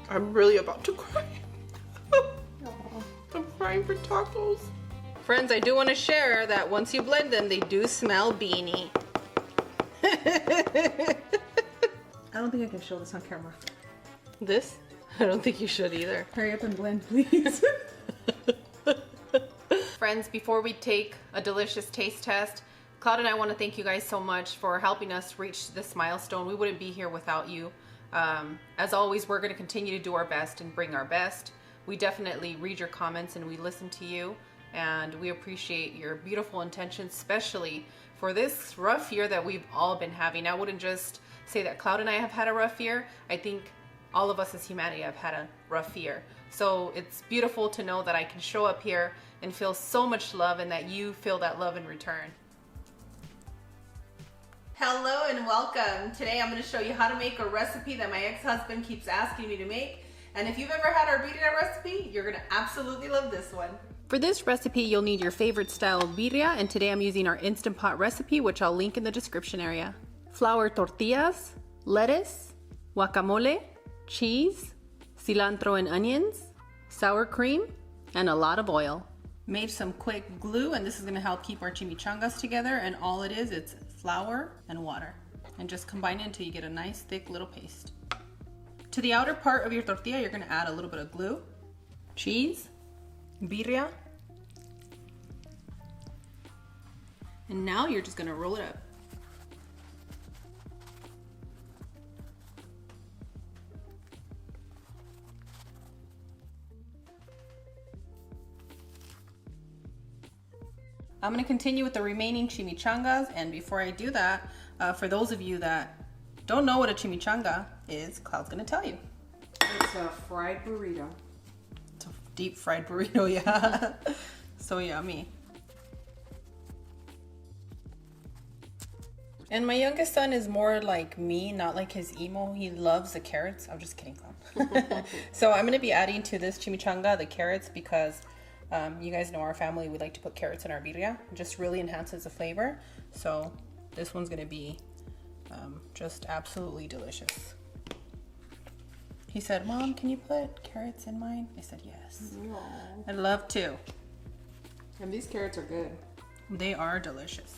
I'm really about to cry. I'm crying for tacos. Friends, I do want to share that once you blend them, they do smell beanie. I don't think I can show this on camera. This? I don't think you should either. Hurry up and blend, please. Friends, before we take a delicious taste test, Cloud and I want to thank you guys so much for helping us reach this milestone. We wouldn't be here without you. As always, we're going to continue to do our best and bring our best. We definitely read your comments and we listen to you, and we appreciate your beautiful intentions, especially for this rough year that we've all been having. I wouldn't just say that Cloud and I have had a rough year. I think all of us as humanity have had a rough year. So it's beautiful to know that I can show up here and feel so much love, and that you feel that love in return. Hello and welcome. Today I'm going to show you how to make a recipe that my ex-husband keeps asking me to make. And if you've ever had our birria recipe, you're going to absolutely love this one. For this recipe, you'll need your favorite style of birria, and today I'm using our Instant Pot recipe, which I'll link in the description area. Flour tortillas, lettuce, guacamole, cheese, cilantro and onions, sour cream, and a lot of oil. Made some quick glue, and this is going to help keep our chimichangas together, and all it is, it's flour and water. And just combine it until you get a nice thick little paste. To the outer part of your tortilla, you're going to add a little bit of glue, cheese, birria, and now you're just going to roll it up. I'm going to continue with the remaining chimichangas, and before I do that, for those of you that don't know what a chimichanga is, Cloud's going to tell you. It's a fried burrito. It's a deep fried burrito, yeah. So yummy. And my youngest son is more like me, not like his emo. He loves the carrots. I'm just kidding, Cloud. So I'm going to be adding to this chimichanga the carrots because you guys know our family, we like to put carrots in our birria. It just really enhances the flavor. So this one's going to be just absolutely delicious. He said, Mom, can you put carrots in mine? I said, yes. Aww. I'd love to. And these carrots are good. They are delicious.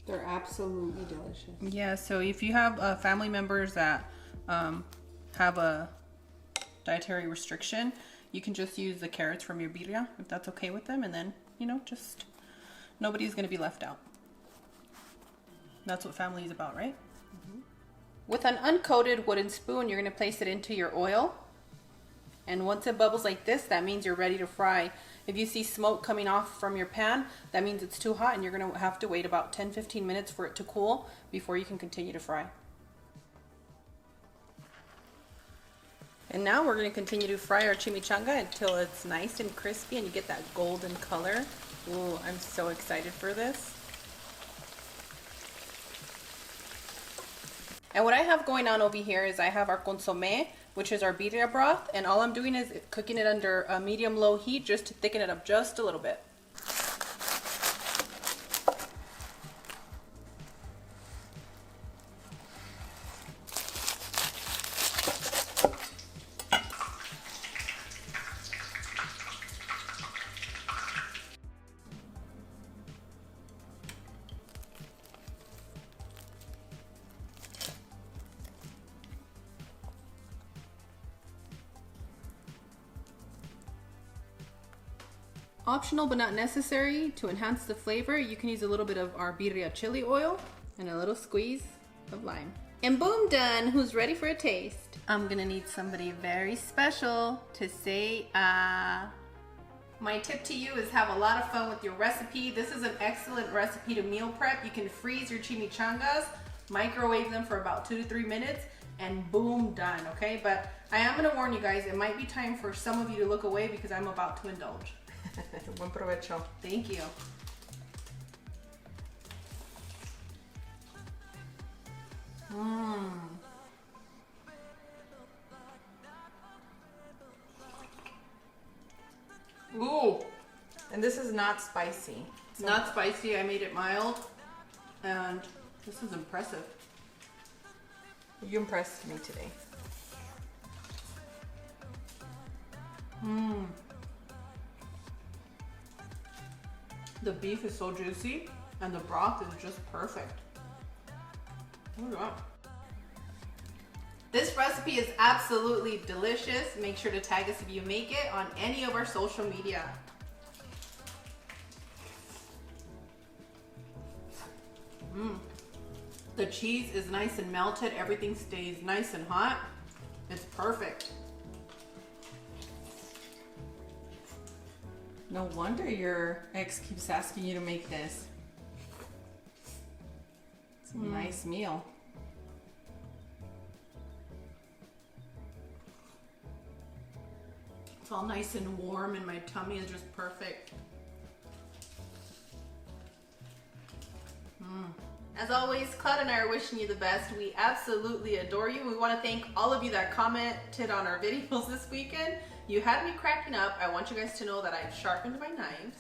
They're absolutely delicious. Yeah, so if you have family members that have a dietary restriction, you can just use the carrots from your birria if that's okay with them, and then, you know, just nobody's going to be left out. That's what family is about, right? Mm-hmm. With an uncoated wooden spoon, you're going to place it into your oil. And once it bubbles like this, that means you're ready to fry. If you see smoke coming off from your pan, that means it's too hot, and you're going to have to wait about 10-15 minutes for it to cool before you can continue to fry. And now we're going to continue to fry our chimichanga until it's nice and crispy and you get that golden color. Ooh, I'm so excited for this. And what I have going on over here is I have our consommé, which is our birria broth, and all I'm doing is cooking it under a medium-low heat just to thicken it up just a little bit. Optional but not necessary. To enhance the flavor, you can use a little bit of our birria chili oil and a little squeeze of lime. And boom, done. Who's ready for a taste? I'm gonna need somebody very special to say My tip to you is have a lot of fun with your recipe. This is an excellent recipe to meal prep. You can freeze your chimichangas, microwave them for about 2 to 3 minutes, and boom, done, okay? But I am gonna warn you guys, it might be time for some of you to look away because I'm about to indulge. Buen provecho. Thank you. Ooh. And this is not spicy. So not spicy, I made it mild. And this is impressive. You impressed me today. The beef is so juicy and the broth is just perfect. Look at that. This recipe is absolutely delicious. Make sure to tag us if you make it on any of our social media. The cheese is nice and melted. Everything stays nice and hot. It's perfect. No wonder your ex keeps asking you to make this. It's a nice meal. It's all nice and warm and my tummy is just perfect. As always, Cloud and I are wishing you the best. We absolutely adore you. We want to thank all of you that commented on our videos this weekend. You had me cracking up. I want you guys to know that I've sharpened my knives.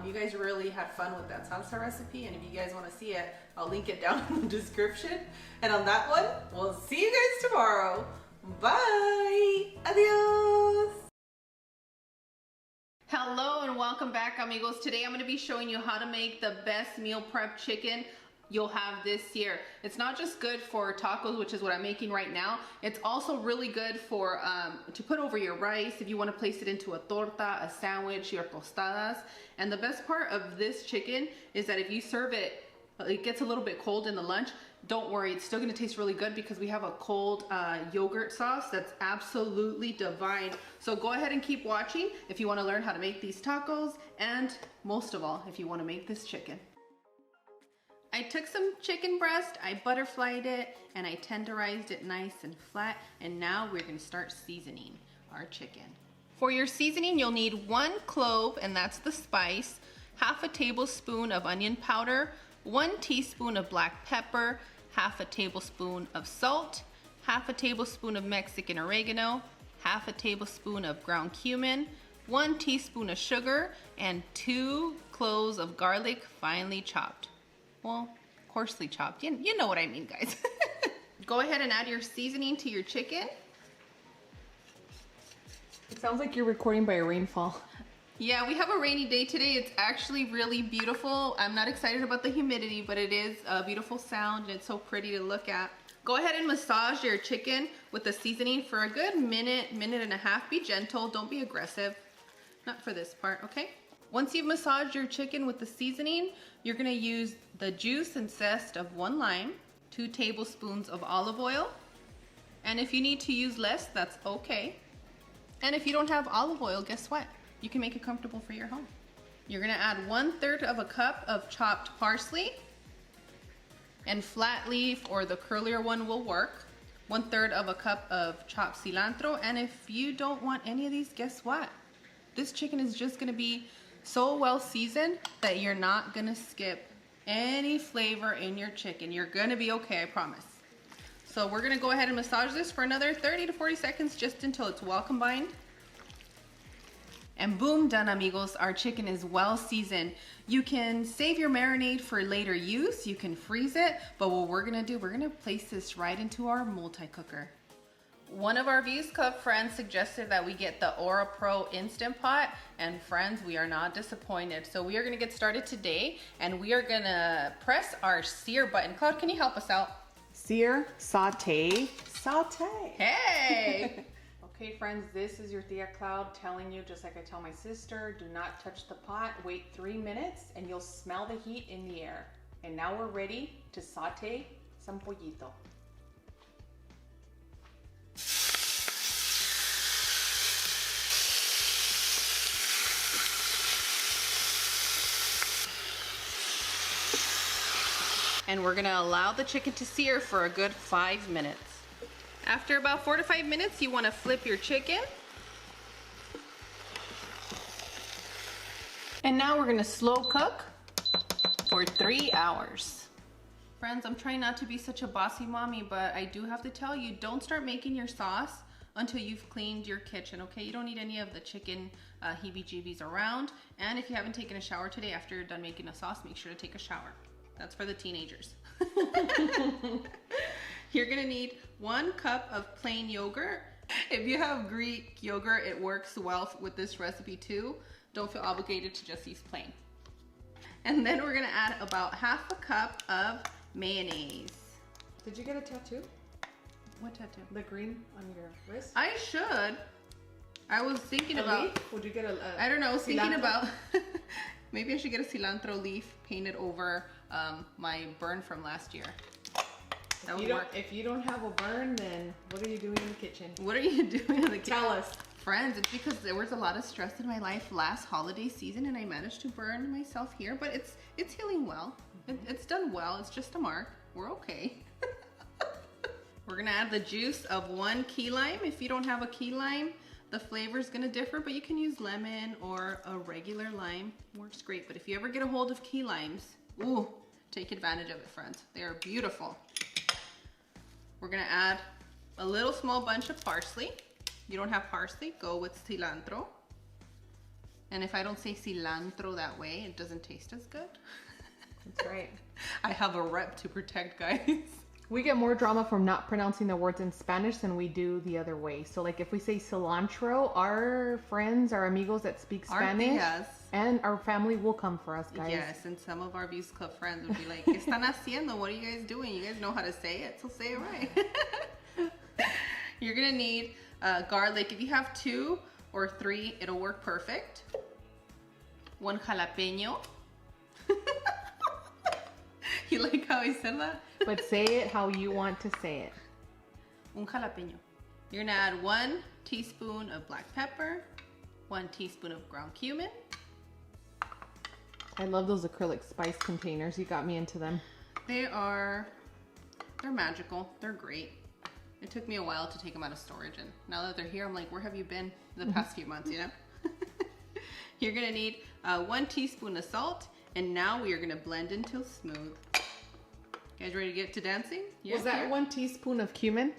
You guys really had fun with that salsa recipe, and if you guys want to see it, I'll link it down in the description. And on that one, we'll see you guys tomorrow. Bye! Adios! Hello and welcome back, amigos. Today I'm going to be showing you how to make the best meal prep chicken you'll have this year. It's not just good for tacos, which is what I'm making right now. It's also really good for to put over your rice if you want to place it into a torta, a sandwich, your tostadas. And the best part of this chicken is that if you serve it, it gets a little bit cold in the lunch. Don't worry, it's still going to taste really good because we have a cold yogurt sauce that's absolutely divine. So go ahead and keep watching if you want to learn how to make these tacos, and most of all, if you want to make this chicken. I took some chicken breast, I butterflied it, and I tenderized it nice and flat, and now we're going to start seasoning our chicken. For your seasoning, you'll need 1 clove, and that's the spice, half a tablespoon of onion powder, 1 teaspoon of black pepper, half a tablespoon of salt, half a tablespoon of Mexican oregano, half a tablespoon of ground cumin, 1 teaspoon of sugar, and 2 cloves of garlic finely chopped. Well, coarsely chopped. You know what I mean, guys. Go ahead and add your seasoning to your chicken. It sounds like you're recording by a rainfall. Yeah, we have a rainy day today. It's actually really beautiful. I'm not excited about the humidity, but it is a beautiful sound and it's so pretty to look at. Go ahead and massage your chicken with the seasoning for a good minute, minute and a half. Be gentle, don't be aggressive. Not for this part, okay? Once you've massaged your chicken with the seasoning, you're gonna use the juice and zest of 1 lime, 2 tablespoons of olive oil, and if you need to use less, that's okay. And if you don't have olive oil, guess what? You can make it comfortable for your home. You're gonna add 1/3 of a cup of chopped parsley, and flat leaf or the curlier one will work. 1/3 of a cup of chopped cilantro, and if you don't want any of these, guess what? This chicken is just gonna be so well seasoned that you're not gonna skip any flavor in your chicken. You're gonna be okay, I promise. So we're gonna go ahead and massage this for another 30 to 40 seconds just until it's well combined. And boom, done, amigos. Our chicken is well seasoned. You can save your marinade for later use. You can freeze it, but what we're gonna do, we're gonna place this right into our multi-cooker. One of our Views Club friends suggested that we get the Aura Pro Instant Pot, and friends, we are not disappointed. So we are gonna get started today, and we are gonna press our sear button. Cloud, can you help us out? Sear, saute, saute. Hey! Okay, friends, this is your Tia Cloud telling you, just like I tell my sister, do not touch the pot. Wait 3 minutes, and you'll smell the heat in the air. And now we're ready to saute some pollito. And we're gonna allow the chicken to sear for a good 5 minutes. After about 4 to 5 minutes, you wanna flip your chicken. And now we're gonna slow cook for 3 hours. Friends, I'm trying not to be such a bossy mommy, but I do have to tell you, don't start making your sauce until you've cleaned your kitchen, okay? You don't need any of the chicken heebie-jeebies around. And if you haven't taken a shower today after you're done making a sauce, make sure to take a shower. That's for the teenagers. You're gonna need 1 cup of plain yogurt. If you have Greek yogurt, it works well with this recipe too. Don't feel obligated to just use plain. And then we're gonna add about half a cup of mayonnaise. Did you get a tattoo? What tattoo? The green on your wrist? I should. I was thinking about... leaf? Would you get a I don't know, I was thinking cilantro? about... maybe I should get a cilantro leaf painted over my burn from last year. That would work. If you don't have a burn, then what are you doing in the kitchen? What are you doing in the kitchen? Tell us. Friends, it's because there was a lot of stress in my life last holiday season and I managed to burn myself here, but it's healing well. It's done well. It's just a mark. We're okay. We're gonna add the juice of 1 key lime. If you don't have a key lime, the flavor is gonna differ, but you can use lemon or a regular lime. Works great, but if you ever get a hold of key limes, ooh, take advantage of it, friends. They are beautiful. We're gonna add a little small bunch of parsley. You don't have parsley, go with cilantro. And if I don't say cilantro that way, it doesn't taste as good. That's right. I have a rep to protect, guys. We get more drama from not pronouncing the words in Spanish than we do the other way. So like if we say cilantro, our friends, our amigos that speak Spanish and our family will come for us, guys. Yes, and some of our Views Club friends would be like, ¿Qué están haciendo? What are you guys doing? You guys know how to say it, so say it right. You're gonna need garlic. If you have 2 or 3, it'll work perfect. 1 jalapeno. You like how I said that? But say it how you want to say it. Un jalapeño. You're gonna add 1 teaspoon of black pepper, 1 teaspoon of ground cumin. I love those acrylic spice containers. You got me into them. They're magical. They're great. It took me a while to take them out of storage, and now that they're here, I'm like, where have you been the past few months, you know? You're gonna need 1 teaspoon of salt, and now we are gonna blend until smooth. You guys ready to get to dancing? Yeah, was that here. 1 teaspoon of cumin?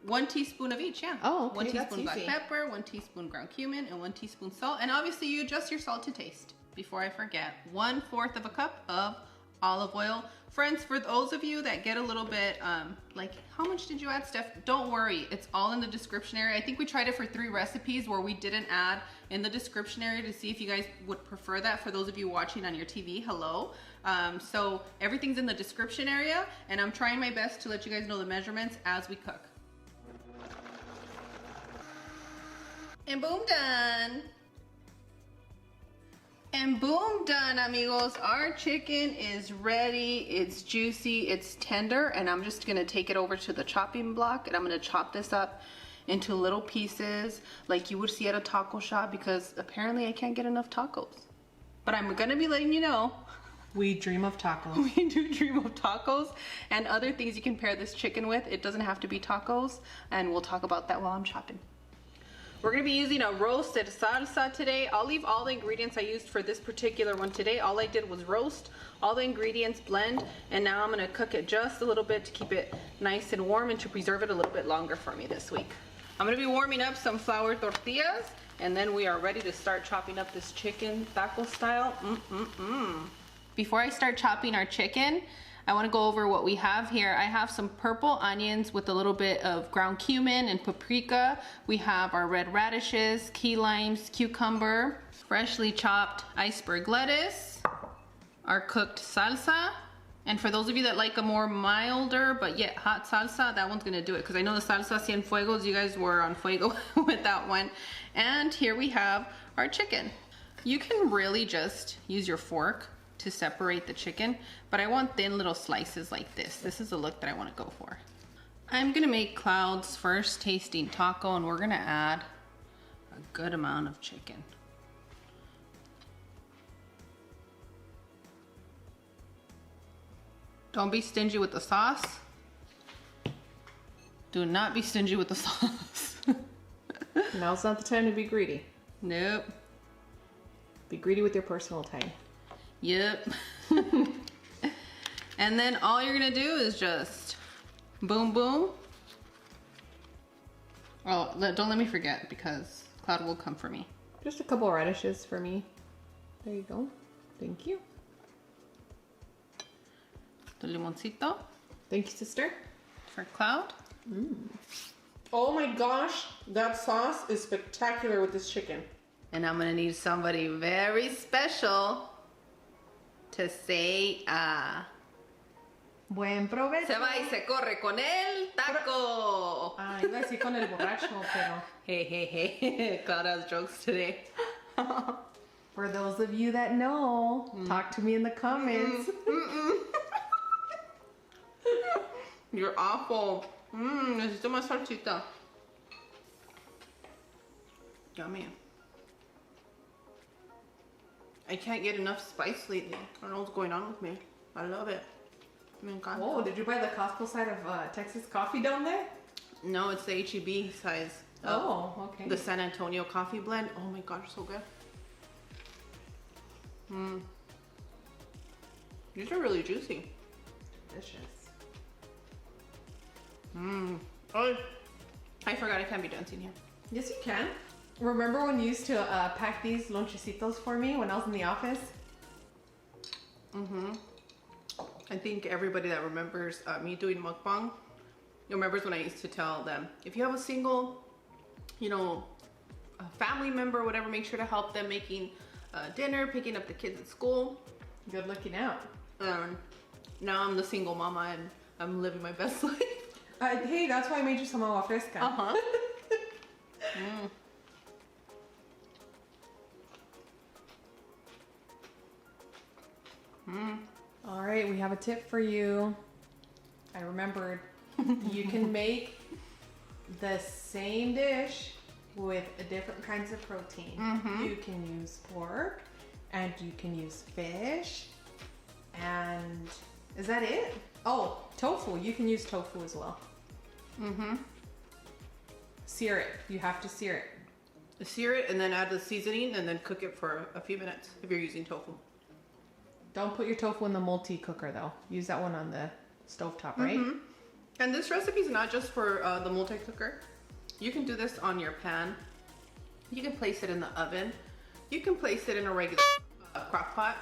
1 teaspoon of each, yeah. Oh, okay, 1 teaspoon that's easy. black pepper, 1 teaspoon ground cumin, and 1 teaspoon salt. And obviously you adjust your salt to taste. Before I forget, 1/4 of a cup of olive oil. Friends, for those of you that get a little bit, like, how much did you add, Steph? Don't worry, it's all in the description area. I think we tried it for 3 recipes where we didn't add in the description area to see if you guys would prefer that. For those of you watching on your TV, hello. So everything's in the description area, and I'm trying my best to let you guys know the measurements as we cook. And boom, done. And boom, done, amigos. Our chicken is ready. It's juicy, it's tender, and I'm just gonna take it over to the chopping block, and I'm gonna chop this up into little pieces like you would see at a taco shop, because apparently I can't get enough tacos. But I'm gonna be letting you know, we dream of tacos. we do dream of tacos and other things you can pair this chicken with. It doesn't have to be tacos, and we'll talk about that while I'm chopping. We're gonna be using a roasted salsa today. I'll leave all the ingredients I used for this particular one today. All I did was roast all the ingredients, blend, and now I'm gonna cook it just a little bit to keep it nice and warm and to preserve it a little bit longer for me this week. I'm gonna be warming up some flour tortillas, and then we are ready to start chopping up this chicken taco style. Before I start chopping our chicken, I want to go over what we have here. I have some purple onions with a little bit of ground cumin and paprika. We have our red radishes, key limes, cucumber, freshly chopped iceberg lettuce, our cooked salsa. And for those of you that like a more milder but yet hot salsa, that one's gonna do it, because I know the salsa cienfuegos, you guys were on fuego with that one. And here we have our chicken. You can really just use your fork to separate the chicken, but I want thin little slices like this. This is the look that I want to go for. I'm gonna make Cloud's first tasting taco, and we're gonna add a good amount of chicken. Don't be stingy with the sauce. Do not be stingy with the sauce. Now's not the time to be greedy. Nope. Be greedy with your personal time. Yep. And then all you're gonna do is just boom, boom. Oh, don't let me forget, because Cloud will come for me. Just a couple radishes for me. There you go. Thank you. The limoncito. Thank you, sister. For Cloud. Oh my gosh, that sauce is spectacular with this chicken. And I'm gonna need somebody very special to say Buen provecho. se va y se corre con el taco. Iba a decir con el borracho, pero... Hey. Cloud has jokes today. For those of you that know, talk to me in the comments. You're awful. Necesito más salsita. Yummy. I can't get enough spice lately. I don't know what's going on with me. I love it. Me encanta. Oh, did you buy the Costco side of Texas coffee down there? No, it's the HEB size. Oh, okay. The San Antonio coffee blend. Oh my gosh, so good. These are really juicy. Delicious. Oh, I forgot I can't be dancing here. Yes, you can. Remember when you used to pack these lonchecitos for me when I was in the office? I think everybody that remembers me doing mukbang remembers when I used to tell them, if you have a single, a family member or whatever, make sure to help them making dinner, picking up the kids at school. Good looking out. Now I'm the single mama and I'm living my best life. Hey, that's why I made you some agua fresca. All right, we have a tip for you. I remembered. You can make the same dish with different kinds of protein. You can use pork, and you can use fish, and is that it? Oh, tofu. You can use tofu as well. Sear it. You have to sear it. Sear it and then add the seasoning and then cook it for a few minutes if you're using tofu. Don't put your tofu in the multi-cooker though. Use that one on the stovetop, right? And this recipe is not just for the multi-cooker. You can do this on your pan. You can place it in the oven. You can place it in a regular crock pot.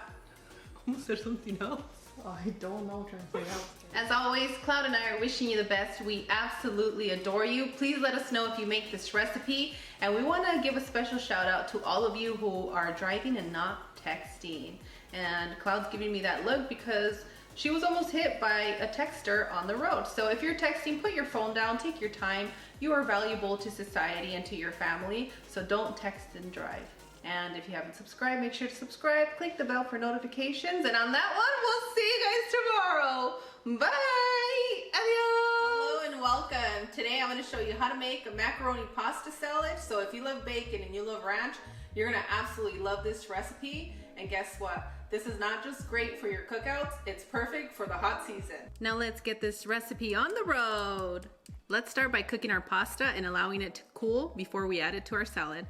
Almost said something else. Oh, I don't know. Trying to say that. As always, Cloud and I are wishing you the best. We absolutely adore you. Please let us know if you make this recipe. And we want to give a special shout out to all of you who are driving and not texting. And Cloud's giving me that look because she was almost hit by a texter on the road. So if you're texting, put your phone down, take your time. You are valuable to society and to your family. So don't text and drive. And if you haven't subscribed, make sure to subscribe, click the bell for notifications. And on that one, we'll see you guys tomorrow. Bye! Adios! Hello and welcome. Today I'm going to show you how to make a macaroni pasta salad. So if you love bacon and you love ranch, you're going to absolutely love this recipe. And guess what? This is not just great for your cookouts, it's perfect for the hot season. Now let's get this recipe on the road. Let's start by cooking our pasta and allowing it to cool before we add it to our salad.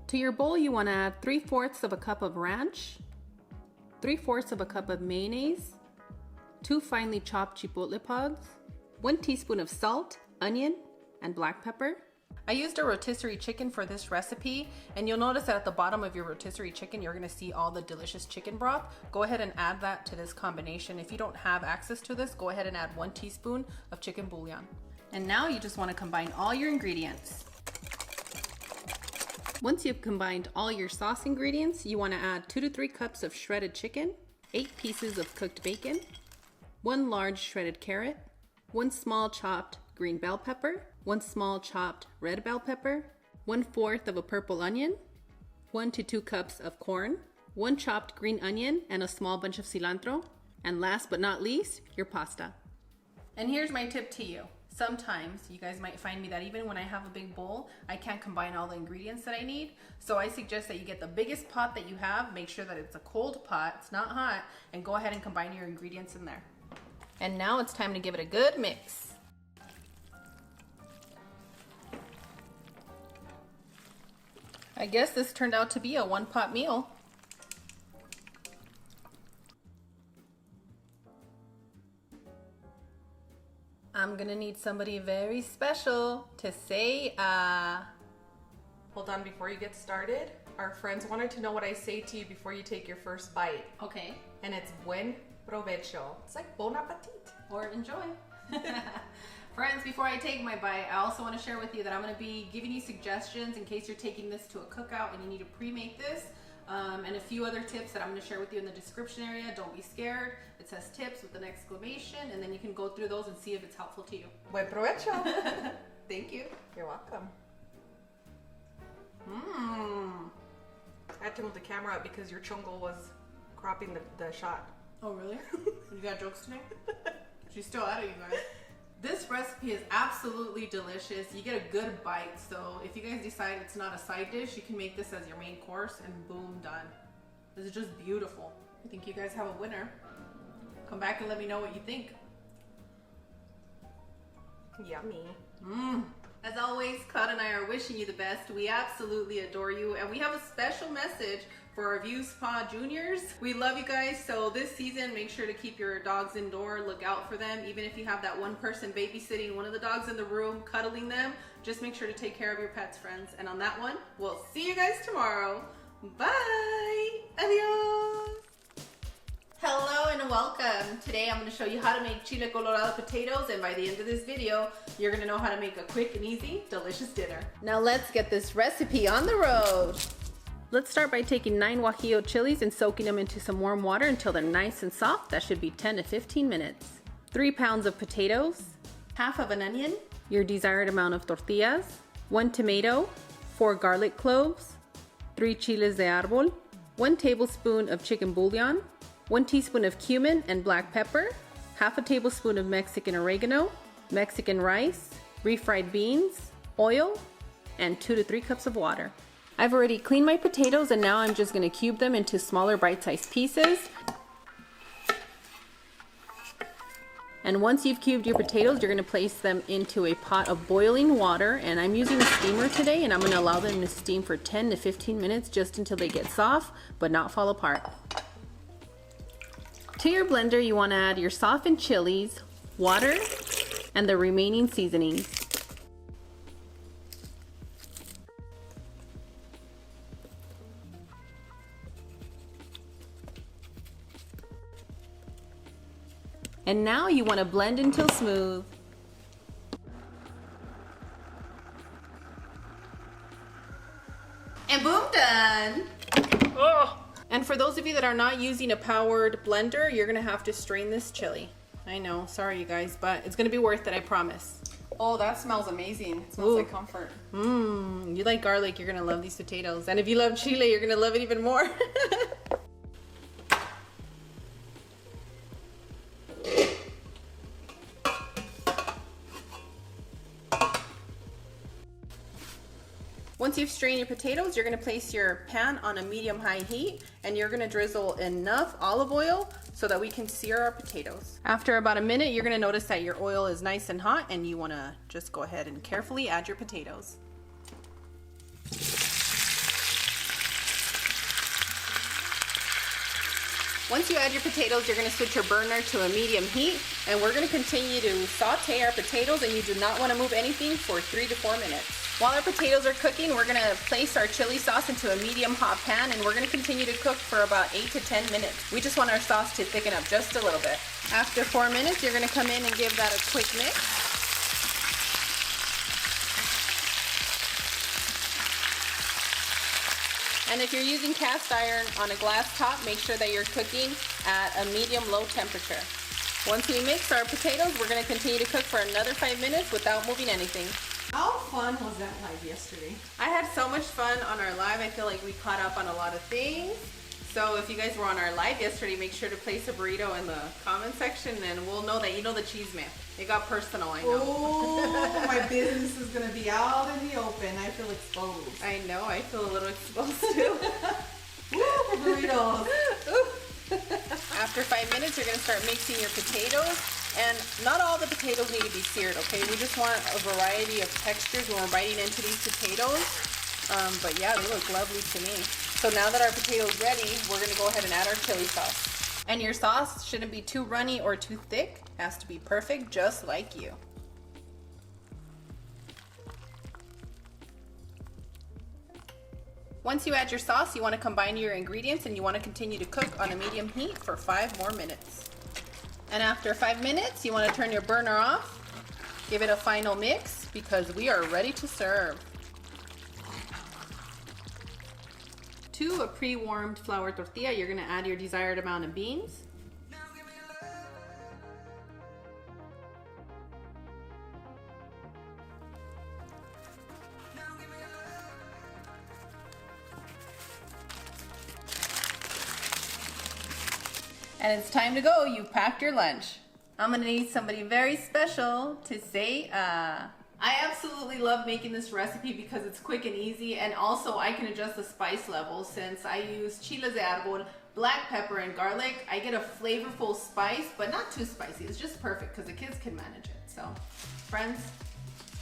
To your bowl, you want to add 3/4 of a cup of ranch, 3/4 of a cup of mayonnaise, 2 finely chopped chipotle pods, 1 teaspoon of salt, onion, and black pepper. I used a rotisserie chicken for this recipe, and you'll notice that at the bottom of your rotisserie chicken, you're going to see all the delicious chicken broth. Go ahead and add that to this combination. If you don't have access to this, go ahead and add 1 teaspoon of chicken bouillon. And now you just want to combine all your ingredients. Once you've combined all your sauce ingredients, you want to add 2 to 3 cups of shredded chicken, 8 pieces of cooked bacon, 1 large shredded carrot, 1 small chopped green bell pepper, 1 small chopped red bell pepper, 1/4 of a purple onion, 1 to 2 cups of corn, 1 chopped green onion, and a small bunch of cilantro. And last but not least, your pasta. And here's my tip to you. Sometimes you guys might find me that even when I have a big bowl, I can't combine all the ingredients that I need. So I suggest that you get the biggest pot that you have, make sure that it's a cold pot, it's not hot, and go ahead and combine your ingredients in there. And now it's time to give it a good mix. I guess this turned out to be a 1-pot meal. I'm gonna need somebody very special to say Hold on, before you get started, our friends wanted to know what I say to you before you take your first bite. Okay. And it's buen provecho. It's like bon appetit. Or enjoy. Friends, before I take my bite, I also want to share with you that I'm going to be giving you suggestions in case you're taking this to a cookout and you need to pre-make this. and a few other tips that I'm going to share with you in the description area. Don't be scared. It says tips with an exclamation, and then you can go through those and see if it's helpful to you. Buen provecho. Thank you. You're welcome. I had to move the camera up because your chungle was cropping the shot. Oh, really? You got jokes today? She's still at it, you guys. This recipe is absolutely delicious. You get a good bite, so if you guys decide it's not a side dish, you can make this as your main course and boom, done. This is just beautiful. I think you guys have a winner. Come back and let me know what you think. Yummy. As always, Claude and I are wishing you the best. We absolutely adore you, and we have a special message for our View Spa Juniors. We love you guys, so this season, make sure to keep your dogs indoor. Look out for them. Even if you have that one person babysitting one of the dogs in the room, cuddling them, just make sure to take care of your pets, friends. And on that one, we'll see you guys tomorrow. Bye. Adios. Hello and welcome. Today I'm going to show you how to make chile colorado potatoes, and by the end of this video, you're going to know how to make a quick and easy, delicious dinner. Now let's get this recipe on the road. Let's start by taking 9 guajillo chilies and soaking them into some warm water until they're nice and soft. That should be 10 to 15 minutes. 3 pounds of potatoes, half of an onion, your desired amount of tortillas, 1 tomato, 4 garlic cloves, 3 chiles de árbol, 1 tablespoon of chicken bouillon, 1 teaspoon of cumin and black pepper, half a tablespoon of Mexican oregano, Mexican rice, refried beans, oil, and 2 to 3 cups of water. I've already cleaned my potatoes, and now I'm just going to cube them into smaller bite-sized pieces. And once you've cubed your potatoes, you're going to place them into a pot of boiling water, and I'm using a steamer today, and I'm going to allow them to steam for 10 to 15 minutes just until they get soft but not fall apart. To your blender, you want to add your softened chilies, water, and the remaining seasonings. And now you want to blend until smooth. And boom, done. Oh. And for those of you that are not using a powered blender, you're gonna have to strain this chili. I know, sorry you guys, but it's gonna be worth it, I promise. Oh, that smells amazing. It smells like comfort. You like garlic, you're gonna love these potatoes. And if you love chile, you're gonna love it even more. Once you've strained your potatoes, you're going to place your pan on a medium-high heat, and you're going to drizzle enough olive oil so that we can sear our potatoes. After about a minute, you're going to notice that your oil is nice and hot, and you want to just go ahead and carefully add your potatoes. Once you add your potatoes, you're going to switch your burner to a medium heat, and we're going to continue to saute our potatoes, and you do not want to move anything for 3 to 4 minutes. While our potatoes are cooking, we're going to place our chili sauce into a medium hot pan, and we're going to continue to cook for about 8 to 10 minutes. We just want our sauce to thicken up just a little bit. After 4 minutes, you're going to come in and give that a quick mix. And if you're using cast iron on a glass top, make sure that you're cooking at a medium-low temperature. Once we mix our potatoes, we're going to continue to cook for another 5 minutes without moving anything. How fun was that live yesterday? I had so much fun on our live. I feel like we caught up on a lot of things. So if you guys were on our live yesterday, make sure to place a burrito in the comment section, and we'll know that you know the cheese man. It got personal, I know. Oh, my business is going to be out in the open. I feel exposed. I know, I feel a little exposed too. Woo, for burritos. After 5 minutes, you're going to start mixing your potatoes. And not all the potatoes need to be seared, okay? We just want a variety of textures when we're biting into these potatoes. But yeah, they look lovely to me. So now that our potato's ready, we're gonna go ahead and add our chili sauce. And your sauce shouldn't be too runny or too thick. It has to be perfect, just like you. Once you add your sauce, you wanna combine your ingredients, and you wanna continue to cook on a medium heat for 5 more minutes. And after 5 minutes, you want to turn your burner off, give it a final mix, because we are ready to serve. To a pre-warmed flour tortilla, you're gonna add your desired amount of beans. And it's time to go. You've packed your lunch. I'm gonna need somebody very special to say I absolutely love making this recipe because it's quick and easy, and also I can adjust the spice level since I use chiles de árbol, black pepper, and garlic. I get a flavorful spice, but not too spicy. It's just perfect because the kids can manage it. So, friends,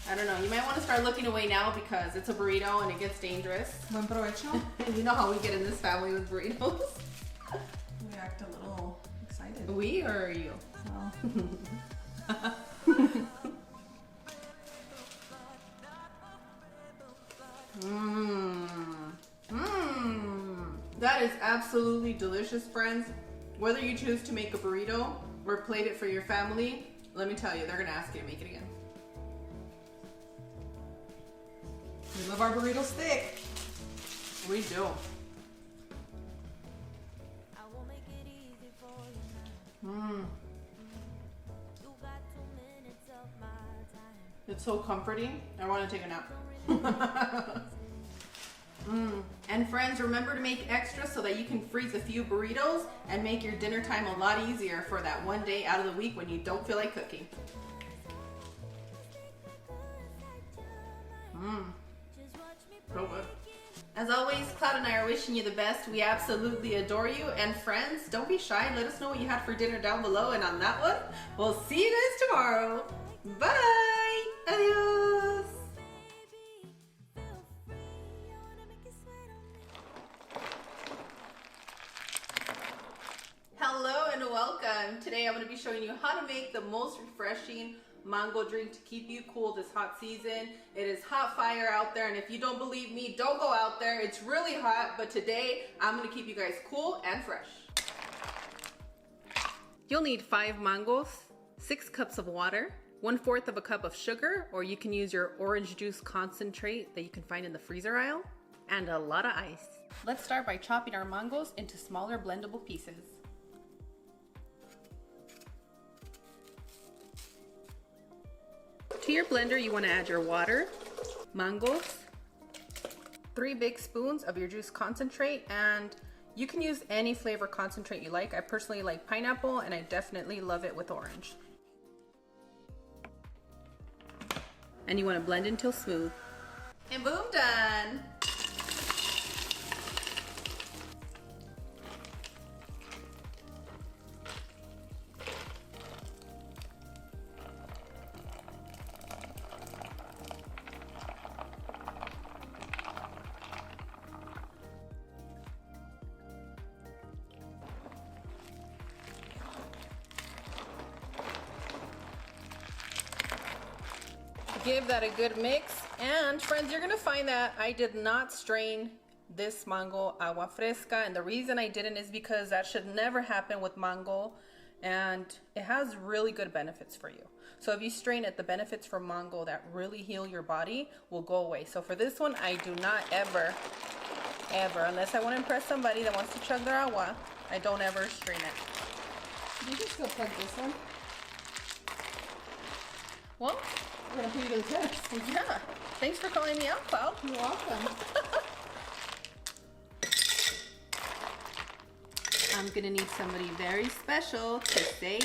I don't know. You might want to start looking away now because it's a burrito and it gets dangerous. Buen provecho. You know how we get in this family with burritos. We act a little excited. We or you? Well. That is absolutely delicious, friends. Whether you choose to make a burrito or plate it for your family, let me tell you, they're gonna ask you to make it again. We love our burritos thick. We do. It's so comforting. I want to take a nap. And friends, remember to make extra so that you can freeze a few burritos and make your dinner time a lot easier for that one day out of the week when you don't feel like cooking. So good. As always, Cloud and I are wishing you the best. We absolutely adore you. And friends, don't be shy. Let us know what you had for dinner down below. And on that one, we'll see you guys tomorrow. Bye. Adios. Hello and welcome. Today I'm going to be showing you how to make the most refreshing mango drink to keep you cool this hot season. It is hot fire out there, and if you don't believe me, don't go out there. It's really hot, but today I'm going to keep you guys cool and fresh. You'll need 5 mangoes, 6 cups of water, 1/4 of a cup of sugar, or you can use your orange juice concentrate that you can find in the freezer aisle, and a lot of ice. Let's start by chopping our mangoes into smaller blendable pieces. To your blender, you want to add your water, mangoes, 3 big spoons of your juice concentrate, and you can use any flavor concentrate you like. I personally like pineapple, and I definitely love it with orange. And you want to blend until smooth. And boom, done! Give that a good mix, and friends, you're gonna find that I did not strain this mango agua fresca, and the reason I didn't is because that should never happen with mango, and it has really good benefits for you. So if you strain it, the benefits from mango that really heal your body will go away. So for this one, I do not ever, unless I want to impress somebody that wants to chug their agua, I don't ever strain it. You can still plug this one. Well, we're gonna put you to the test. Yeah. Thanks for calling me out, Cloud. You're welcome. I'm gonna need somebody very special to say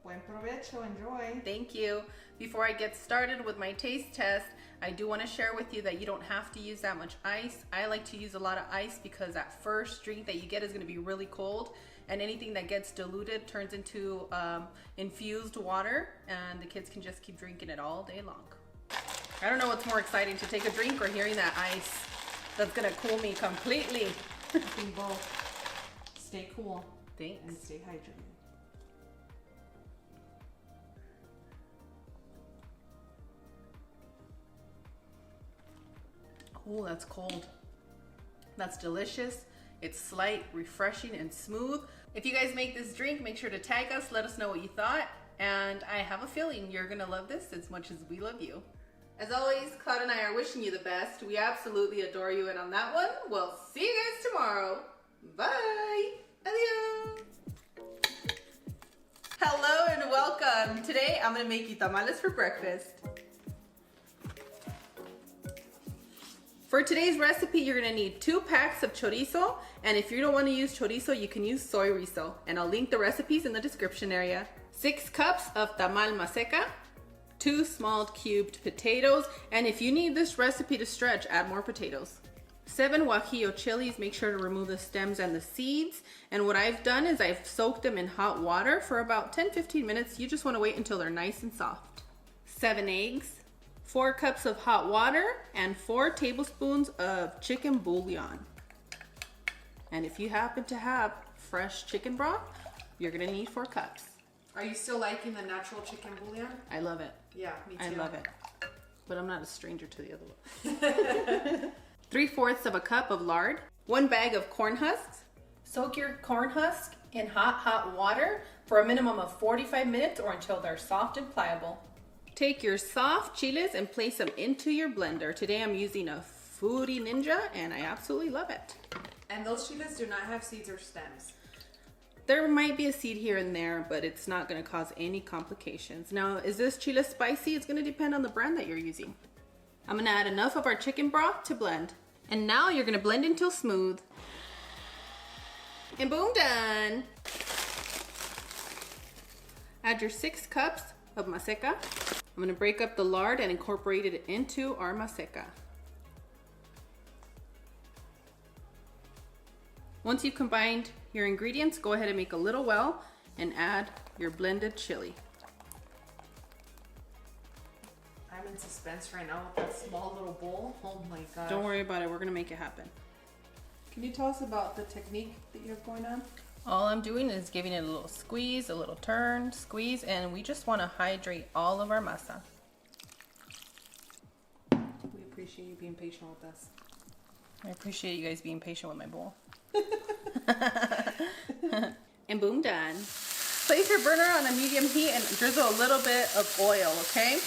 Buen provecho, enjoy. Thank you. Before I get started with my taste test, I do want to share with you that you don't have to use that much ice. I like to use a lot of ice because that first drink that you get is going to be really cold, and anything that gets diluted turns into infused water, and the kids can just keep drinking it all day long. I don't know what's more exciting, to take a drink or hearing that ice that's going to cool me completely. I think both. Stay cool. Thanks. And stay hydrated. Oh, that's cold. That's delicious. It's slight, refreshing, and smooth. If you guys make this drink, make sure to tag us. Let us know what you thought. And I have a feeling you're gonna love this as much as we love you. As always, Claude and I are wishing you the best. We absolutely adore you, and on that one, we'll see you guys tomorrow. Bye. Adios. Hello and welcome. Today I'm gonna make you tamales for breakfast. For today's recipe, you're gonna need 2 packs of chorizo, and if you don't wanna use chorizo, you can use chorizo, and I'll link the recipes in the description area. 6 cups of tamal maseca, 2 small cubed potatoes, and if you need this recipe to stretch, add more potatoes. 7 guajillo chilies, make sure to remove the stems and the seeds, and what I've done is I've soaked them in hot water for about 10-15 minutes. You just wanna wait until they're nice and soft. 7 eggs, 4 cups of hot water, and 4 tablespoons of chicken bouillon. And if you happen to have fresh chicken broth, you're gonna need 4 cups. Are you still liking the natural chicken bouillon? I love it. Yeah, me too. I love it. But I'm not a stranger to the other one. 3/4 of a cup of lard, 1 bag of corn husks. Soak your corn husk in hot water for a minimum of 45 minutes or until they're soft and pliable. Take your soft chiles and place them into your blender. Today I'm using a Foodie Ninja and I absolutely love it. And those chiles do not have seeds or stems. There might be a seed here and there, but it's not going to cause any complications. Now, is this chile spicy? It's going to depend on the brand that you're using. I'm going to add enough of our chicken broth to blend. And now you're going to blend until smooth. And boom, done. Add your 6 cups of maseca. I'm going to break up the lard and incorporate it into our maseca. Once you've combined your ingredients, go ahead and make a little well and add your blended chili. I'm in suspense right now with that small little bowl. Oh my gosh. Don't worry about it, we're gonna make it happen. Can you tell us about the technique that you have going on? All I'm doing is giving it a little squeeze, a little turn, squeeze, and we just wanna hydrate all of our masa. We appreciate you being patient with us. I appreciate you guys being patient with my bowl. And boom, done. Place your burner on a medium heat and drizzle a little bit of oil, okay?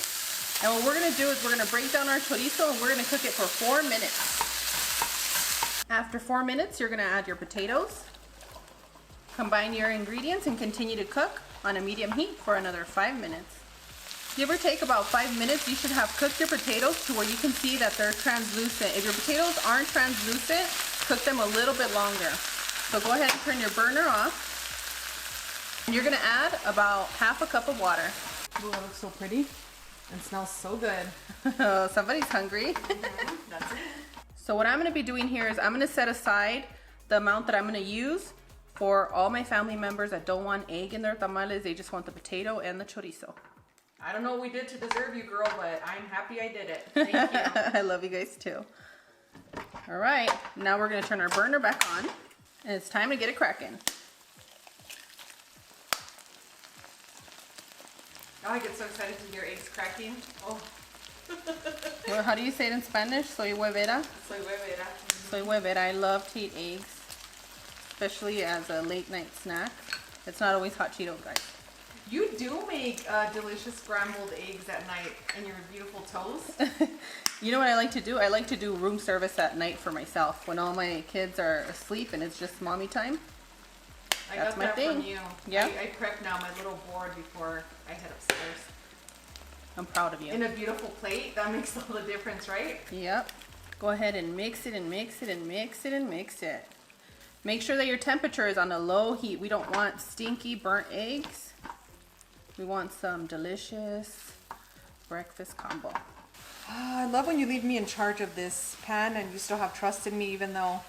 And what we're gonna do is we're gonna break down our chorizo and we're gonna cook it for 4 minutes. After 4 minutes, you're gonna add your potatoes. Combine your ingredients and continue to cook on a medium heat for another 5 minutes. Give or take about 5 minutes, you should have cooked your potatoes to where you can see that they're translucent. If your potatoes aren't translucent, cook them a little bit longer. So go ahead and turn your burner off. And you're gonna add about 1/2 cup of water. Ooh, that looks so pretty and smells so good. Oh, somebody's hungry. That's it. So what I'm gonna be doing here is I'm gonna set aside the amount that I'm gonna use for all my family members that don't want egg in their tamales. They just want the potato and the chorizo. I don't know what we did to deserve you, girl, but I'm happy I did it. Thank you. I love you guys too. All right, now we're gonna turn our burner back on and it's time to get it cracking. Oh, I get so excited to hear eggs cracking. Oh. Well, how do you say it in Spanish? Soy huevera. Soy huevera. Soy huevera. I love to eat eggs, especially as a late night snack. It's not always hot Cheetos, guys. You do make delicious scrambled eggs at night and your beautiful toast. You know what I like to do? I like to do room service at night for myself when all my kids are asleep and it's just mommy time. That's my thing. From you. Yeah. I prep now my little board before I head upstairs. I'm proud of you. In a beautiful plate, that makes all the difference, right? Yep. Go ahead and mix it and mix it and mix it and mix it. Make sure that your temperature is on a low heat. We don't want stinky burnt eggs. We want some delicious breakfast combo. I love when you leave me in charge of this pan and you still have trust in me even though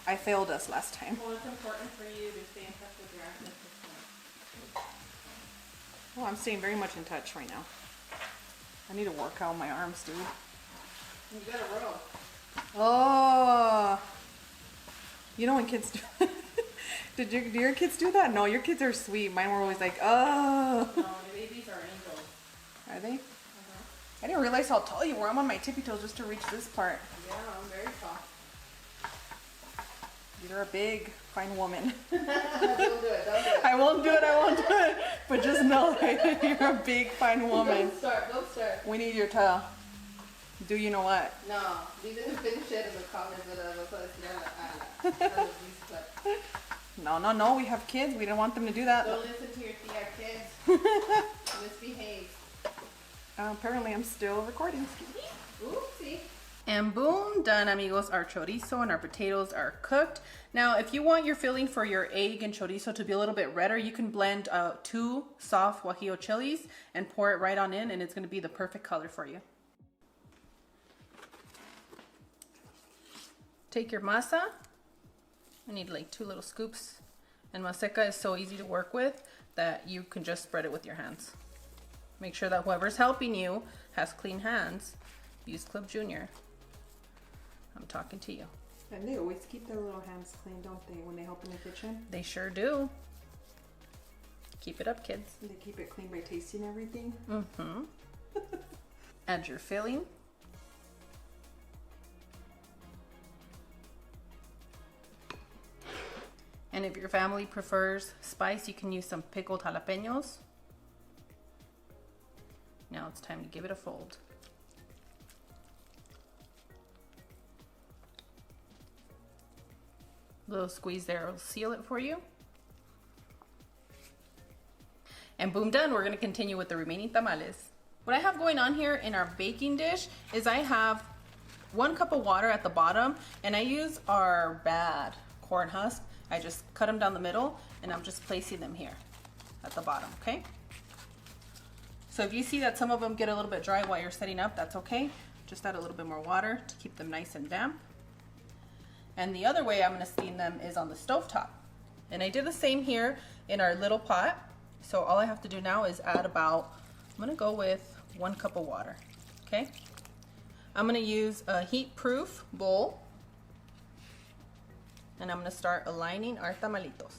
I failed us last time. Well, it's important for you to stay in touch with your ancestors. Well, I'm staying very much in touch right now. I need to work out my arms, dude. You gotta roll. Oh. You know when kids do do your kids do that? No, your kids are sweet. Mine were always like, oh. No, the babies are angels. Are they? I didn't realize how tall you were. I'm on my tippy toes just to reach this part. Yeah, I'm very tall. You're a big, fine woman. Don't do it, don't do it. I won't do it. But just know that you're a big, fine woman. Don't start. We need you to Do you know what? No, díganme finish it in the comments, No, we have kids. We don't want them to do that. Don't listen to your tia kids. Misbehave. Apparently I'm still recording. Oopsie. And boom, done, amigos. Our chorizo and our potatoes are cooked. Now, if you want your filling for your egg and chorizo to be a little bit redder, you can blend 2 soft guajillo chilies and pour it right on in, and it's going to be the perfect color for you. Take your masa. I need like 2 little scoops. And maseca is so easy to work with that you can just spread it with your hands. Make sure that whoever's helping you has clean hands. Use Club Junior. I'm talking to you. And they always keep their little hands clean, don't they, when they help in the kitchen? They sure do. Keep it up, kids. And they keep it clean by tasting everything. Mm-hmm. Add your filling. And if your family prefers spice, you can use some pickled jalapenos. Now it's time to give it a fold. Little squeeze there will seal it for you. And boom, done. We're gonna continue with the remaining tamales. What I have going on here in our baking dish is I have 1 cup of water at the bottom, and I use our bad corn husk. I just cut them down the middle, and I'm just placing them here at the bottom, okay? So if you see that some of them get a little bit dry while you're setting up, that's okay. Just add a little bit more water to keep them nice and damp. And the other way I'm gonna steam them is on the stovetop. And I did the same here in our little pot. So all I have to do now is add about, I'm gonna go with 1 cup of water, okay? I'm gonna use a heat-proof bowl, and I'm gonna start aligning our tamalitos.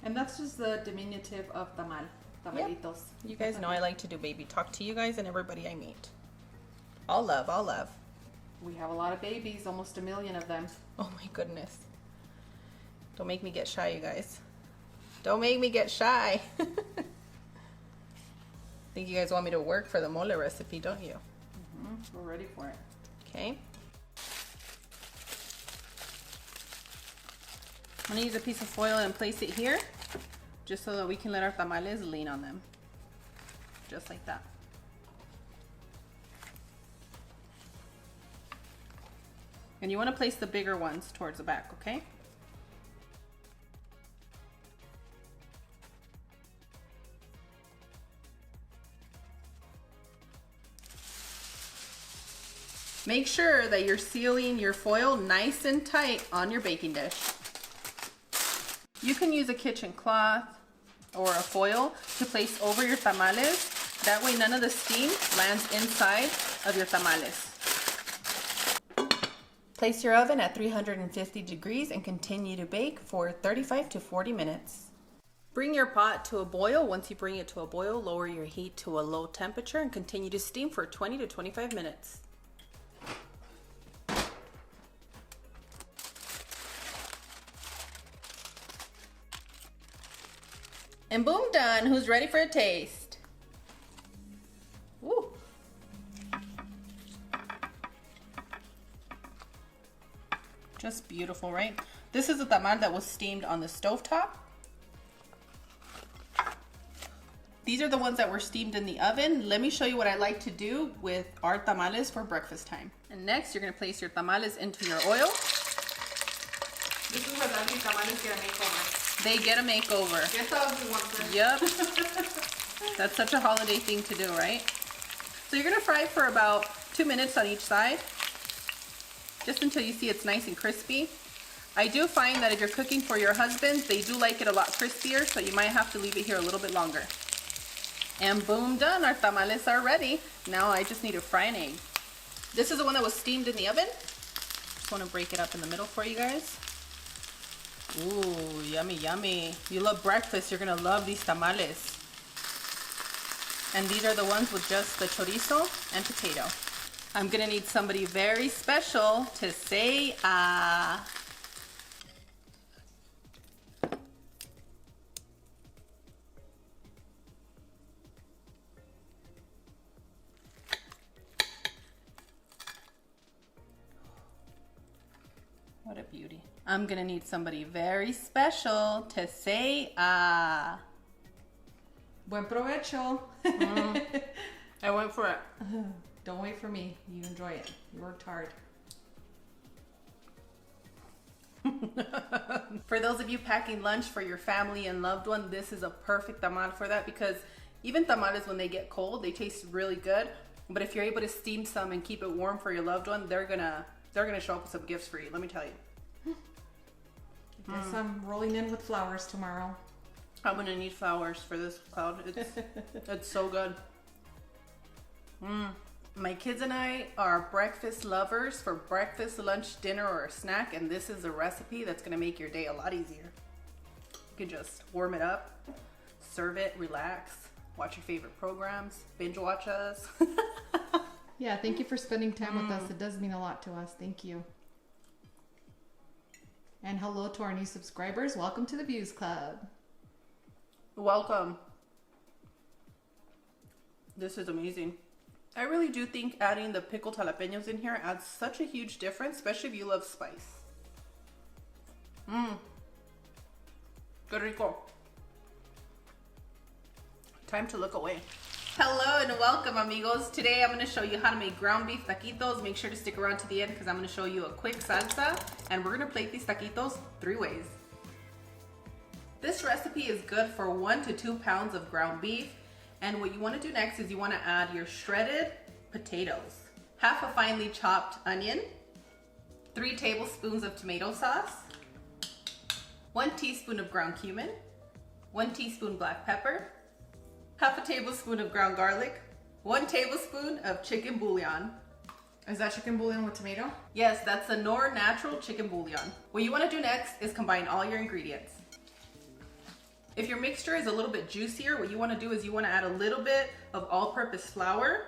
And that's just the diminutive of tamal. Tamalitos. Yep. You guys know I like to do baby talk to you guys and everybody I meet. All love, all love. We have a lot of babies, almost 1 million of them. Oh my goodness. Don't make me get shy, you guys. Don't make me get shy. Think you guys want me to work for the mole recipe, don't you? We're ready for it. Okay. I'm gonna use a piece of foil and place it here, just so that we can let our tamales lean on them. Just like that. And you want to place the bigger ones towards the back, okay? Make sure that you're sealing your foil nice and tight on your baking dish. You can use a kitchen cloth or a foil to place over your tamales. That way none of the steam lands inside of your tamales. Place your oven at 350 degrees and continue to bake for 35 to 40 minutes. Bring your pot to a boil. Once you bring it to a boil, lower your heat to a low temperature and continue to steam for 20 to 25 minutes. And boom, done. Who's ready for a taste? Woo. Just beautiful, right? This is a tamal that was steamed on the stovetop. These are the ones that were steamed in the oven. Let me show you what I like to do with our tamales for breakfast time. And next, you're gonna place your tamales into your oil. This is where the tamales get a makeover. They get a makeover. Guess how you want this. Yep. That's such a holiday thing to do, right? So you're gonna fry for about 2 minutes on each side, just until you see it's nice and crispy. I do find that if you're cooking for your husbands, they do like it a lot crispier, so you might have to leave it here a little bit longer. And boom, done. Our tamales are ready. Now I just need to fry an egg. This is the one that was steamed in the oven. Just want to break it up in the middle for you guys. Ooh, yummy, yummy. You love breakfast, you're gonna love these tamales. And these are the ones with just the chorizo and potato. I'm gonna need somebody very special to say ah. What a beauty. I'm gonna need somebody very special to say ah. Buen provecho. I went for it. Don't wait for me. You enjoy it. You worked hard. For those of you packing lunch for your family and loved one, this is a perfect tamal for that, because even tamales, when they get cold, they taste really good. But if you're able to steam some and keep it warm for your loved one, they're gonna show up with some gifts for you, let me tell you. Guess I'm rolling in with flowers tomorrow. I'm gonna need flowers for this, Cloud. It's so good. My kids and I are breakfast lovers for breakfast, lunch, dinner, or a snack, and this is a recipe that's gonna make your day a lot easier. You can just warm it up, serve it, relax, watch your favorite programs, binge watch us. Yeah, thank you for spending time with us. It does mean a lot to us. Thank you. And hello to our new subscribers. Welcome to the Views Club. Welcome. This is amazing. I really do think adding the pickled jalapenos in here adds such a huge difference, especially if you love spice. Good rico. Time to look away. Hello and welcome, amigos. Today I'm going to show you how to make ground beef taquitos. Make sure to stick around to the end because I'm going to show you a quick salsa, and we're going to plate these taquitos 3 ways. This recipe is good for 1 to 2 pounds of ground beef. And what you want to do next is you want to add your shredded potatoes, half a finely chopped onion, 3 tablespoons of tomato sauce, 1 teaspoon of ground cumin, 1 teaspoon black pepper, half a tablespoon of ground garlic, 1 tablespoon of chicken bouillon. Is that chicken bouillon with tomato? Yes, that's the Knorr natural chicken bouillon. What you want to do next is combine all your ingredients. If your mixture is a little bit juicier, what you want to do is you want to add a little bit of all-purpose flour,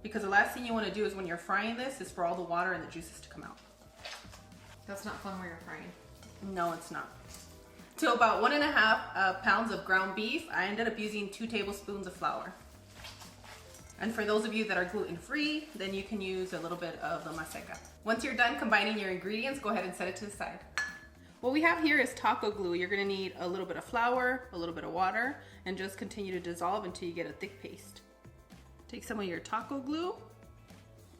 because the last thing you want to do is when you're frying this is for all the water and the juices to come out. That's not fun when you're frying. No, it's not. To about 1.5 pounds of ground beef, I ended up using 2 tablespoons of flour. And for those of you that are gluten-free, then you can use a little bit of the maseca. Once you're done combining your ingredients, go ahead and set it to the side. What we have here is taco glue. You're gonna need a little bit of flour, a little bit of water, and just continue to dissolve until you get a thick paste. Take some of your taco glue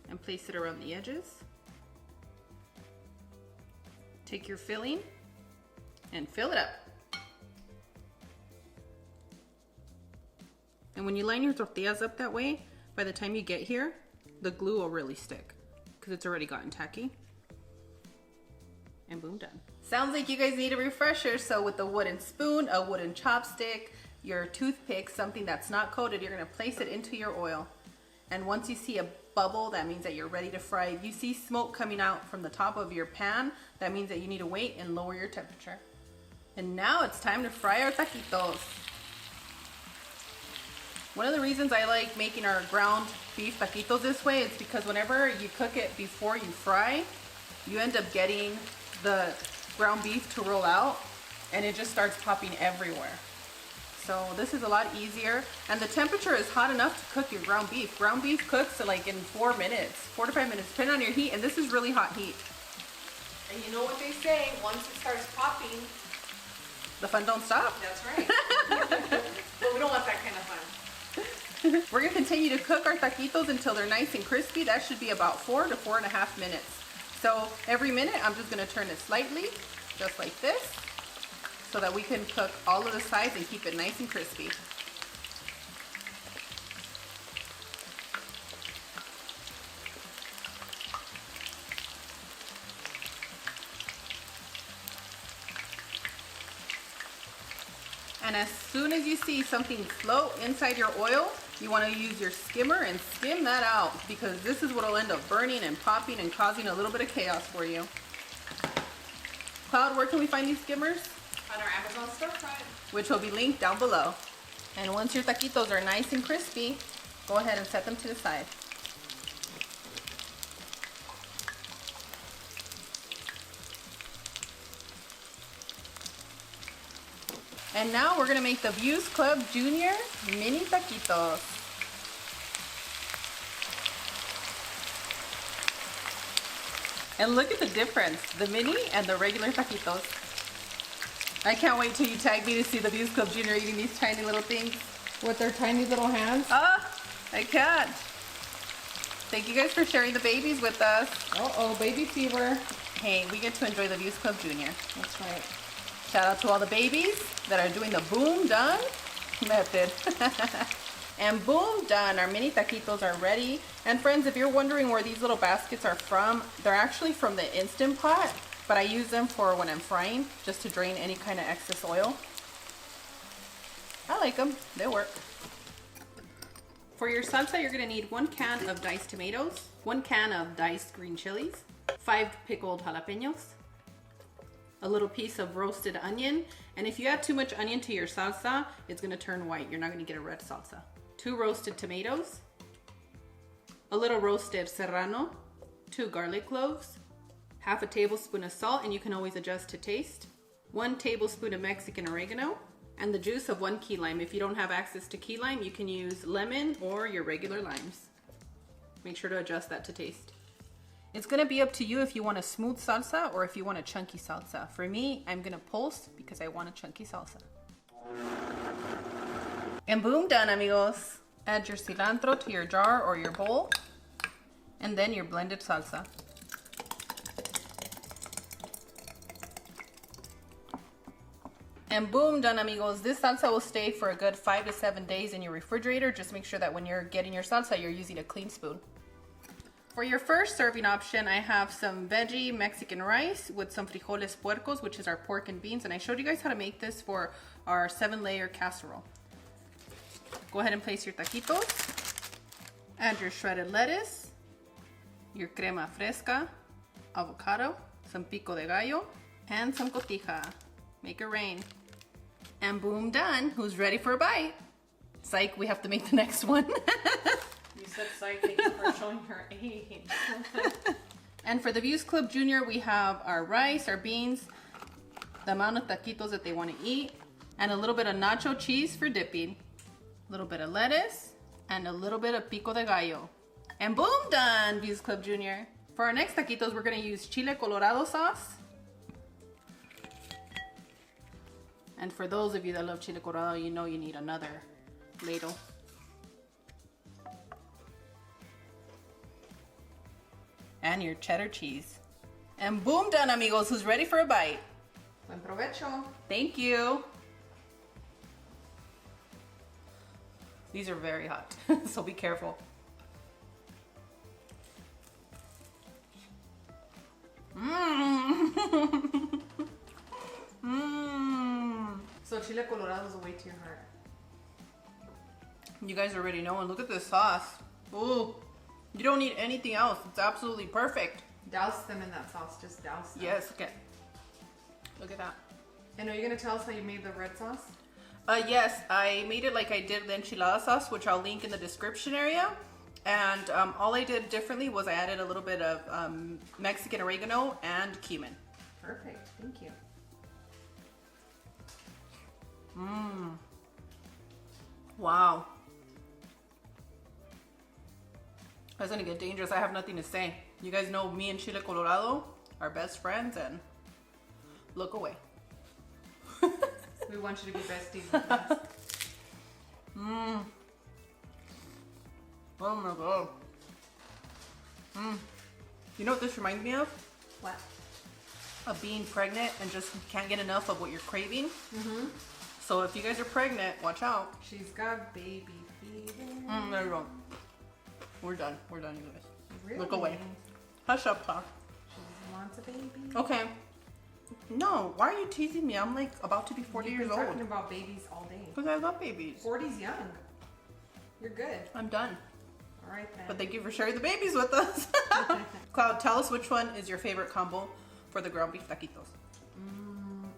and place it around the edges. Take your filling and fill it up. And when you line your tortillas up that way, by the time you get here, the glue will really stick because it's already gotten tacky. And boom, done. Sounds like you guys need a refresher, so with a wooden spoon, a wooden chopstick, your toothpick, something that's not coated, you're gonna place it into your oil. And once you see a bubble, that means that you're ready to fry. If you see smoke coming out from the top of your pan, that means that you need to wait and lower your temperature. And now it's time to fry our taquitos. One of the reasons I like making our ground beef taquitos this way is because whenever you cook it before you fry, you end up getting the ground beef to roll out and it just starts popping everywhere. So this is a lot easier, and the temperature is hot enough to cook your ground beef. Ground beef cooks like in 4 minutes, 4 to 5 minutes, depending on your heat, and this is really hot heat. And you know what they say, once it starts popping, the fun don't stop. That's right. But we don't want that kind of fun. We're gonna continue to cook our taquitos until they're nice and crispy. That should be about 4 to 4.5 minutes. So every minute, I'm just gonna turn it slightly, just like this, so that we can cook all of the sides and keep it nice and crispy. And as soon as you see something float inside your oil, you want to use your skimmer and skim that out, because this is what will end up burning and popping and causing a little bit of chaos for you. Cloud, where can we find these skimmers? On our Amazon storefront, Which will be linked down below. And once your taquitos are nice and crispy, go ahead and set them to the side. And now we're gonna make the Views Club Junior mini taquitos. And look at the difference, the mini and the regular taquitos. I can't wait till you tag me to see the Views Club Junior eating these tiny little things. With their tiny little hands. Ah, I can't. Thank you guys for sharing the babies with us. Uh-oh, baby fever. Hey, we get to enjoy the Views Club Junior. That's right. Shout out to all the babies that are doing the boom done method. And boom done, our mini taquitos are ready. And friends, if you're wondering where these little baskets are from, they're actually from the Instant Pot, but I use them for when I'm frying, just to drain any kind of excess oil. I like them, they work. For your salsa, you're gonna need 1 can of diced tomatoes, 1 can of diced green chilies, 5 pickled jalapenos, a little piece of roasted onion, and if you add too much onion to your salsa, it's gonna turn white. You're not gonna get a red salsa. 2 roasted tomatoes, a little roasted serrano, 2 garlic cloves, half a tablespoon of salt, and you can always adjust to taste, 1 tablespoon of Mexican oregano, and the juice of 1 key lime. If you don't have access to key lime, you can use lemon or your regular limes. Make sure to adjust that to taste. It's gonna be up to you if you want a smooth salsa or if you want a chunky salsa. For me, I'm gonna pulse because I want a chunky salsa. And boom, done, amigos. Add your cilantro to your jar or your bowl, and then your blended salsa. And boom, done, amigos. This salsa will stay for a good 5 to 7 days in your refrigerator. Just make sure that when you're getting your salsa, you're using a clean spoon. For your first serving option, I have some veggie Mexican rice with some frijoles puercos, which is our pork and beans. And I showed you guys how to make this for our 7-layer casserole. Go ahead and place your taquitos. Add your shredded lettuce, your crema fresca, avocado, some pico de gallo, and some cotija. Make it rain. And boom, done. Who's ready for a bite? Psych, we have to make the next one. You said psych, thank you for showing her age. And for the Views Club Junior, we have our rice, our beans, the amount of taquitos that they want to eat, and a little bit of nacho cheese for dipping, a little bit of lettuce, and a little bit of pico de gallo. And boom, done, Views Club Junior. For our next taquitos, we're going to use chile colorado sauce. And for those of you that love chile colorado, you know you need another ladle. And your cheddar cheese. And boom, done, amigos. Who's ready for a bite? Buen provecho. Thank you. These are very hot, so be careful. Mmm. Mmm. So chile colorado is a way to your heart. You guys already know, and look at this sauce. Ooh. You don't need anything else. It's absolutely perfect. Douse them in that sauce. Just douse them. Yes, okay. Look at that. And are you going to tell us how you made the red sauce? Yes, I made it like I did the enchilada sauce, which I'll link in the description area. And all I did differently was I added a little bit of Mexican oregano and cumin. Perfect. Thank you. Mmm. Wow. That's gonna get dangerous. I have nothing to say. You guys know me and Chile Colorado are best friends, and look away. We want you to be besties with us. Mmm. Oh my god. Mmm. You know what this reminds me of? What? Of being pregnant and just can't get enough of what you're craving. Mm-hmm. So if you guys are pregnant, watch out. She's got baby fever. There you go. We're done. We're done, you guys. Really? Look away. Hush up, talk. She wants a baby. Okay. No, why are you teasing me? I'm like about to be 40 You've years been old. talking about babies all day. Because I love babies. 40's young. You're good. I'm done. All right then. But thank you for sharing the babies with us. Cloud, tell us which one is your favorite combo for the ground beef taquitos.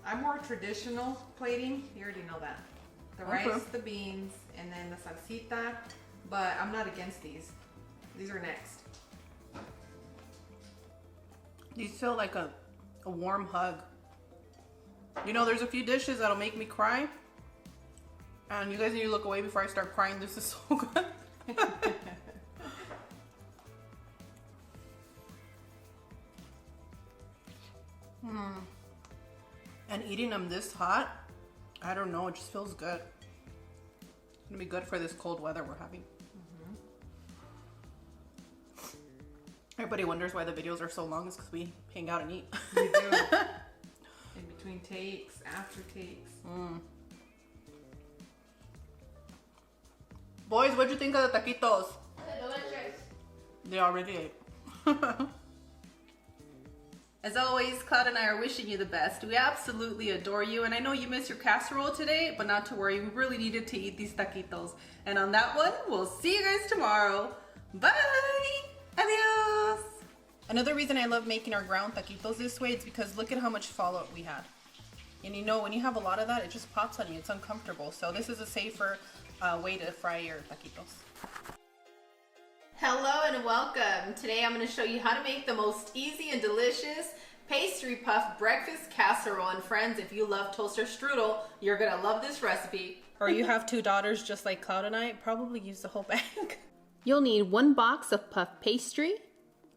I'm more traditional plating. You already know that. The Okay. rice, the beans, and then the salsita. But I'm not against these. These are next. These feel like a warm hug. You know, there's a few dishes that'll make me cry. And you guys need to look away before I start crying. This is so good. And eating them this hot, I don't know, it just feels good. It's gonna be good for this cold weather we're having. Everybody wonders why the videos are so long. It's because we hang out and eat. We do. In between takes, after takes. Boys, what'd you think of the taquitos? Delicious. They already ate. As always, Cloud and I are wishing you the best. We absolutely adore you, and I know you missed your casserole today, but not to worry, we really needed to eat these taquitos. And on that one, we'll see you guys tomorrow. Bye! Adios! Another reason I love making our ground taquitos this way is because look at how much fallout we had. And you know, when you have a lot of that, it just pops on you. It's uncomfortable. So this is a safer way to fry your taquitos. Hello and welcome. Today I'm going to show you how to make the most easy and delicious pastry puff breakfast casserole. And friends, if you love toaster strudel, you're going to love this recipe. Or you have 2 daughters just like Cloud and I, probably use the whole bag. You'll need 1 box of puff pastry,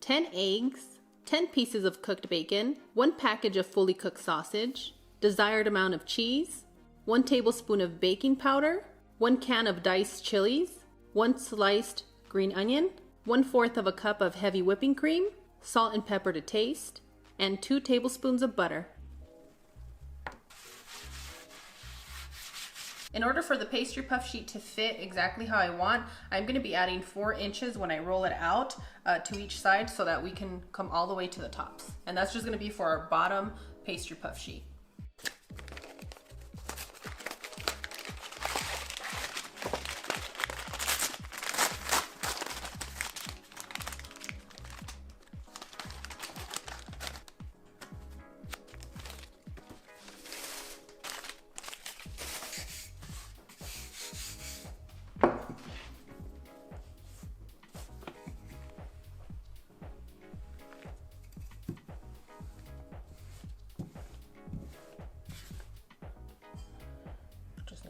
10 eggs, 10 pieces of cooked bacon, 1 package of fully cooked sausage, desired amount of cheese, 1 tablespoon of baking powder, 1 can of diced chilies, 1 sliced green onion, 1/4 of a cup of heavy whipping cream, salt and pepper to taste, and 2 tablespoons of butter. In order for the pastry puff sheet to fit exactly how I want, I'm going to be adding 4 inches when I roll it out to each side so that we can come all the way to the tops. And that's just going to be for our bottom pastry puff sheet.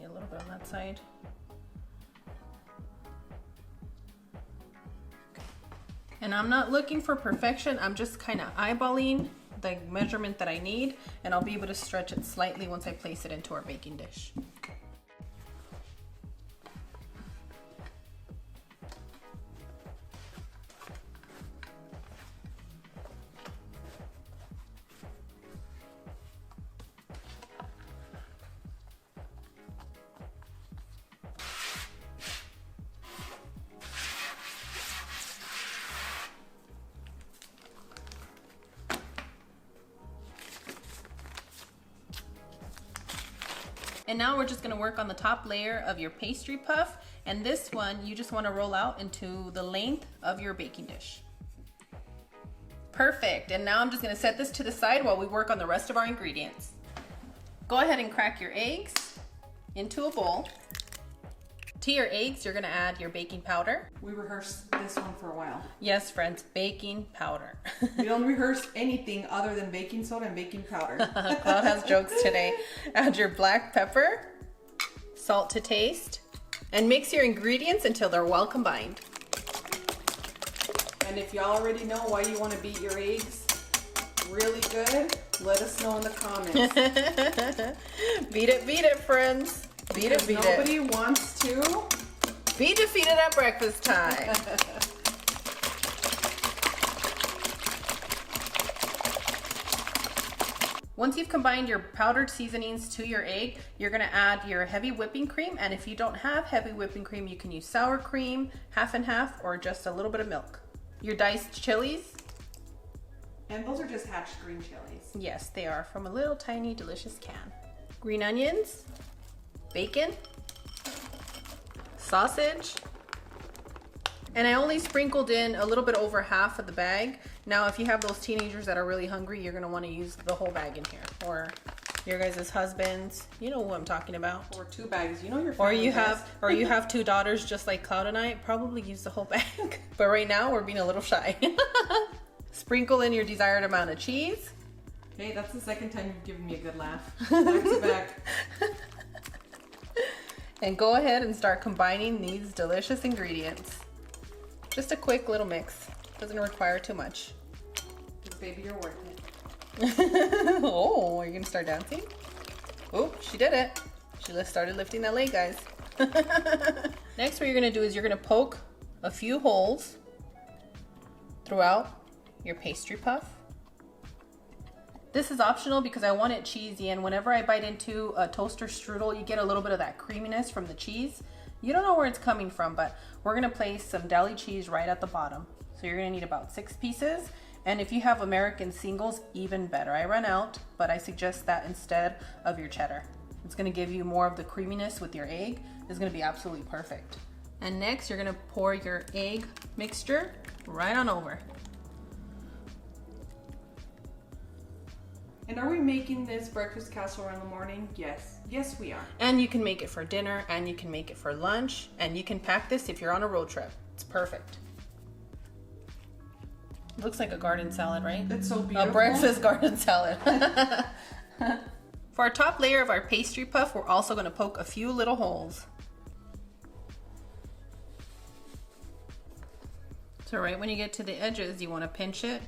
A little bit on that side. And I'm not looking for perfection, I'm just kind of eyeballing the measurement that I need, and I'll be able to stretch it slightly once I place it into our baking dish. And now we're just gonna work on the top layer of your pastry puff. And this one, you just wanna roll out into the length of your baking dish. Perfect, and now I'm just gonna set this to the side while we work on the rest of our ingredients. Go ahead and crack your eggs into a bowl. To your eggs, you're gonna add your baking powder. We rehearsed this one for a while. Yes, friends, baking powder. We don't rehearse anything other than baking soda and baking powder. Cloud has jokes today. Add your black pepper, salt to taste, and mix your ingredients until they're well combined. And if y'all already know why you want to beat your eggs really good, let us know in the comments. Beat it, friends. Beat it. Nobody wants to be defeated at breakfast time. Once you've combined your powdered seasonings to your egg, you're gonna add your heavy whipping cream. And if you don't have heavy whipping cream, you can use sour cream, half and half, or just a little bit of milk. Your diced chilies. And those are just hatched green chilies. Yes, they are, from a little tiny delicious can. Green onions, bacon, sausage, and I only sprinkled in a little bit over half of the bag. Now, if you have those teenagers that are really hungry, you're gonna wanna use the whole bag in here, or your guys' husbands, you know who I'm talking about. Or 2 bags, you know your Or family you have 2 daughters just like Cloud and I, probably use the whole bag. But right now, we're being a little shy. Sprinkle in your desired amount of cheese. Hey, that's the second time you've given me a good laugh. Back to back. And go ahead and start combining these delicious ingredients. Just a quick little mix. Doesn't require too much. Baby, you're worth it. Oh, are you gonna start dancing? Oh, she did it. She started lifting that leg, guys. Next, what you're gonna do is you're gonna poke a few holes throughout your pastry puff. This is optional because I want it cheesy, and whenever I bite into a toaster strudel, you get a little bit of that creaminess from the cheese. You don't know where it's coming from, but we're gonna place some deli cheese right at the bottom. So you're gonna need about 6 pieces. And if you have American singles, even better. I run out, but I suggest that instead of your cheddar. It's gonna give you more of the creaminess with your egg. It's gonna be absolutely perfect. And next, you're gonna pour your egg mixture right on over. And are we making this breakfast casserole in the morning? Yes. Yes, we are. And you can make it for dinner, and you can make it for lunch, and you can pack this if you're on a road trip. It's perfect. Looks like a garden salad, right? It's so beautiful. A breakfast garden salad. For our top layer of our pastry puff, we're also going to poke a few little holes. So right when you get to the edges, you want to pinch it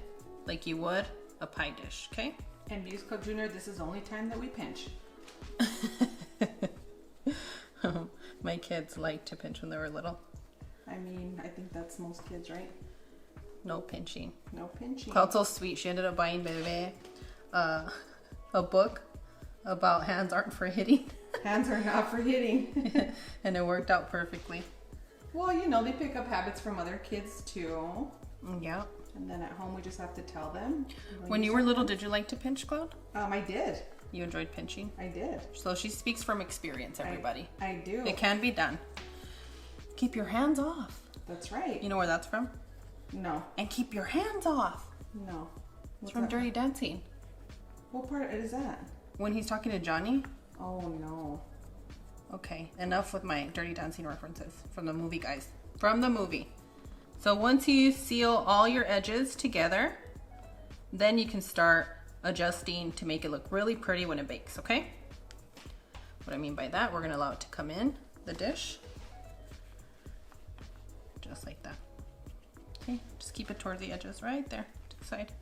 like you would a pie dish, okay? And Musical Junior, this is the only time that we pinch. My kids liked to pinch when they were little. I mean, I think that's most kids, right? No pinching. No pinching. Cloud's so sweet. She ended up buying Bebe a book about hands aren't for hitting. Hands are not for hitting. And it worked out perfectly. Well, you know, they pick up habits from other kids too. Yeah. And then at home, we just have to tell them. When you were little, did you like to pinch, Cloud? I did. You enjoyed pinching? I did. So she speaks from experience, everybody. I do. It can be done. Keep your hands off. That's right. You know where that's from? No. And keep your hands off. No. It's from Dirty Dancing. What part is that? When he's talking to Johnny. Oh, no. Okay, enough with my Dirty Dancing references from the movie, guys. From the movie. So once you seal all your edges together, then you can start adjusting to make it look really pretty when it bakes, okay? What I mean by that, we're gonna allow it to come in the dish. Just like that. Okay, just keep it towards the edges right there to the side.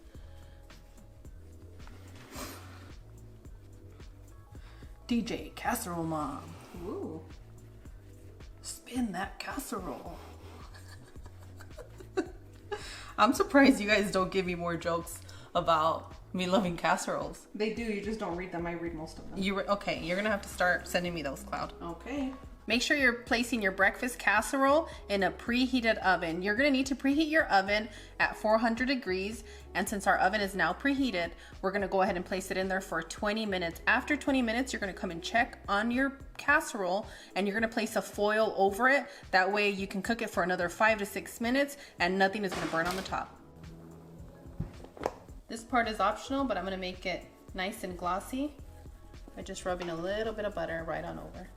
DJ Casserole Mom. Ooh. Spin that casserole. I'm surprised you guys don't give me more jokes about me loving casseroles. They do, you just don't read them. I read most of them. Okay, you're gonna have to start sending me those, Cloud. Okay. Make sure you're placing your breakfast casserole in a preheated oven. You're gonna need to preheat your oven at 400 degrees. And since our oven is now preheated, we're gonna go ahead and place it in there for 20 minutes. After 20 minutes, you're gonna come and check on your casserole and you're gonna place a foil over it. That way you can cook it for another 5 to 6 minutes and nothing is gonna burn on the top. This part is optional, but I'm gonna make it nice and glossy by just rubbing a little bit of butter right on over.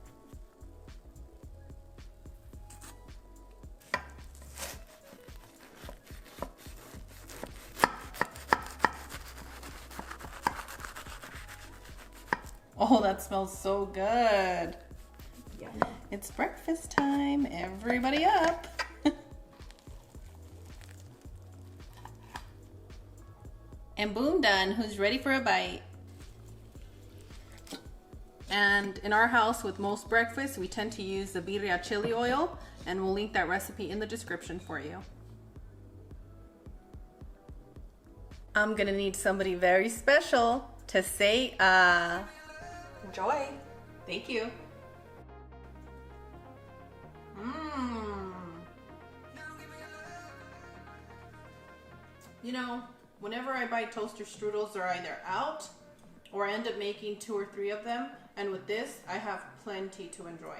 Oh, that smells so good. Yeah. It's breakfast time. Everybody up. And boom, done. Who's ready for a bite? And in our house with most breakfasts, we tend to use the Birria chili oil, and we'll link that recipe in the description for you. I'm gonna need somebody very special to say Enjoy. Thank you. You know, whenever I buy toaster strudels, they're either out or I end up making 2 or 3 of them. And with this, I have plenty to enjoy.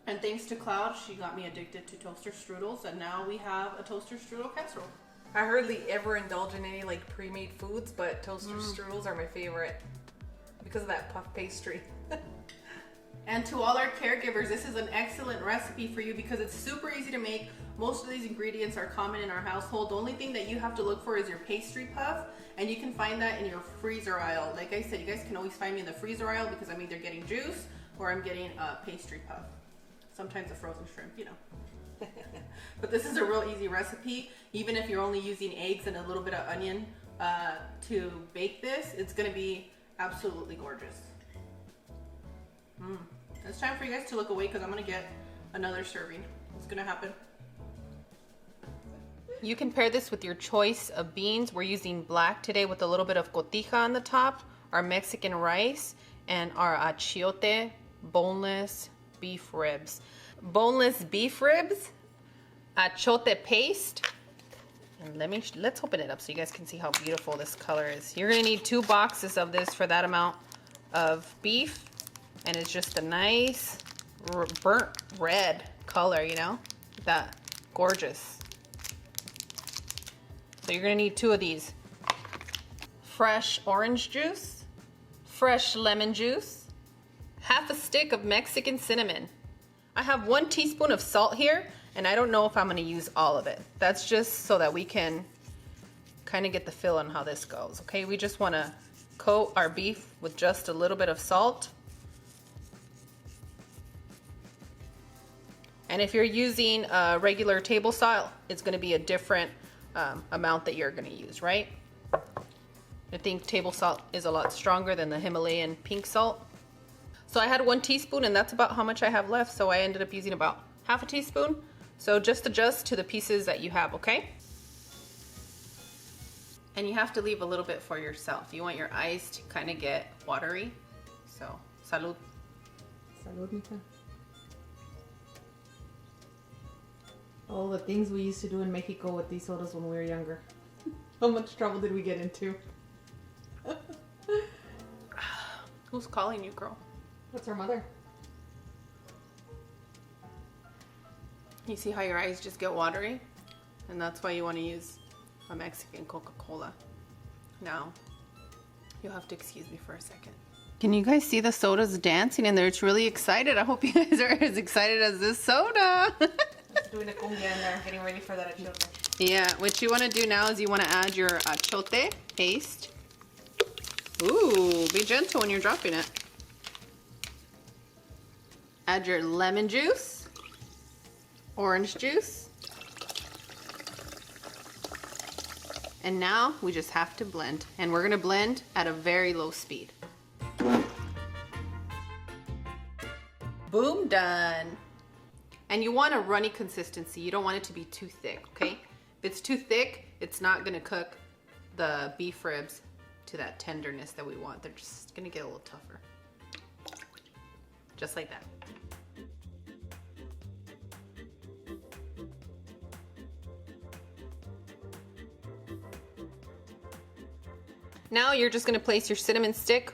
And thanks to Cloud, she got me addicted to toaster strudels, and now we have a toaster strudel casserole. I hardly ever indulge in any like pre-made foods, but toaster strudels are my favorite because of that puff pastry. And to all our caregivers, this is an excellent recipe for you because it's super easy to make. Most of these ingredients are common in our household. The only thing that you have to look for is your pastry puff, and you can find that in your freezer aisle. Like I said, you guys can always find me in the freezer aisle because I'm either getting juice or I'm getting a pastry puff. Sometimes a frozen shrimp, you know. But this is a real easy recipe. Even if you're only using eggs and a little bit of onion to bake this, it's gonna be absolutely gorgeous. It's time for you guys to look away because I'm gonna get another serving. It's gonna happen. You can pair this with your choice of beans. We're using black today with a little bit of cotija on the top, our Mexican rice, and our achiote boneless beef ribs. Boneless beef ribs, achiote paste, and let's open it up so you guys can see how beautiful this color is. You're gonna need 2 boxes of this for that amount of beef, and it's just a nice burnt red color, you know, that gorgeous. So you're gonna need 2 of these. Fresh orange juice, fresh lemon juice, half a stick of Mexican cinnamon. I have 1 teaspoon of salt here, and I don't know if I'm gonna use all of it. That's just so that we can kind of get the feel on how this goes, okay? We just wanna coat our beef with just a little bit of salt. And if you're using a regular table salt, it's gonna be a different amount that you're gonna use, right? I think table salt is a lot stronger than the Himalayan pink salt. So I had 1 teaspoon, and that's about how much I have left. So I ended up using about half a teaspoon. So just adjust to the pieces that you have, okay? And you have to leave a little bit for yourself. You want your eyes to kind of get watery. So, salud. Salud, Mita. All the things we used to do in Mexico with these sodas when we were younger. How much trouble did we get into? Who's calling you, girl? That's our mother. You see how your eyes just get watery? And that's why you want to use a Mexican Coca-Cola. Now, you'll have to excuse me for a second. Can you guys see the sodas dancing in there? It's really excited. I hope you guys are as excited as this soda. Doing a cumbia in there, getting ready for that achiote. Yeah, what you want to do now is you want to add your achiote paste. Ooh, be gentle when you're dropping it. Add your lemon juice, orange juice, and now we just have to blend. And we're gonna blend at a very low speed. Boom, done. And you want a runny consistency. You don't want it to be too thick, okay? If it's too thick, it's not gonna cook the beef ribs to that tenderness that we want. They're just gonna get a little tougher. Just like that. Now you're just gonna place your cinnamon stick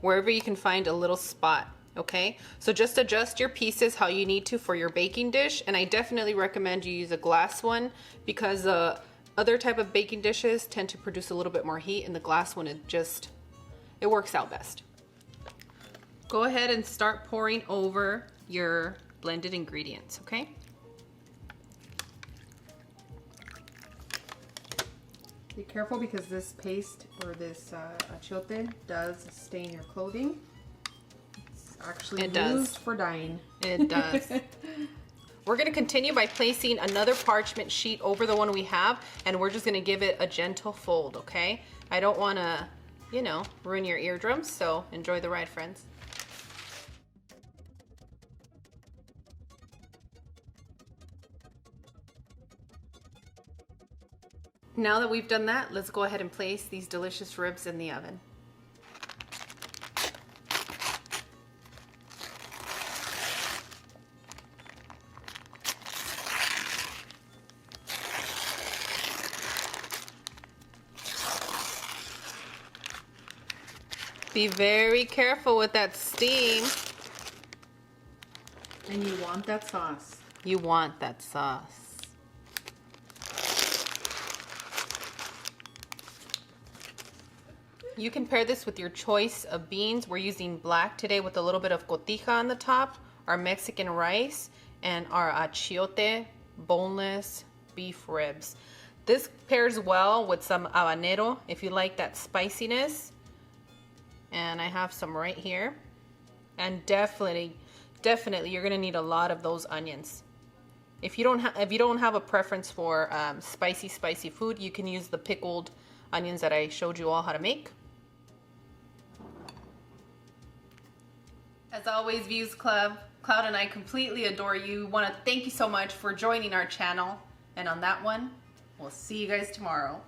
wherever you can find a little spot, okay? So just adjust your pieces how you need to for your baking dish, and I definitely recommend you use a glass one because other type of baking dishes tend to produce a little bit more heat, and the glass one, it works out best. Go ahead and start pouring over your blended ingredients, okay? Be careful because this paste or this achiote does stain your clothing. It's actually used for dyeing. It does. We're gonna continue by placing another parchment sheet over the one we have, and we're just gonna give it a gentle fold, okay? I don't wanna, you know, ruin your eardrums, so enjoy the ride, friends. Now that we've done that, let's go ahead and place these delicious ribs in the oven. Be very careful with that steam. And you want that sauce. You want that sauce. You can pair this with your choice of beans. We're using black today with a little bit of cotija on the top, our Mexican rice, and our achiote boneless beef ribs. This pairs well with some habanero if you like that spiciness. And I have some right here. And definitely you're gonna need a lot of those onions. If you don't have a preference for spicy food, you can use the pickled onions that I showed you all how to make. As always, Views Club, Cloud and I completely adore you. Want to thank you so much for joining our channel. And on that one, we'll see you guys tomorrow.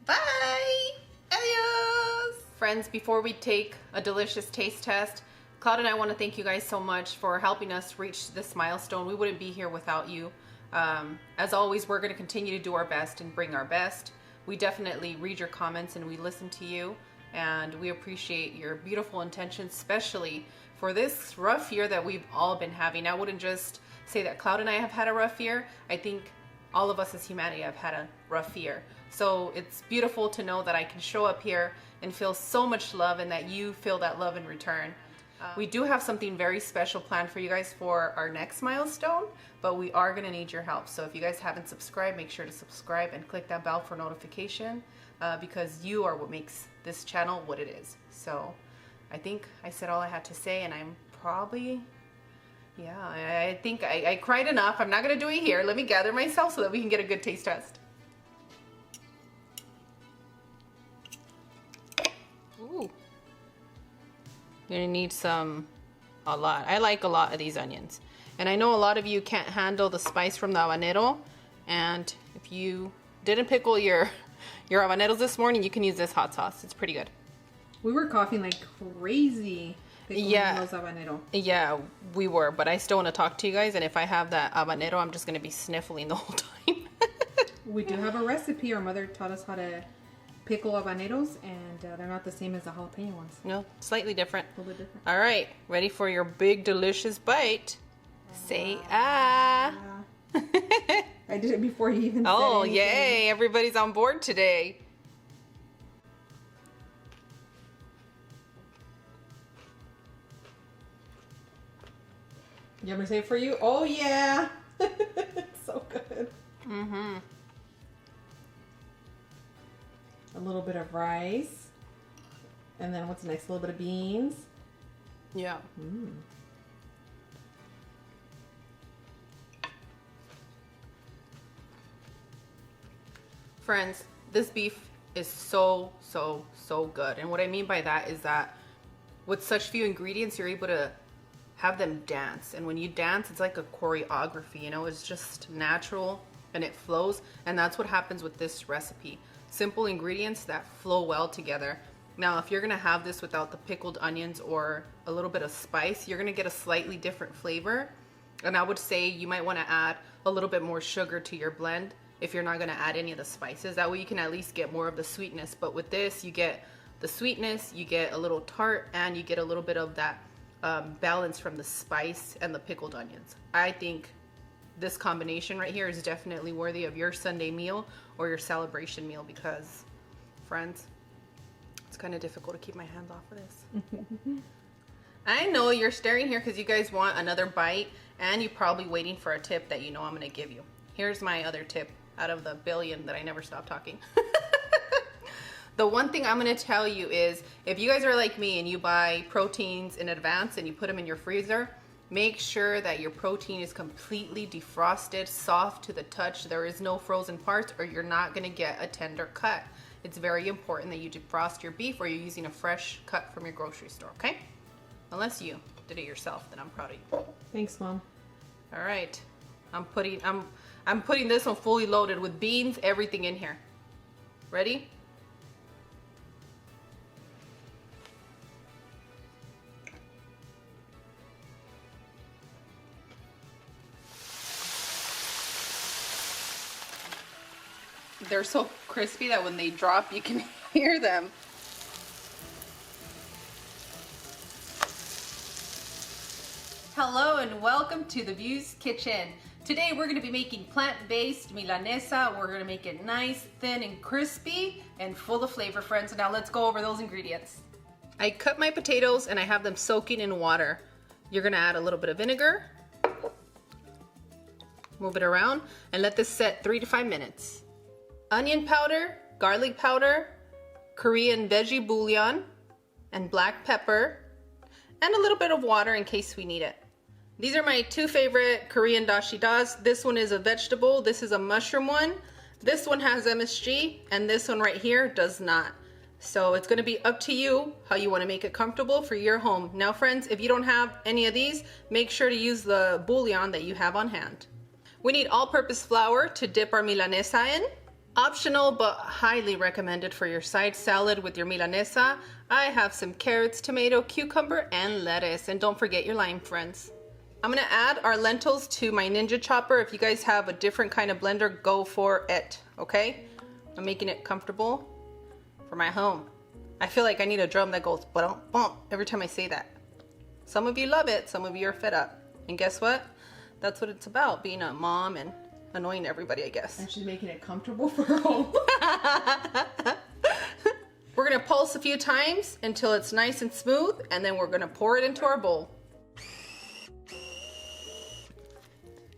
Bye! Adios! Friends, before we take a delicious taste test, Cloud and I want to thank you guys so much for helping us reach this milestone. We wouldn't be here without you. As always, we're going to continue to do our best and bring our best. We definitely read your comments and we listen to you. And we appreciate your beautiful intentions, especially for this rough year that we've all been having. I wouldn't just say that Cloud and I have had a rough year. I think all of us as humanity have had a rough year. So it's beautiful to know that I can show up here and feel so much love and that you feel that love in return. We do have something very special planned for you guys for our next milestone, but we are going to need your help. So if you guys haven't subscribed, make sure to subscribe and click that bell for notification because you are what makes this channel what it is. So I think I said all I had to say, and I'm probably, yeah, I think I cried enough. I'm not going to do it here. Let me gather myself so that we can get a good taste test. Ooh. You're going to need a lot. I like a lot of these onions. And I know a lot of you can't handle the spice from the habanero. And if you didn't pickle your habaneros this morning, you can use this hot sauce. It's pretty good. We were coughing like crazy. Yeah. Those habanero. Yeah, we were, but I still want to talk to you guys, and if I have that habanero, I'm just going to be sniffling the whole time. We do have a recipe. Our mother taught us how to pickle habaneros, and they're not the same as the jalapeno ones. No, slightly different. A little bit different. All right, ready for your big, delicious bite? Say ah. I did it before you even said Oh, anything. yay, everybody's on board today. You want me to say it for you? Oh, yeah. It's so good. Mm-hmm. A little bit of rice. And then what's next? A little bit of beans. Yeah. Mm. Friends, this beef is so good. And what I mean by that is that with such few ingredients, you're able to have them dance. And when you dance, it's like a choreography, you know, it's just natural and it flows. And that's what happens with this recipe. Simple ingredients that flow well together. Now, if you're gonna have this without the pickled onions or a little bit of spice, you're gonna get a slightly different flavor. And I would say you might wanna add a little bit more sugar to your blend if you're not gonna add any of the spices. That way you can at least get more of the sweetness. But with this, you get the sweetness, you get a little tart, and you get a little bit of that balance from the spice and the pickled onions. I think this combination right here is definitely worthy of your Sunday meal or your celebration meal because, friends, it's kind of difficult to keep my hands off of this. I know you're staring here because you guys want another bite and you're probably waiting for a tip that you know I'm going to give you. Here's my other tip out of the billion that I never stop talking. The one thing I'm going to tell you is if you guys are like me and you buy proteins in advance and you put them in your freezer, make sure that your protein is completely defrosted, soft to the touch. There is no frozen parts or you're not going to get a tender cut. It's very important that you defrost your beef or you're using a fresh cut from your grocery store, okay? Unless you did it yourself, then I'm proud of you. Thanks, Mom. All right. I'm putting this one fully loaded with beans, everything in here. Ready? They're so crispy that when they drop, you can hear them. Hello and welcome to the Views Kitchen. Today we're going to be making plant-based milanesa. We're going to make it nice, thin, and crispy, and full of flavor, friends. Now let's go over those ingredients. I cut my potatoes and I have them soaking in water. You're going to add a little bit of vinegar. Move it around and let this set 3 to 5 minutes. Onion powder, garlic powder, Korean veggie bouillon, and black pepper, and a little bit of water in case we need it. These are my two favorite Korean dashi das. This one is a vegetable, this is a mushroom one. This one has MSG and this one right here does not. So it's gonna be up to you how you wanna make it comfortable for your home. Now friends, if you don't have any of these, make sure to use the bouillon that you have on hand. We need all-purpose flour to dip our milanesa in. Optional, but highly recommended for your side salad with your milanesa. I have some carrots, tomato, cucumber, and lettuce. And don't forget your lime, friends. I'm gonna add our lentils to my Ninja Chopper. If you guys have a different kind of blender, go for it, okay? I'm making it comfortable for my home. I feel like I need a drum that goes bump bump every time I say that. Some of you love it, some of you are fed up. And guess what? That's what it's about, being a mom and annoying everybody, I guess. And she's making it comfortable for her home. We're gonna pulse a few times until it's nice and smooth, and then we're gonna pour it into our bowl.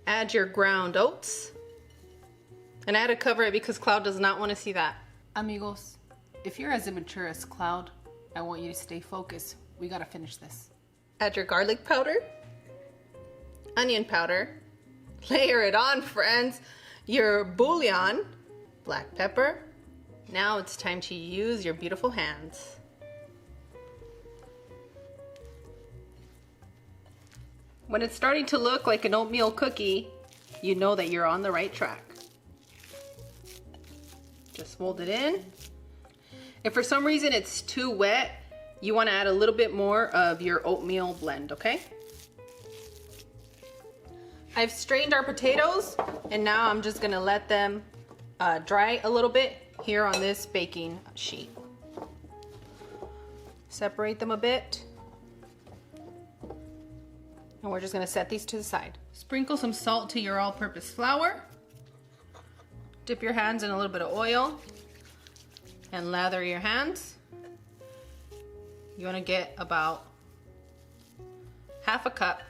Add your ground oats. And I had to cover it because Cloud does not want to see that. Amigos, if you're as immature as Cloud, I want you to stay focused. We gotta finish this. Add your garlic powder, onion powder, layer it on, friends, your bouillon, black pepper. Now it's time to use your beautiful hands. When it's starting to look like an oatmeal cookie, you know that you're on the right track. Just fold it in. If for some reason it's too wet, you want to add a little bit more of your oatmeal blend, okay? I've strained our potatoes, and now I'm just gonna let them dry a little bit here on this baking sheet. Separate them a bit. And we're just gonna set these to the side. Sprinkle some salt to your all-purpose flour. Dip your hands in a little bit of oil and lather your hands. You wanna get about half a cup,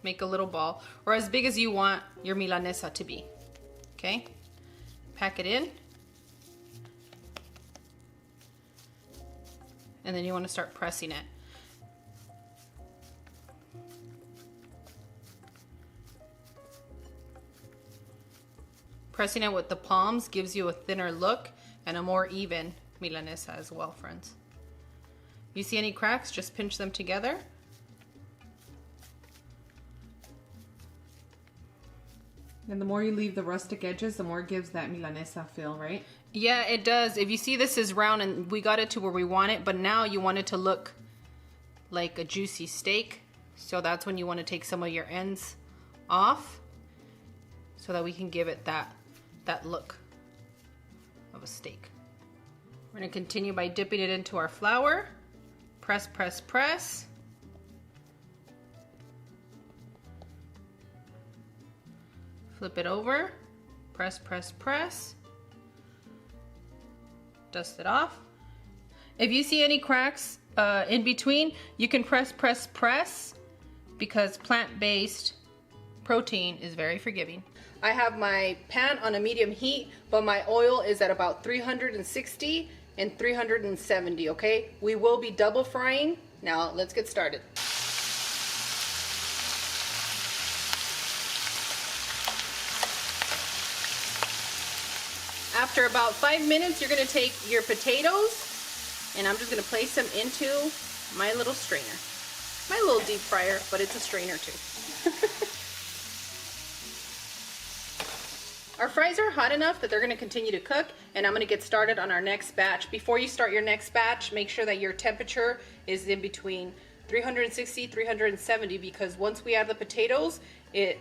make a little ball, or as big as you want your milanesa to be, okay? Pack it in. And then you wanna start pressing it. Pressing it with the palms gives you a thinner look and a more even milanesa as well, friends. If you see any cracks, just pinch them together. And the more you leave the rustic edges, the more it gives that milanesa feel, right? Yeah, it does. If you see, this is round and we got it to where we want it, but now you want it to look like a juicy steak. So that's when you want to take some of your ends off so that we can give it that look of a steak. We're going to continue by dipping it into our flour. Press, press, press. Flip it over. Press, press, press. Dust it off. If you see any cracks in between, you can press, press, press, because plant-based protein is very forgiving. I have my pan on a medium heat, but my oil is at about 360 and 370, okay? We will be double frying. Now let's get started. After about 5 minutes, you're gonna take your potatoes, and I'm just gonna place them into my little strainer. My little deep fryer, but it's a strainer too. Our fries are hot enough that they're gonna continue to cook, and I'm gonna get started on our next batch. Before you start your next batch, make sure that your temperature is in between 360, 370, because once we add the potatoes, it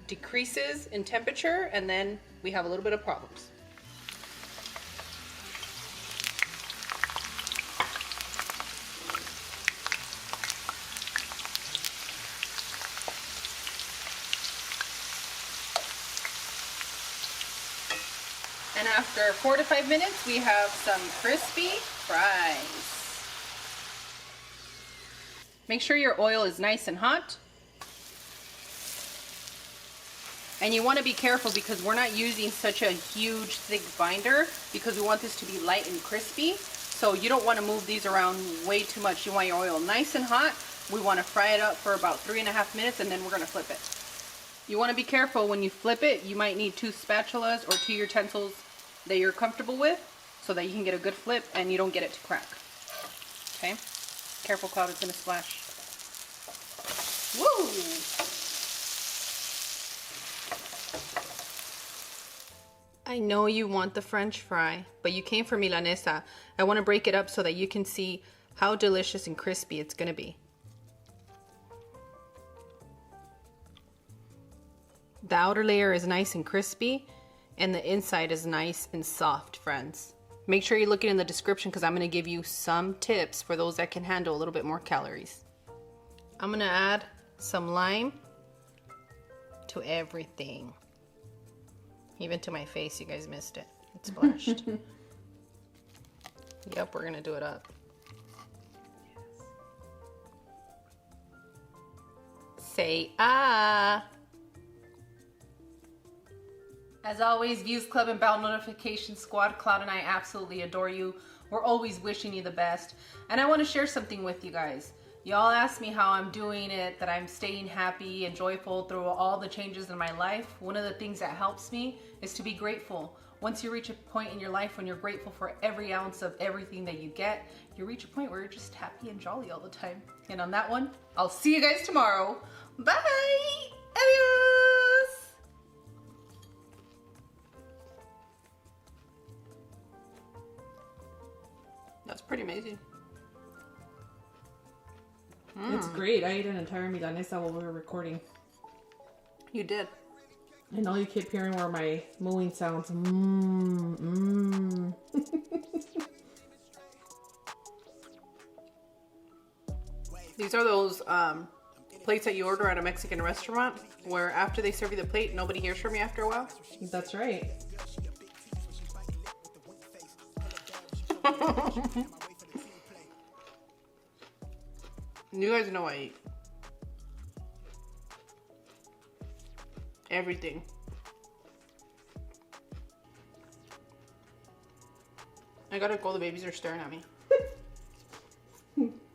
decreases in temperature, and then we have a little bit of problems. And after 4 to 5 minutes, we have some crispy fries. Make sure your oil is nice and hot. And you want to be careful because we're not using such a huge thick binder because we want this to be light and crispy. So you don't want to move these around way too much. You want your oil nice and hot. We want to fry it up for about 3.5 minutes, and then we're going to flip it. You want to be careful when you flip it. You might need 2 spatulas or 2 utensils that you're comfortable with so that you can get a good flip and you don't get it to crack. Okay? Careful, Cloud, it's gonna splash. Woo! I know you want the French fry, but you came for milanesa. I want to break it up so that you can see how delicious and crispy it's gonna be. The outer layer is nice and crispy, and the inside is nice and soft, friends. Make sure you're looking in the description because I'm going to give you some tips for those that can handle a little bit more calories. I'm going to add some lime to everything. Even to my face, you guys missed it. It splashed. Yep, we're going to do it up. Say ah! As always, Views Club and Bell Notification Squad, Cloud and I absolutely adore you. We're always wishing you the best. And I want to share something with you guys. Y'all ask me how I'm doing it, that I'm staying happy and joyful through all the changes in my life. One of the things that helps me is to be grateful. Once you reach a point in your life when you're grateful for every ounce of everything that you get, you reach a point where you're just happy and jolly all the time. And on that one, I'll see you guys tomorrow. Bye! Adios! That's pretty amazing. It's great. I ate an entire milanesa while we were recording. You did. And all you kept hearing were my mooing sounds. These are those plates that you order at a Mexican restaurant where after they serve you the plate, nobody hears from you after a while. That's right. You guys know I eat everything. I gotta go, the babies are staring at me.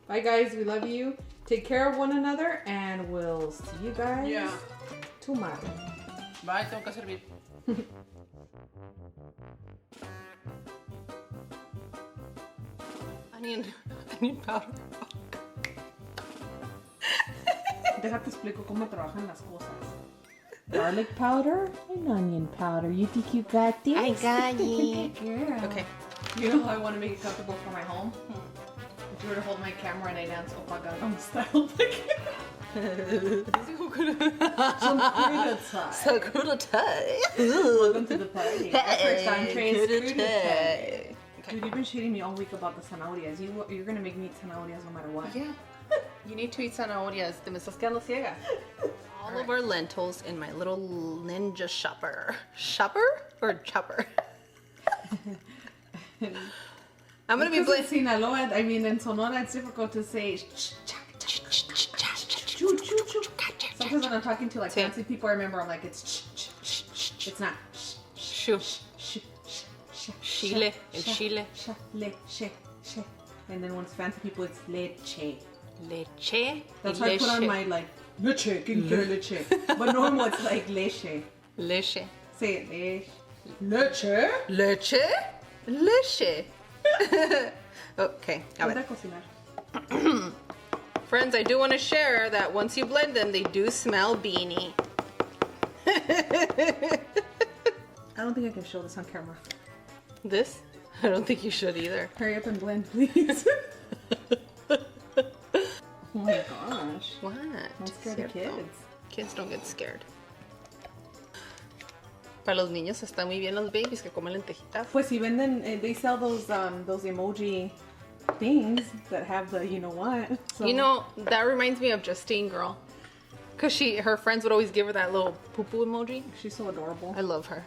Bye guys, we love you. Take care of one another and we'll see you guys tomorrow. Bye, tengo que servir. Onion powder. Déjate explico cómo trabajan las cosas. Garlic powder and onion powder. You think you got this? I got it. Yeah. Okay. You know how I want to make it comfortable for my home? If you were to hold my camera and I dance Opa Gangnam style. Sakura tie. Welcome to the party. Our first entree is Sakura tie. Dude, you've been shitting me all week about the zanahorias. You're gonna make me eat zanahorias no matter what. Yeah. You need to eat zanahorias. Te me estás quedando ciega. All of our lentils in my little ninja chopper. Chopper or chopper? I'm gonna be in Sinaloa, I mean in Sonora, it's difficult to say. Sometimes when I'm talking to like fancy people, I remember I'm like it's. It's not. Shoo. Chile. In Chile. Leche. And then when it's fancy people, it's leche. Leche. That's why I put on my like leche, leche. But normal, it's like leche. Leche. Say it, leche. Leche. Leche. Okay. Friends, I do want to share that once you blend them, they do smell beanie. I don't think I can show this on camera. This? I don't think you should either. Hurry up and blend, please. Oh my gosh. What? Don't scare the kids. Kids don't get scared. Para los niños están muy bien los babies que comen lentejitas. Pues si venden, they sell those emoji things that have the you know what. So. You know, that reminds me of Justine, girl. Because her friends would always give her that little poo-poo emoji. She's so adorable. I love her.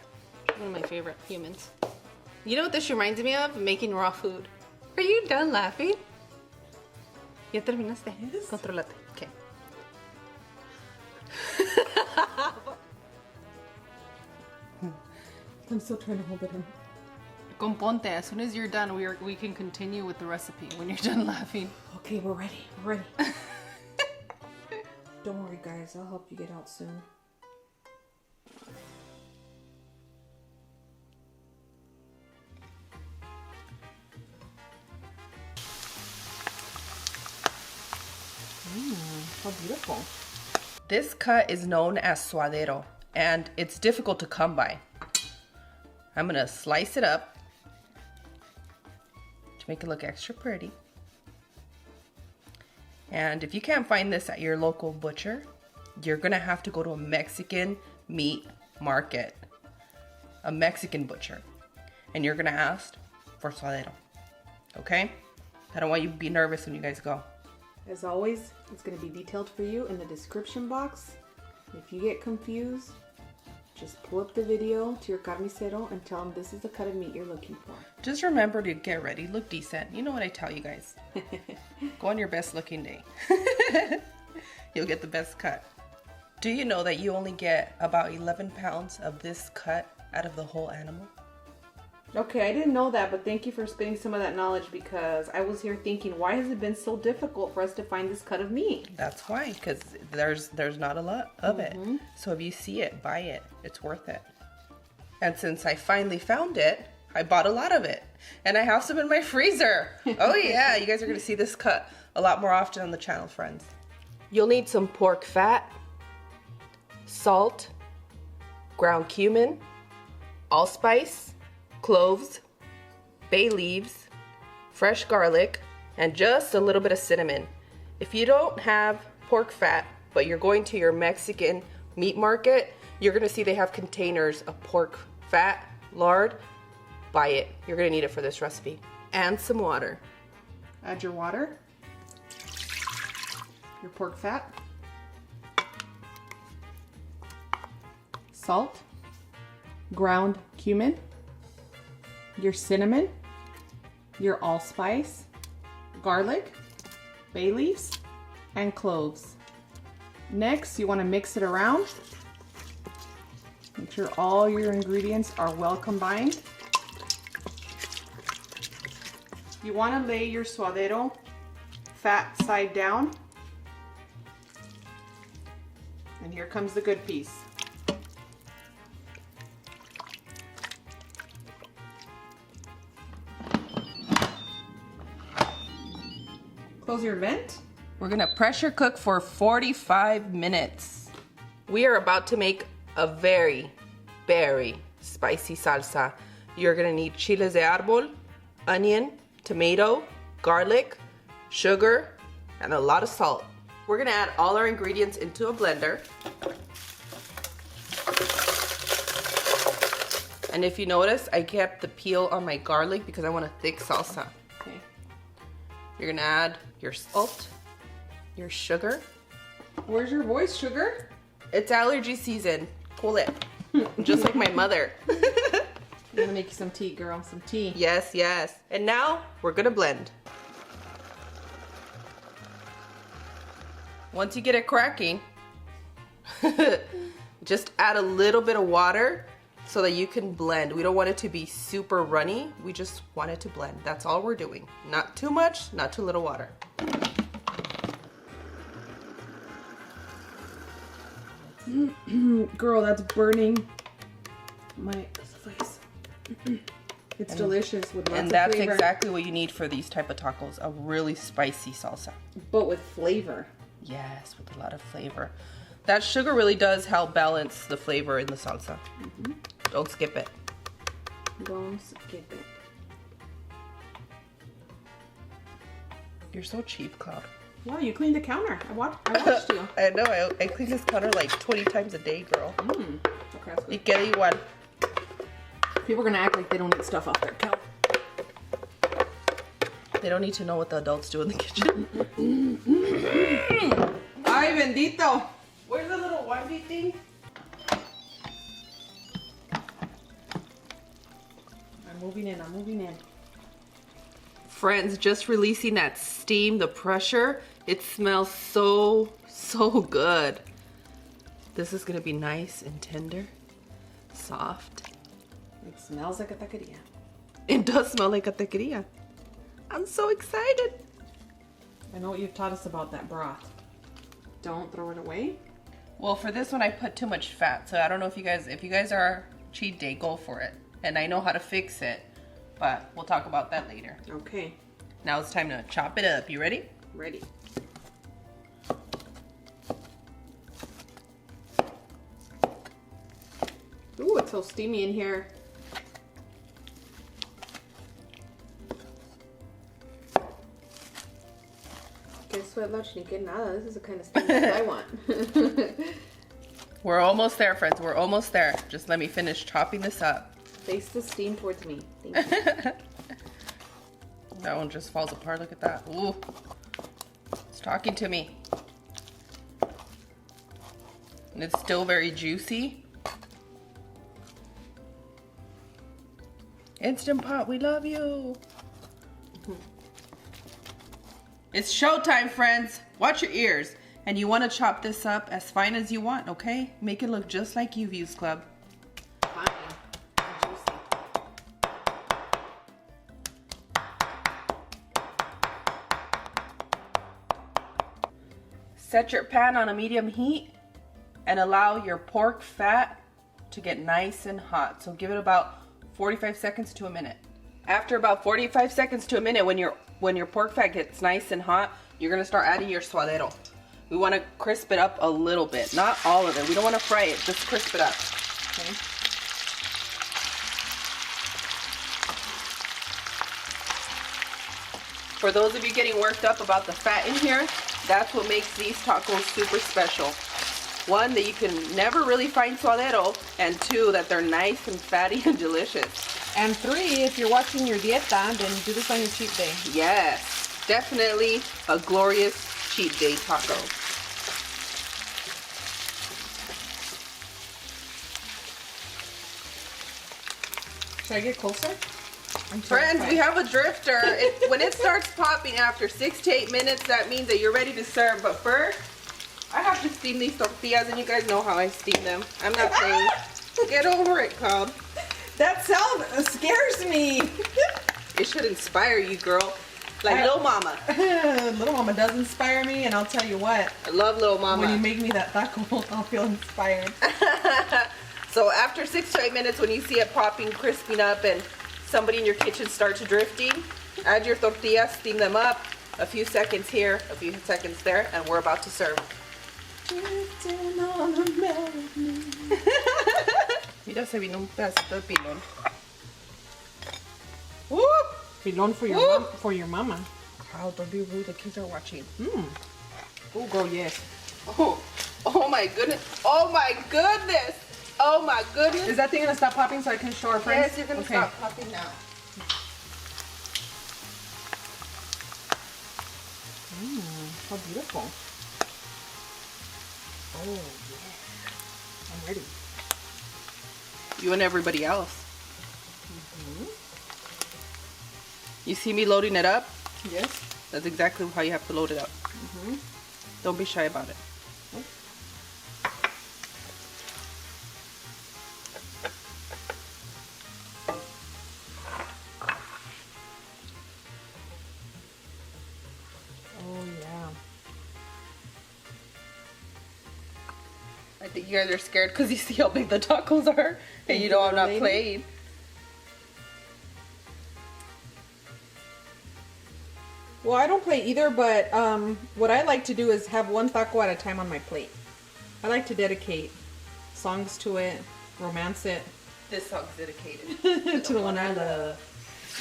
One of my favorite humans. You know what this reminds me of? Making raw food. Are you done laughing? ¿Ya terminaste? Yes. Controlate. Okay. I'm still trying to hold it in. Componte. As soon as you're done, we can continue with the recipe when you're done laughing. Okay, we're ready. We're ready. Don't worry, guys. I'll help you get out soon. How beautiful. This cut is known as Suadero, and it's difficult to come by. I'm gonna slice it up to make it look extra pretty. And if you can't find this at your local butcher, you're gonna have to go to a Mexican meat market, a Mexican butcher, and you're gonna ask for Suadero, okay? I don't want you to be nervous when you guys go. As always, it's going to be detailed for you in the description box. If you get confused, just pull up the video to your carnicero and tell him this is the cut of meat you're looking for. Just remember to get ready, look decent. You know what I tell you guys. Go on your best looking day. You'll get the best cut. Do you know that you only get about 11 pounds of this cut out of the whole animal? Okay, I didn't know that, but thank you for spitting some of that knowledge, because I was here thinking, why has it been so difficult for us to find this cut of meat? That's why, because there's not a lot of it. So if you see it, buy it. It's worth it. And since I finally found it, I bought a lot of it. And I have some in my freezer. Oh yeah, you guys are going to see this cut a lot more often on the channel, friends. You'll need some pork fat, salt, ground cumin, allspice, cloves, bay leaves, fresh garlic, and just a little bit of cinnamon. If you don't have pork fat, but you're going to your Mexican meat market, you're gonna see they have containers of pork fat, lard. Buy it. You're gonna need it for this recipe. And some water. Add your water, your pork fat, salt, ground cumin, your cinnamon, your allspice, garlic, bay leaves, and cloves. Next, you want to mix it around. Make sure all your ingredients are well combined. You want to lay your suadero fat side down. And here comes the good piece. Close your vent. We're gonna pressure cook for 45 minutes. We are about to make a very, very spicy salsa. You're gonna need chiles de árbol, onion, tomato, garlic, sugar, and a lot of salt. We're gonna add all our ingredients into a blender. And if you notice, I kept the peel on my garlic because I want a thick salsa. Okay. You're gonna add your salt, your sugar. Where's your voice, sugar? It's allergy season. Cool it. Just like my mother. I'm gonna make you some tea, girl. Some tea. Yes, yes. And now we're gonna blend. Once you get it cracking, just add a little bit of water so that you can blend. We don't want it to be super runny. We just want it to blend. That's all we're doing. Not too much, not too little water. Girl, that's burning my face. It's delicious with lots of flavor. And that's exactly what you need for these type of tacos. A really spicy salsa. But with flavor. Yes, with a lot of flavor. That sugar really does help balance the flavor in the salsa. Don't skip it. Don't skip it. You're so cheap, Cloud. Wow, you cleaned the counter. I watched you. I know, I clean this counter like 20 times a day, girl. Okay, that's Y good. queda igual. People are gonna act like they don't eat stuff off their counter. They don't need to know what the adults do in the kitchen. Ay, bendito. Where's the little windy thing? I'm moving in, I'm moving in. Friends, just releasing that steam, the pressure, it smells so, so good. This is gonna be nice and tender, soft. It smells like a taqueria. It does smell like a taqueria. I'm so excited. I know what you've taught us about that broth. Don't throw it away. Well, for this one, I put too much fat, so I don't know if you guys are cheat day, go for it. And I know how to fix it, but we'll talk about that later. Okay, Now it's time to chop it up. You ready? ready. It's so steamy in here. Guess what, Lachnique? Nada. This is the kind of steam that I want. We're almost there, friends. We're almost there. Just let me finish chopping this up. Face the steam towards me. Thank you. That one just falls apart. Look at that. Ooh. It's talking to me. And it's still very juicy. Instant Pot, we love you. It's showtime, friends. Watch your ears. And you want to chop this up as fine as you want, okay? Make it look just like you, Views Club. Fine. Juicy. Set your pan on a medium heat and allow your pork fat to get nice and hot. So give it about 45 seconds to a minute. After about 45 seconds to a minute, when your pork fat gets nice and hot, you're gonna start adding your suadero. We want to crisp it up a little bit, not all of it. We don't want to fry it, just crisp it up. Okay. For those of you getting worked up about the fat in here, that's what makes these tacos super special. One, that you can never really find suadero, and two, that they're nice and fatty and delicious. And three, if you're watching your dieta, then do this on your cheat day. Yes, definitely a glorious cheat day taco. Should I get closer? Friends, we have a drifter. When it starts popping after 6 to 8 minutes, that means that you're ready to serve. But first, I have to steam these tortillas, and you guys know how I steam them. I'm not playing. Get over it, Cloud. That sound scares me. It should inspire you, girl. Like Little Mama. Little Mama does inspire me, and I'll tell you what. I love Little Mama. When you make me that taco, I'll feel inspired. So after 6 to 8 minutes, when you see it popping, crisping up, and somebody in your kitchen starts drifting, add your tortillas, steam them up. A few seconds here, a few seconds there, and we're about to serve. Drifting on a melody. Mira, se vino un pedacito de pilón. Whoop! Pilón for your mama. Wow, don't be rude. The kids are watching. Oh, girl, yes. Oh my goodness. Oh my goodness. Oh my goodness. Is that thing gonna stop popping so I can show our friends? Yes, you're gonna stop popping now. How beautiful. Oh, yeah. I'm ready. You and everybody else. You see me loading it up? Yes. That's exactly how you have to load it up. Don't be shy about it. Oh, yeah. I think you guys are scared because you see how big the tacos are, and you know I'm not playing. Well, I don't play either, but what I like to do is have one taco at a time on my plate. I like to dedicate songs to it, romance it. This song's dedicated to the one I love.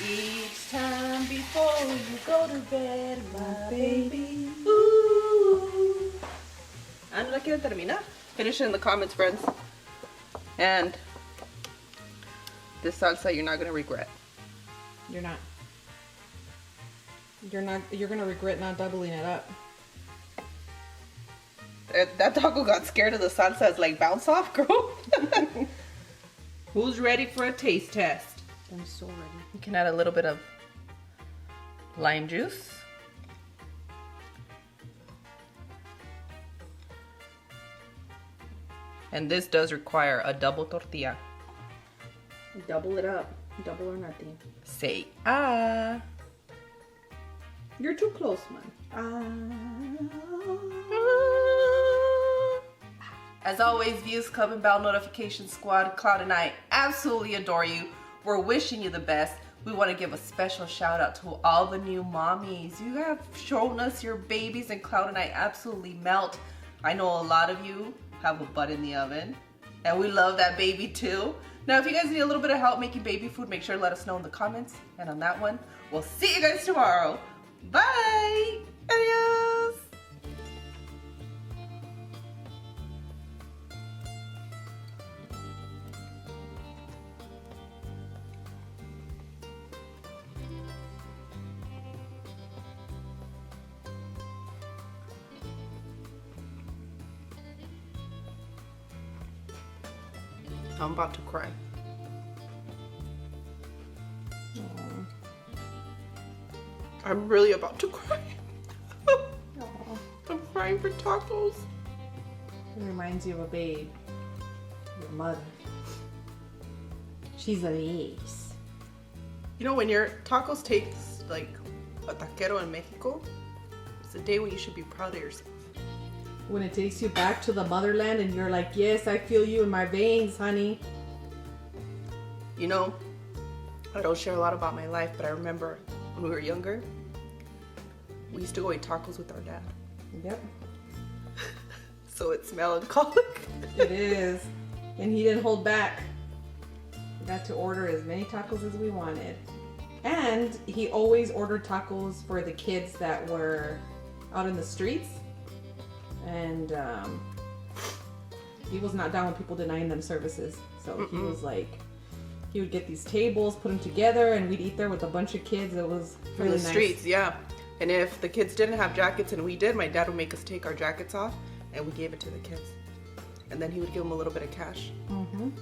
Each time before you go to bed, my baby. Ooh. ¿No la quieren terminar? Finish it in the comments, friends. And this salsa you're not going to regret. You're not. You're gonna regret not doubling it up. That taco got scared of the salsa. It's like, bounce off, girl. Who's ready for a taste test? I'm so ready. You can add a little bit of lime juice. And this does require a double tortilla. Double it up. Double or nothing. Say ah. You're too close, man. As always, Views Club and Bell Notification Squad, Cloud and I absolutely adore you. We're wishing you the best. We want to give a special shout out to all the new mommies. You have shown us your babies, and Cloud and I absolutely melt. I know a lot of you have a butt in the oven. and we love that baby too. Now, if you guys need a little bit of help making baby food, make sure to let us know in the comments. And on that one, we'll see you guys tomorrow. Bye! Adios! I'm about to cry. I'm really about to cry. I'm crying for tacos. It reminds you of a babe. Your mother. She's a ace. You know, when your tacos taste like a taquero in Mexico, it's a day when you should be proud of yourself. When it takes you back to the motherland and you're like, yes, I feel you in my veins, honey. You know, I don't share a lot about my life, but I remember when we were younger, we used to go eat tacos with our dad. Yep. So it's melancholic. It is. And he didn't hold back. We got to order as many tacos as we wanted. And he always ordered tacos for the kids that were out in the streets. And he was not down with people denying them services. So he was like, he would get these tables, put them together, and we'd eat there with a bunch of kids. It was really nice. From the streets, yeah. And if the kids didn't have jackets and we did, my dad would make us take our jackets off and we gave it to the kids. And then he would give them a little bit of cash.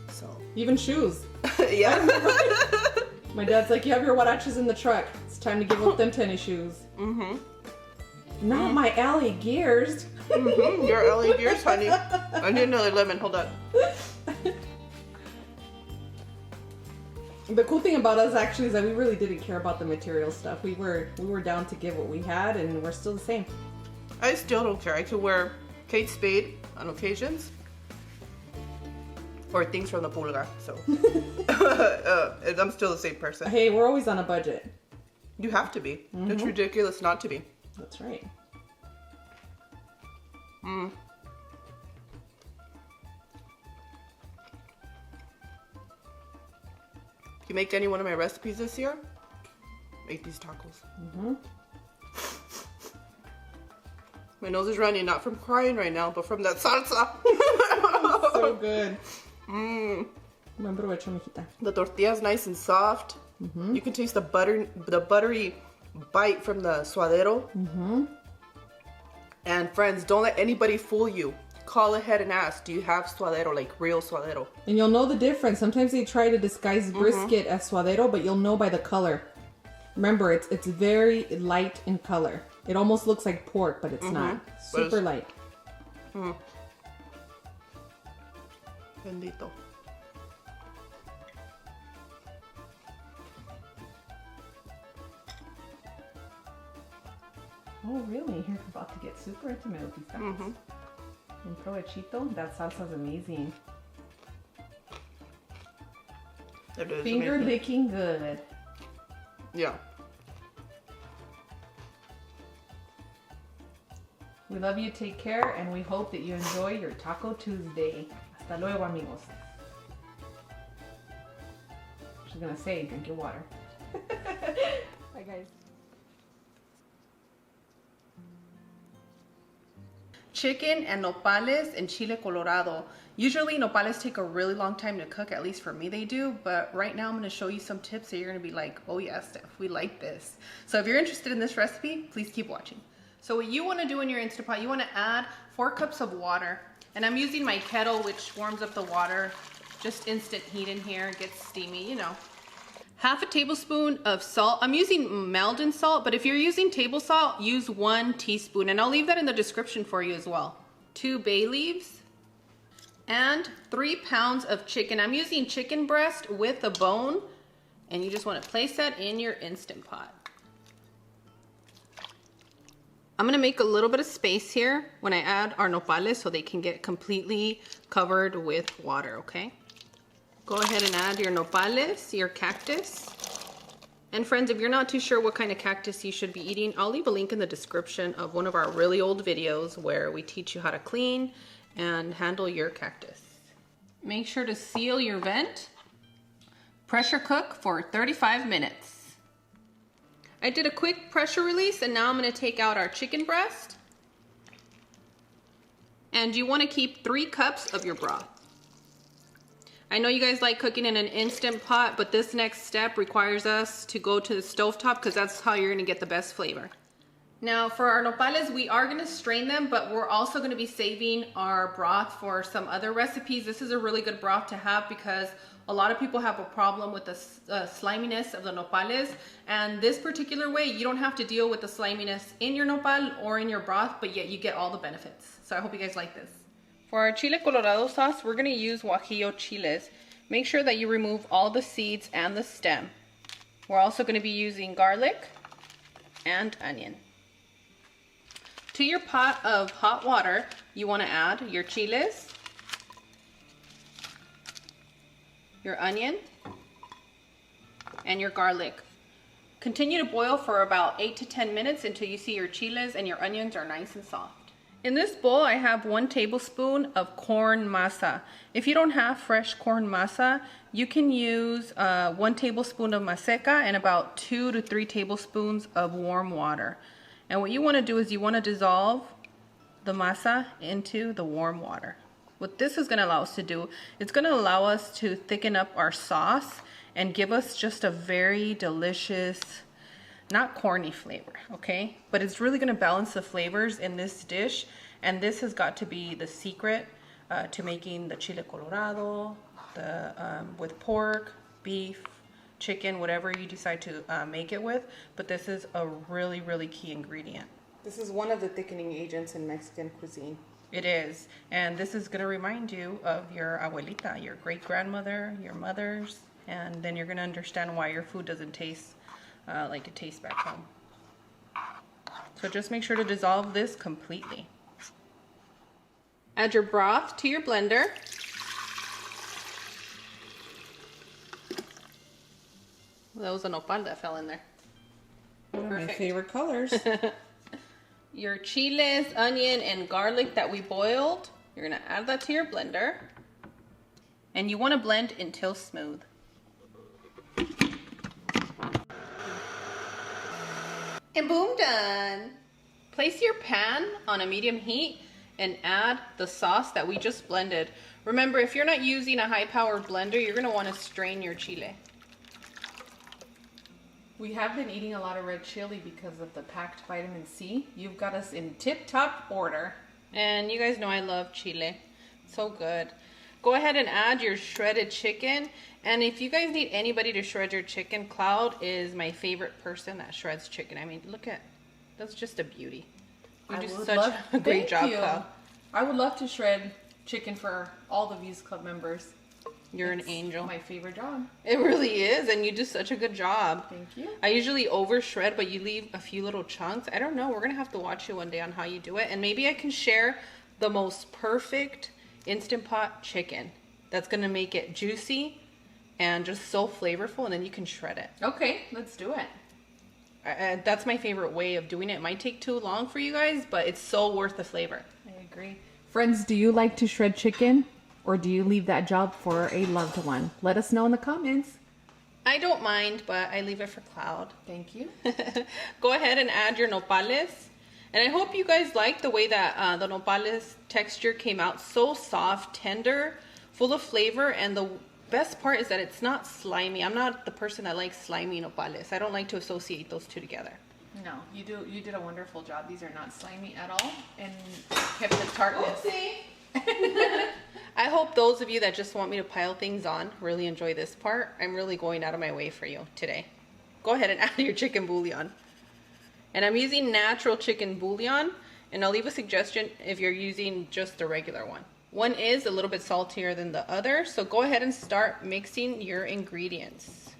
So even shoes. Yeah. My dad's like, you have your huaraches in the truck. It's time to give up them tennis shoes. Not my alley gears. Your LA gears, honey. I need another lemon. Hold on. The cool thing about us actually is that we really didn't care about the material stuff. We were down to give what we had, and we're still the same. I still don't care. I could wear Kate Spade on occasions, or things from the pulga. So I'm still the same person. Hey, we're always on a budget. You have to be. It's ridiculous not to be. That's right. If you make any one of my recipes this year, make these tacos. My nose is running, not from crying right now, but from that salsa. So good. The tortilla is nice and soft. You can taste the buttery bite from the suadero. And friends, don't let anybody fool you. Call ahead and ask, do you have suadero, like real suadero? And you'll know the difference. Sometimes they try to disguise brisket as suadero, but you'll know by the color. Remember, it's very light in color. It almost looks like pork, but it's not. Super light. Bendito. Oh, really? You're about to get super intimate with these guys. And provechito, that salsa is amazing. It is Finger amazing. licking good. Yeah. We love you, take care, and we hope that you enjoy your Taco Tuesday. Hasta luego, amigos. She's gonna say, drink your water. Bye, guys. Chicken and nopales and chile colorado. Usually nopales take a really long time to cook, at least for me they do, but right now I'm going to show you some tips that you're going to be like, oh yeah, Steph, we like this. So if you're interested in this recipe, please keep watching. So what you want to do in your Instant Pot, you want to add 4 cups of water, and I'm using my kettle which warms up the water, just instant heat in here, it gets steamy, you know. Half a tablespoon of salt. I'm using Maldon salt, but if you're using table salt, use 1 teaspoon. And I'll leave that in the description for you as well. 2 bay leaves and 3 pounds of chicken. I'm using chicken breast with a bone. And you just want to place that in your Instant Pot. I'm going to make a little bit of space here when I add our nopales so they can get completely covered with water, okay? Go ahead and add your nopales, your cactus. And friends, if you're not too sure what kind of cactus you should be eating, I'll leave a link in the description of one of our really old videos where we teach you how to clean and handle your cactus. Make sure to seal your vent. Pressure cook for 35 minutes. I did a quick pressure release and now I'm going to take out our chicken breast. And you want to keep 3 cups of your broth. I know you guys like cooking in an instant pot, but this next step requires us to go to the stovetop because that's how you're going to get the best flavor. Now for our nopales, we are going to strain them, but we're also going to be saving our broth for some other recipes. This is a really good broth to have because a lot of people have a problem with the sliminess of the nopales, and this particular way you don't have to deal with the sliminess in your nopal or in your broth, but yet you get all the benefits. So I hope you guys like this. For our chile colorado sauce, we're going to use guajillo chiles. Make sure that you remove all the seeds and the stem. We're also going to be using garlic and onion. To your pot of hot water, you want to add your chiles, your onion, and your garlic. Continue to boil for about 8 to 10 minutes until you see your chiles and your onions are nice and soft. In this bowl, I have 1 tablespoon of corn masa. If you don't have fresh corn masa, you can use 1 tablespoon of maseca and about 2 to 3 tablespoons of warm water. And what you want to do is you want to dissolve the masa into the warm water. What this is going to allow us to do, it's going to allow us to thicken up our sauce and give us just a very delicious, not corny flavor, okay? But it's really going to balance the flavors in this dish, and this has got to be the secret to making the chile colorado, with pork, beef, chicken, whatever you decide to make it with, but this is a really, really key ingredient. This is one of the thickening agents in Mexican cuisine. It is, and this is going to remind you of your abuelita, your great-grandmother, your mothers, and then you're going to understand why your food doesn't taste like it tastes back home. So just make sure to dissolve this completely. Add your broth to your blender. That was a nopal that fell in there. One of my favorite colors. Your chiles, onion, and garlic that we boiled, you're going to add that to your blender. And you want to blend until smooth. And boom, done. Place your pan on a medium heat and add the sauce that we just blended. Remember, if you're not using a high-powered blender, you're going to want to strain your chile. We have been eating a lot of red chili because of the packed vitamin C. You've got us in tip-top order. And you guys know I love chile. So good. Go ahead and add your shredded chicken. And if you guys need anybody to shred your chicken, Cloud is my favorite person that shreds chicken. I mean, look at, that's just a beauty. You do such a great job, Cloud. I would love to shred chicken for all the Views Club members. You're an angel. My favorite job. It really is, and you do such a good job. Thank you. I usually over shred, but you leave a few little chunks. I don't know. We're going to have to watch you one day on how you do it, and maybe I can share the most perfect Instant Pot chicken that's going to make it juicy and just so flavorful, and then you can shred it. Okay, let's do it. That's my favorite way of doing it. It might take too long for you guys, but it's so worth the flavor. I agree. Friends, do you like to shred chicken? Or do you leave that job for a loved one? Let us know in the comments. I don't mind, but I leave it for Cloud. Thank you. Go ahead and add your nopales. And I hope you guys like the way that the nopales texture came out. So soft, tender, full of flavor. And the best part is that it's not slimy. I'm not the person that likes slimy nopales. I don't like to associate those two together. No, you did a wonderful job. These are not slimy at all and kept the tartness. I hope those of you that just want me to pile things on really enjoy this part. I'm really going out of my way for you today. Go ahead and add your chicken bouillon. And I'm using natural chicken bouillon, and I'll leave a suggestion if you're using just the regular one. One is a little bit saltier than the other, so go ahead and start mixing your ingredients.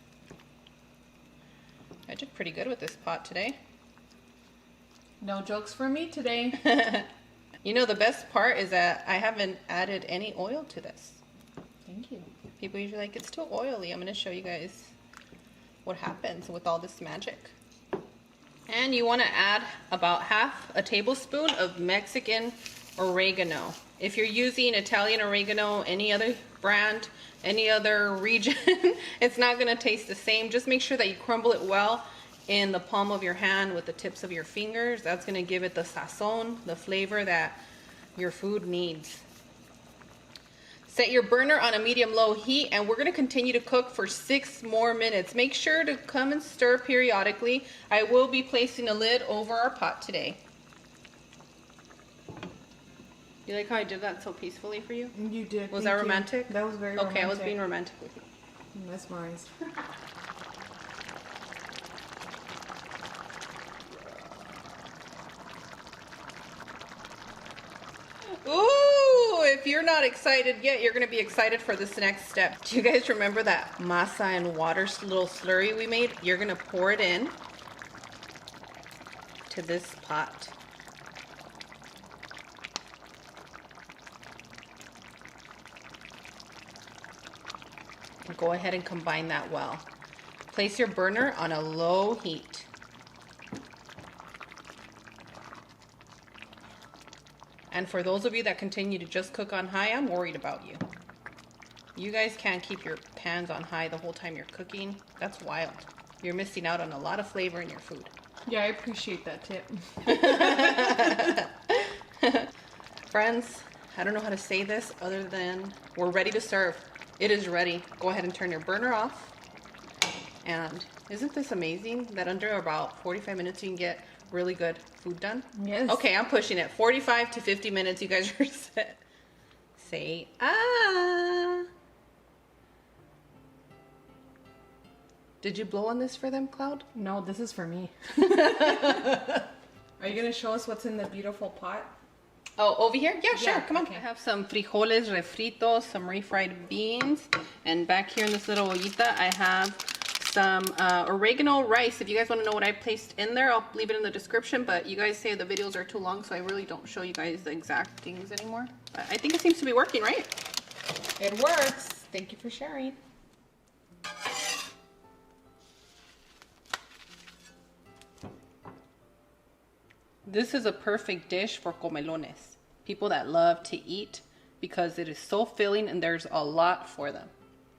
I did pretty good with this pot today. No jokes for me today. You know, the best part is that I haven't added any oil to this. Thank you. People usually like, it's too oily. I'm going to show you guys what happens with all this magic. And you want to add about half a tablespoon of Mexican oregano. If you're using Italian oregano, any other brand, any other region, it's not gonna taste the same. Just make sure that you crumble it well in the palm of your hand with the tips of your fingers. That's gonna give it the sazon, the flavor that your food needs. Set your burner on a medium-low heat, and we're gonna continue to cook for 6 more minutes. Make sure to come and stir periodically. I will be placing a lid over our pot today. You like how I did that so peacefully for you? You did. Was that romantic? That was very romantic. Okay, I was being romantic with you. Mesmerized. Ooh, if you're not excited yet, you're gonna be excited for this next step. Do you guys remember that masa and water little slurry we made? You're gonna pour it in to this pot. And go ahead and combine that well. Place your burner on a low heat. And for those of you that continue to just cook on high, I'm worried about you. You guys can't keep your pans on high the whole time you're cooking. That's wild. You're missing out on a lot of flavor in your food. Yeah, I appreciate that tip. Friends, I don't know how to say this other than we're ready to serve. It is ready. Go ahead and turn your burner off. And isn't this amazing that under about 45 minutes you can get really good food done? Yes. Okay, I'm pushing it. 45 to 50 minutes, you guys are set. Say ah. Did you blow on this for them, Cloud? No, this is for me. Are you gonna show us what's in the beautiful pot? Oh, over here? Yeah, sure. Yeah, Come on. okay. I have some frijoles refritos, some refried beans, and back here in this little ollita, I have some oregano rice. If you guys want to know what I placed in there, I'll leave it in the description, but you guys say the videos are too long, so I really don't show you guys the exact things anymore. But I think it seems to be working, right? It works. Thank you for sharing. This is a perfect dish for comelones, people that love to eat, because it is so filling and there's a lot for them.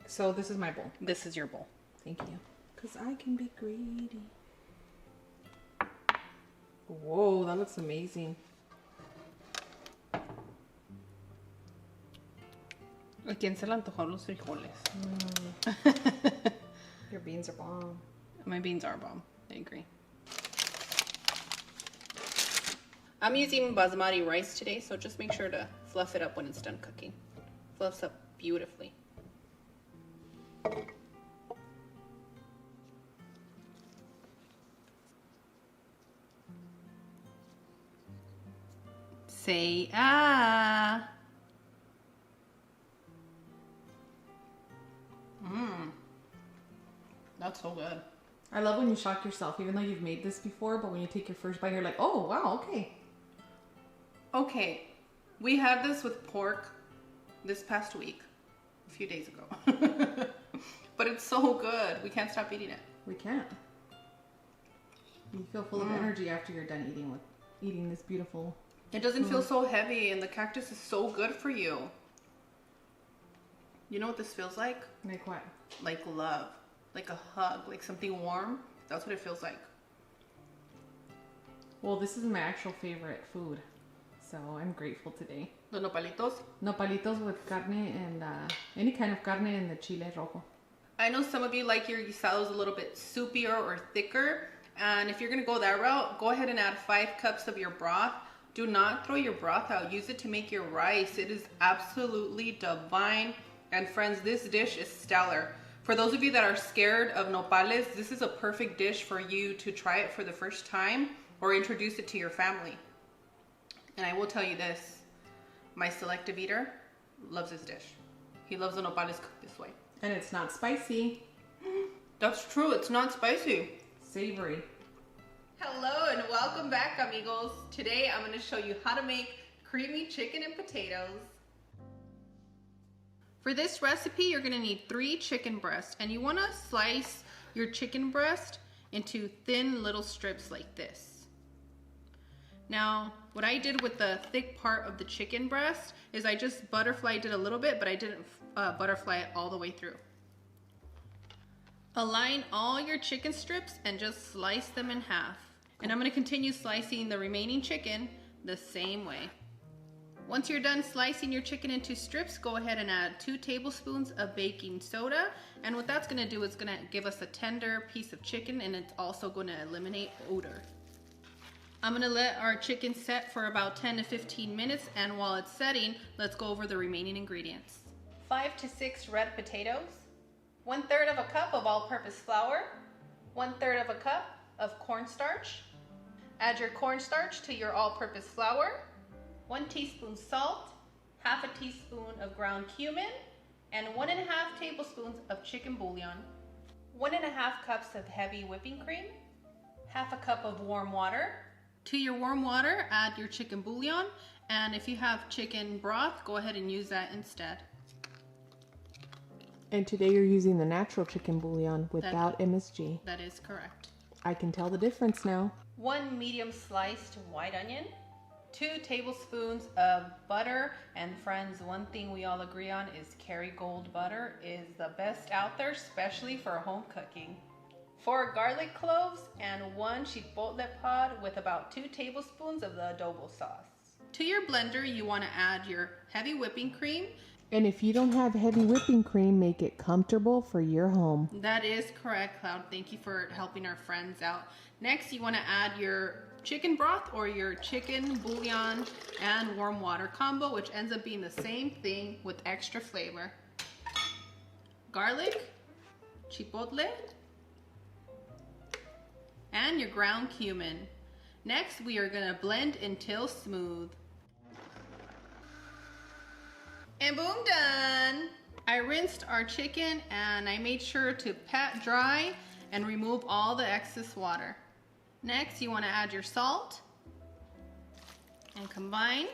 So this is my bowl. This is your bowl. Thank you. Because I can be greedy. Whoa, that looks amazing. ¿A quién se le antojaron los frijoles? Your beans are bomb. My beans are bomb. I agree. I'm using basmati rice today, so just make sure to fluff it up when it's done cooking. Fluffs up beautifully. Say ah. That's so good. I love when you shock yourself, even though you've made this before, but when you take your first bite, you're like, oh, wow, okay. Okay, we had this with pork this past week, a few days ago. But it's so good. We can't stop eating it. We can't. You feel full of energy after you're done eating this beautiful. It doesn't feel so heavy, and the cactus is so good for you. You know what this feels like? Like what? Like love. Like a hug. Like something warm. That's what it feels like. Well, this is my actual favorite food. So I'm grateful today. The nopalitos? Nopalitos with carne and any kind of carne in the chile rojo. I know some of you like your guisados a little bit soupier or thicker. And if you're going to go that route, go ahead and add 5 cups of your broth. Do not throw your broth out. Use it to make your rice. It is absolutely divine. And friends, this dish is stellar. For those of you that are scared of nopales, this is a perfect dish for you to try it for the first time or introduce it to your family. And I will tell you this, my selective eater loves this dish. He loves the nopales cooked this way. And it's not spicy. That's true, it's not spicy. Savory. Hello and welcome back, amigos. Today I'm going to show you how to make creamy chicken and potatoes. For this recipe, you're going to need 3 chicken breasts, and you want to slice your chicken breast into thin little strips like this. Now, what I did with the thick part of the chicken breast is I just butterflied it a little bit, but I didn't butterfly it all the way through. Align all your chicken strips and just slice them in half. And I'm gonna continue slicing the remaining chicken the same way. Once you're done slicing your chicken into strips, go ahead and add 2 tablespoons of baking soda. And what that's gonna do is gonna give us a tender piece of chicken, and it's also gonna eliminate odor. I'm gonna let our chicken set for about 10 to 15 minutes, and while it's setting, let's go over the remaining ingredients. 5 to 6 red potatoes, 1/3 of a cup of all-purpose flour, 1/3 of a cup of cornstarch. Add your cornstarch to your all-purpose flour, 1 teaspoon salt, 1/2 teaspoon of ground cumin, and 1.5 tablespoons of chicken bouillon. 1.5 cups of heavy whipping cream, 1/2 cup of warm water. To your warm water, add your chicken bouillon, and if you have chicken broth, go ahead and use that instead. And today you're using the natural chicken bouillon without MSG. That is correct. I can tell the difference now. 1 medium sliced white onion, 2 tablespoons of butter, and friends, one thing we all agree on is Kerrygold butter is the best out there, especially for home cooking. 4 garlic cloves and 1 chipotle pod with about 2 tablespoons of the adobo sauce. To your blender, you want to add your heavy whipping cream. And if you don't have heavy whipping cream, make it comfortable for your home. That is correct, Cloud. Thank you for helping our friends out. Next, you want to add your chicken broth or your chicken bouillon and warm water combo, which ends up being the same thing with extra flavor. Garlic, chipotle, and your ground cumin. Next, we are gonna blend until smooth. And boom, done! I rinsed our chicken and I made sure to pat dry and remove all the excess water. Next, you wanna add your salt and combine.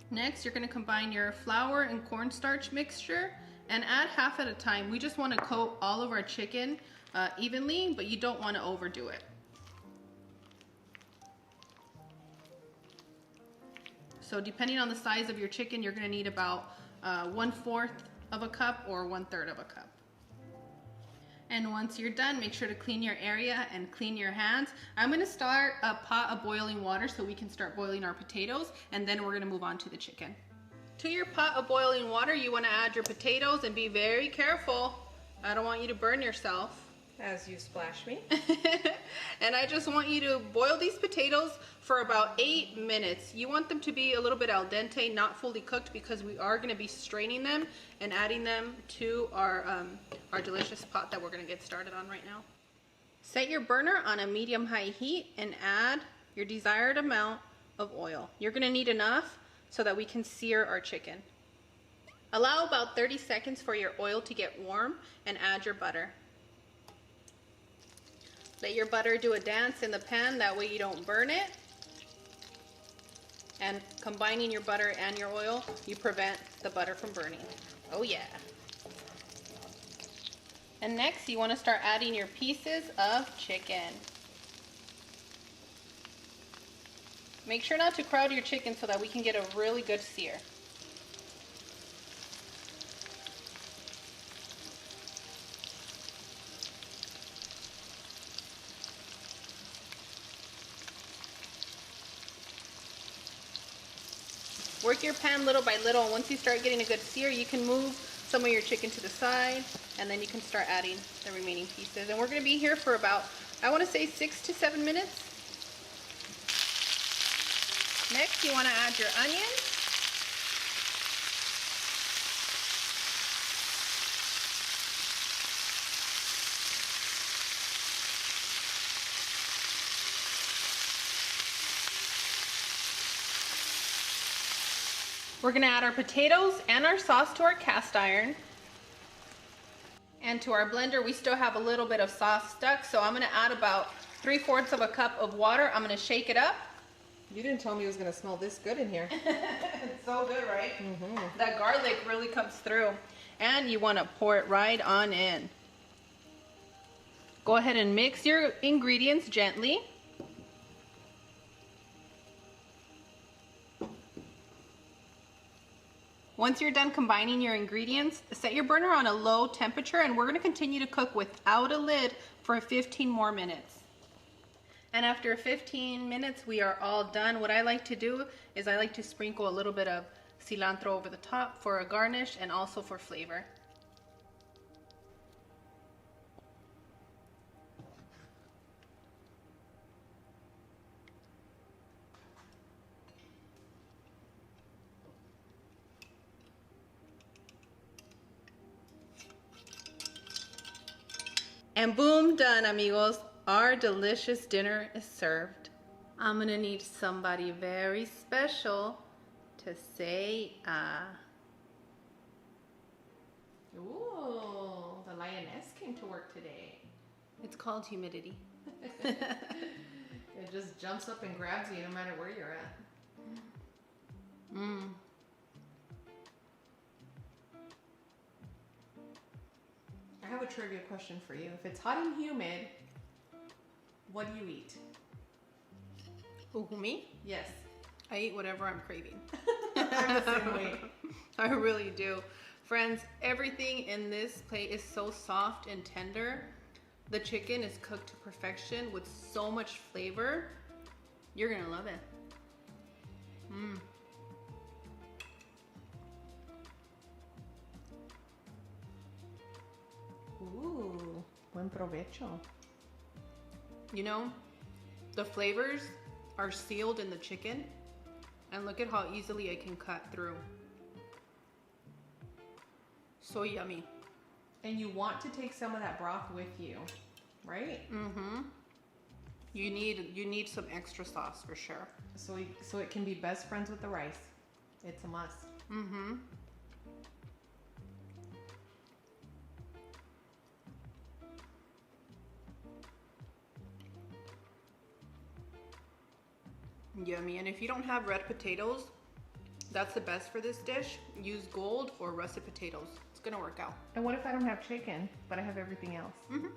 Next, you're gonna combine your flour and cornstarch mixture and add half at a time. We just wanna coat all of our chicken evenly, but you don't want to overdo it. So depending on the size of your chicken, you're going to need about 1/4 of a cup or 1/3 of a cup. And once you're done, make sure to clean your area and clean your hands. I'm going to start a pot of boiling water so we can start boiling our potatoes, and then we're going to move on to the chicken. To your pot of boiling water, you want to add your potatoes and be very careful. I don't want you to burn yourself. As you splash me. And I just want you to boil these potatoes for about 8 minutes. You want them to be a little bit al dente, not fully cooked, because we are going to be straining them and adding them to our delicious pot that we're going to get started on right now. Set your burner on a medium-high heat and add your desired amount of oil. You're going to need enough so that we can sear our chicken. Allow about 30 seconds for your oil to get warm and add your butter. Let your butter do a dance in the pan, that way you don't burn it. And combining your butter and your oil, you prevent the butter from burning. Oh yeah. And next, you want to start adding your pieces of chicken. Make sure not to crowd your chicken so that we can get a really good sear. Work your pan little by little, and once you start getting a good sear, you can move some of your chicken to the side, and then you can start adding the remaining pieces. And we're going to be here for about, I want to say 6 to 7 minutes. Next, you want to add your onions. We're gonna add our potatoes and our sauce to our cast iron. And to our blender, we still have a little bit of sauce stuck, so I'm gonna add about 3/4 of a cup of water. I'm gonna shake it up. You didn't tell me it was gonna smell this good in here. It's so good, right? Mm-hmm. That garlic really comes through. And you wanna pour it right on in. Go ahead and mix your ingredients gently. Once you're done combining your ingredients, set your burner on a low temperature and we're gonna continue to cook without a lid for 15 more minutes. And after 15 minutes, we are all done. What I like to do is I like to sprinkle a little bit of cilantro over the top for a garnish and also for flavor. And boom, done, amigos. Our delicious dinner is served. I'm gonna need somebody very special to say Ooh, the lioness came to work today. It's called humidity. It just jumps up and grabs you no matter where you're at. Mmm. I have a trivia question for you. If it's hot and humid, what do you eat? Who, me? Yes. I eat whatever I'm craving. I'm the same way. I really do. Friends, everything in this plate is so soft and tender. The chicken is cooked to perfection with so much flavor. You're gonna love it. Mmm. Ooh, buen provecho. You know, the flavors are sealed in the chicken, and look at how easily I can cut through. So yummy. And you want to take some of that broth with you, right? Mm-hmm. You need some extra sauce for sure. So it can be best friends with the rice. It's a must. Mm-hmm. Yummy. And if you don't have red potatoes, that's the best for this dish. Use gold or russet potatoes. It's gonna work out. And what if I don't have chicken, but I have everything else? Mm-hmm.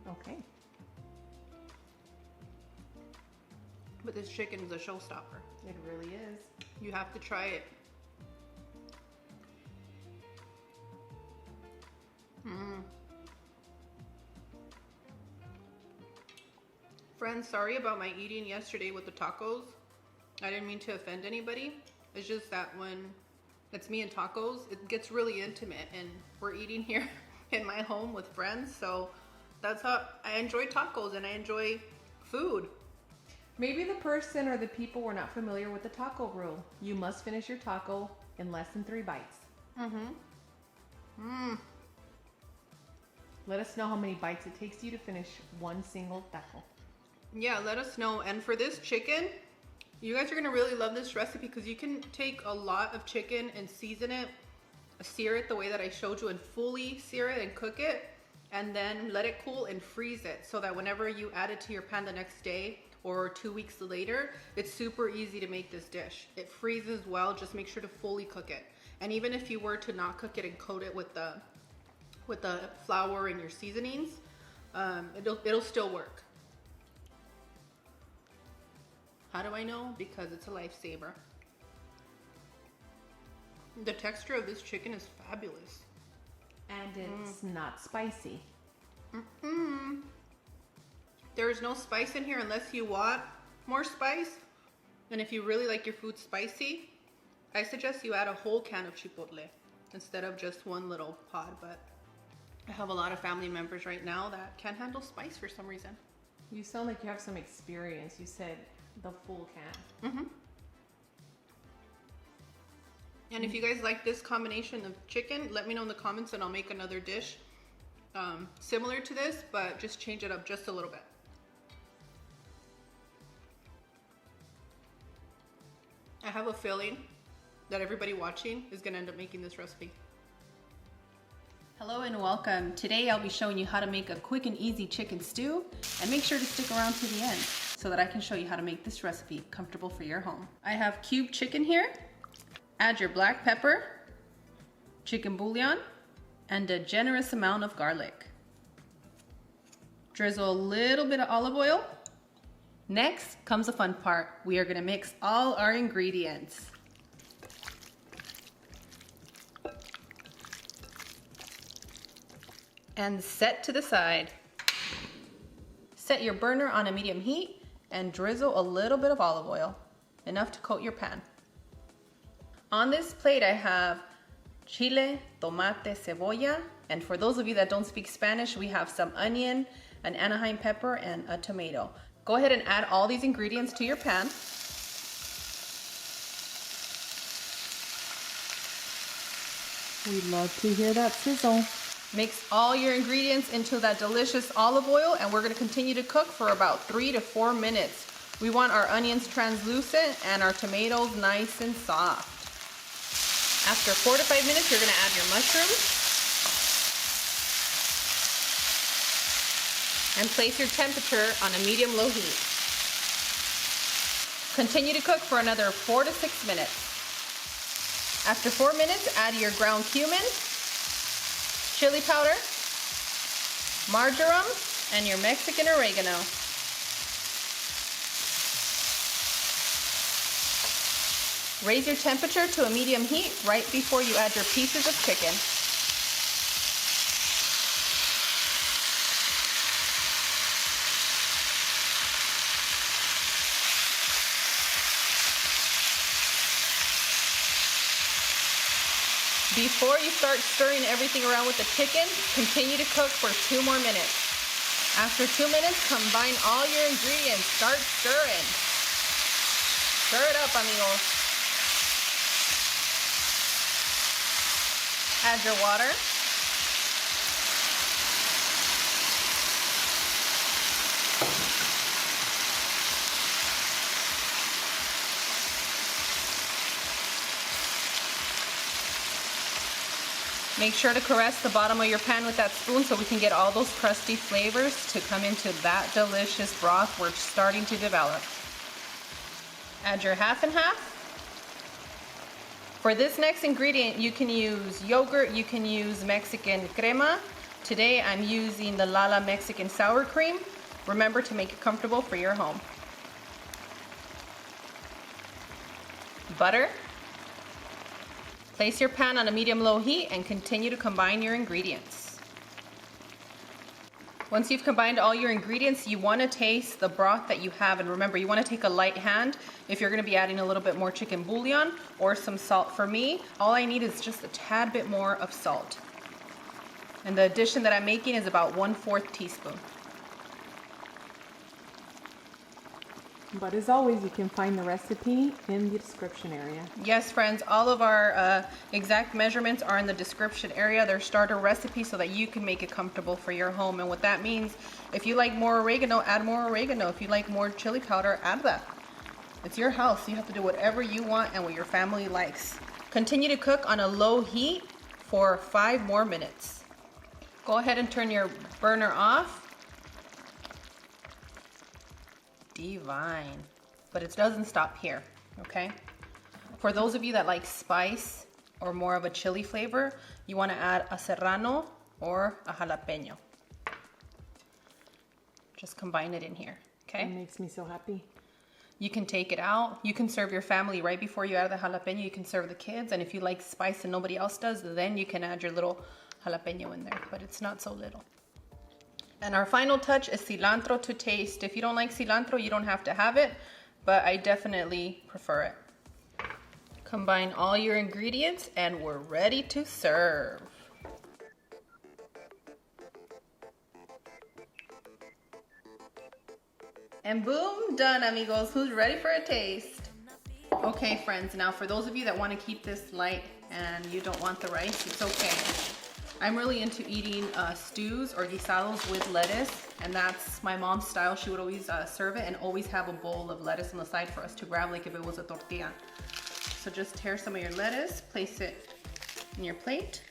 Okay. But this chicken is a showstopper. It really is. You have to try it. Mm. Friends, sorry about my eating yesterday with the tacos. I didn't mean to offend anybody. It's just that when it's me and tacos, it gets really intimate, and we're eating here in my home with friends. So that's how I enjoy tacos, and I enjoy food. Maybe the person or the people were not familiar with the taco rule. You must finish your taco in less than 3 bites. Mm-hmm. Mm. Let us know how many bites it takes you to finish one single taco. Yeah, let us know. And for this chicken, you guys are gonna really love this recipe because you can take a lot of chicken and season it, sear it the way that I showed you, and fully sear it and cook it, and then let it cool and freeze it so that whenever you add it to your pan the next day or 2 weeks later, it's super easy to make this dish. It freezes well, just make sure to fully cook it. And even if you were to not cook it and coat it with the flour and your seasonings, it'll still work. How do I know? Because it's a lifesaver. The texture of this chicken is fabulous. And it's not spicy. Mm-hmm. There is no spice in here unless you want more spice. And if you really like your food spicy, I suggest you add a whole can of chipotle instead of just one little pod. But I have a lot of family members right now that can't handle spice for some reason. You sound like you have some experience. You said the full can. Mm-hmm. And if you guys like this combination of chicken, let me know in the comments and I'll make another dish similar to this, but just change it up just a little bit. I have a feeling that everybody watching is gonna end up making this recipe. Hello and welcome. Today I'll be showing you how to make a quick and easy chicken stew, and make sure to stick around to the end so that I can show you how to make this recipe comfortable for your home. I have cubed chicken here. Add your black pepper, chicken bouillon, and a generous amount of garlic. Drizzle a little bit of olive oil. Next comes the fun part. We are gonna mix all our ingredients. and set to the side. Set your burner on a medium heat and drizzle a little bit of olive oil, enough to coat your pan. On this plate I have chile, tomate, cebolla, and for those of you that don't speak Spanish, we have some onion, an Anaheim pepper, and a tomato. Go ahead and add all these ingredients to your pan. We love to hear that sizzle. Mix all your ingredients into that delicious olive oil, and we're going to continue to cook for about 3 to 4 minutes. We want our onions translucent and our tomatoes nice and soft. After 4 to 5 minutes, you're going to add your mushrooms and place your temperature on a medium-low heat. Continue to cook for another 4 to 6 minutes. After 4 minutes, add your ground cumin, chili powder, marjoram, and your Mexican oregano. Raise your temperature to a medium heat right before you add your pieces of chicken. Before you start stirring everything around with the chicken, continue to cook for 2 more minutes. After 2 minutes, combine all your ingredients. Start stirring. Stir it up, amigos. Add your water. Make sure to caress the bottom of your pan with that spoon so we can get all those crusty flavors to come into that delicious broth we're starting to develop. Add your half and half. For this next ingredient, you can use yogurt, you can use Mexican crema. Today I'm using the Lala Mexican sour cream. Remember to make it comfortable for your home. Butter. Place your pan on a medium-low heat and continue to combine your ingredients. Once you've combined all your ingredients, you want to taste the broth that you have, and remember, you want to take a light hand if you're going to be adding a little bit more chicken bouillon or some salt. For me, all I need is just a tad bit more of salt. And the addition that I'm making is about 1/4 teaspoon. But as always, you can find the recipe in the description area. Yes, friends, all of our exact measurements are in the description area. They're starter recipes so that you can make it comfortable for your home. And what that means, if you like more oregano, add more oregano. If you like more chili powder, add that. It's your house. You have to do whatever you want and what your family likes. Continue to cook on a low heat for 5 more minutes. Go ahead and turn your burner off. Divine. But it doesn't stop here, okay? For those of you that like spice or more of a chili flavor, you want to add a serrano or a jalapeno. Just combine it in here, okay? It makes me so happy. You can take it out. You can serve your family right before you add the jalapeno. You can serve the kids, and if you like spice and nobody else does, then you can add your little jalapeno in there, but it's not so little. And our final touch is cilantro to taste. If you don't like cilantro, you don't have to have it, but I definitely prefer it. Combine all your ingredients and we're ready to serve. And boom, done, amigos. Who's ready for a taste? Okay, friends, now for those of you that want to keep this light and you don't want the rice, it's okay. I'm really into eating stews or guisados with lettuce, and that's my mom's style. She would always serve it and always have a bowl of lettuce on the side for us to grab like if it was a tortilla. So just tear some of your lettuce, place it in your plate.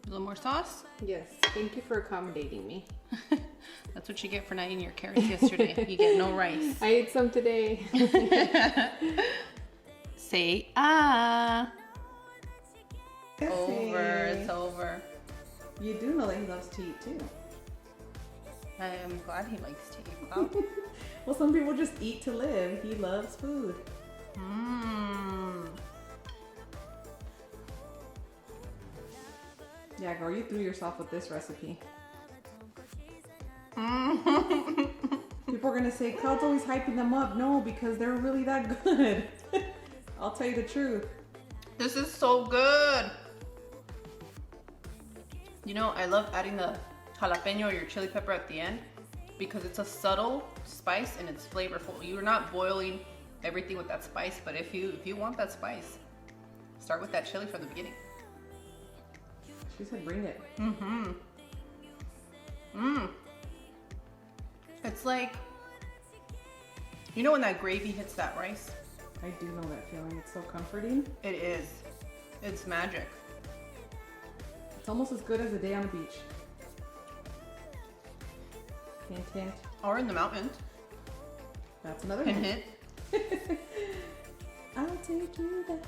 A little more sauce? Yes, thank you for accommodating me. That's what you get for not eating your carrots yesterday. You get no rice. I ate some today. Say ah. Yes, Over, it's over. You do know that he loves to eat too. I am glad he likes to eat. Wow. Well, some people just eat to live. He loves food. Yeah, girl, you threw yourself with this recipe. People are gonna say, Cloud's always hyping them up. No, because they're really that good. I'll tell you the truth. This is so good. You know, I love adding the jalapeno or your chili pepper at the end because it's a subtle spice and it's flavorful. You're not boiling everything with that spice, but if you want that spice, start with that chili from the beginning. She said bring it. It's like, you know when that gravy hits that rice? I do know that feeling. It's so comforting. It is. It's magic. It's almost as good as a day on the beach. Hint, hint. Or in the mountains. That's another Hint, hint. hint. I'll take you there.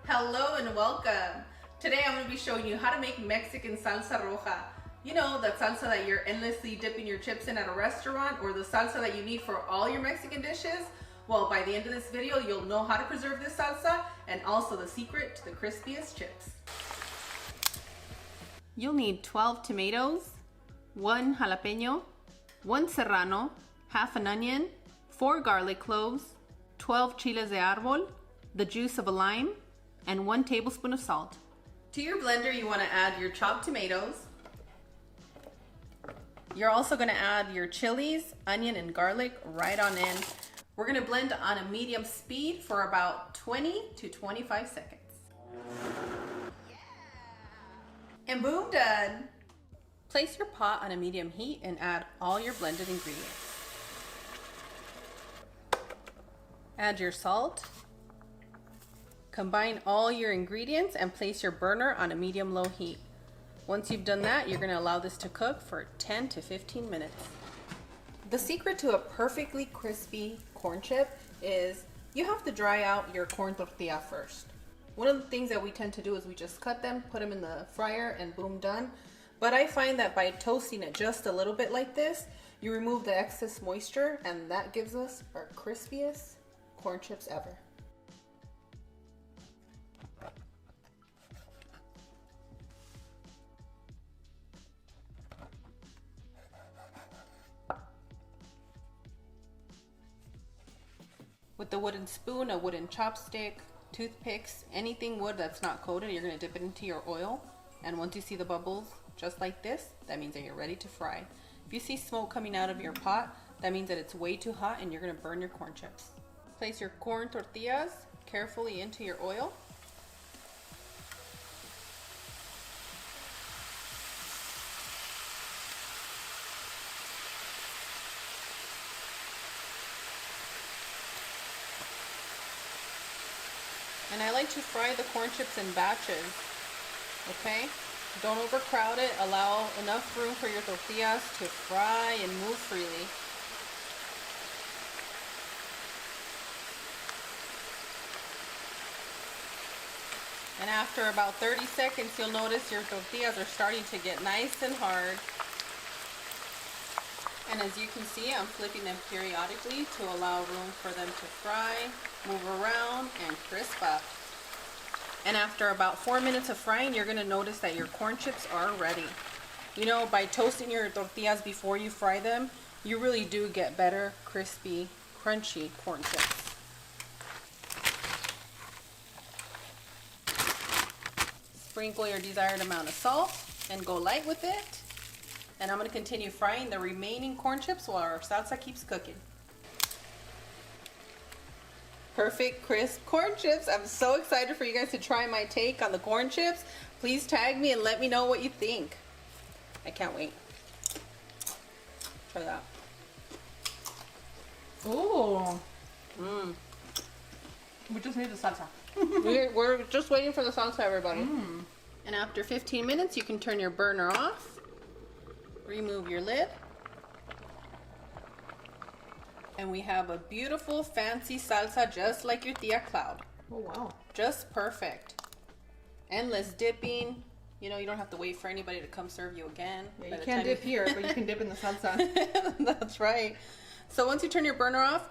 Hello and welcome. Today I'm going to be showing you how to make Mexican salsa roja. You know, that salsa that you're endlessly dipping your chips in at a restaurant, or the salsa that you need for all your Mexican dishes. Well, by the end of this video, you'll know how to preserve this salsa and also the secret to the crispiest chips. You'll need 12 tomatoes, 1 jalapeno, 1 serrano, half an onion, 4 garlic cloves, 12 chiles de árbol, the juice of a lime, and 1 tablespoon of salt. To your blender, you want to add your chopped tomatoes. You're also going to add your chilies, onion, and garlic right on in. We're going to blend on a medium speed for about 20 to 25 seconds. And boom, done. Place your pot on a medium heat and add all your blended ingredients. Add your salt. Combine all your ingredients and place your burner on a medium-low heat. Once you've done that, you're going to allow this to cook for 10 to 15 minutes. The secret to a perfectly crispy corn chip is you have to dry out your corn tortilla first. One of the things that we tend to do is we just cut them, put them in the fryer, and boom, done. But I find that by toasting it just a little bit like this, you remove the excess moisture, and that gives us our crispiest corn chips ever. With the wooden spoon, a wooden chopstick, toothpicks, anything wood that's not coated, you're going to dip it into your oil. And once you see the bubbles just like this, that means that you're ready to fry. If you see smoke coming out of your pot, that means that it's way too hot and you're going to burn your corn chips. Place your corn tortillas carefully into your oil. And I like to fry the corn chips in batches, okay? Don't overcrowd it. Allow enough room for your tortillas to fry and move freely. And after about 30 seconds, you'll notice your tortillas are starting to get nice and hard. And as you can see, I'm flipping them periodically to allow room for them to fry, move around, and crisp up. And after about 4 minutes of frying, you're going to notice that your corn chips are ready. You know, by toasting your tortillas before you fry them, you really do get better, crispy, crunchy corn chips. Sprinkle your desired amount of salt and go light with it. And I'm going to continue frying the remaining corn chips while our salsa keeps cooking. Perfect crisp corn chips. I'm so excited for you guys to try my take on the corn chips. Please tag me and let me know what you think. I can't wait. Try that. Ooh. We just need the salsa. We're just waiting for the salsa, everybody. And after 15 minutes, you can turn your burner off. Remove your lid. And we have a beautiful fancy salsa just like your Tia Cloud. Oh wow. Just perfect. Endless dipping, You know, you don't have to wait for anybody to come serve you again. Yeah, you can't dip here, but you can dip in the salsa. That's right. So once you turn your burner off,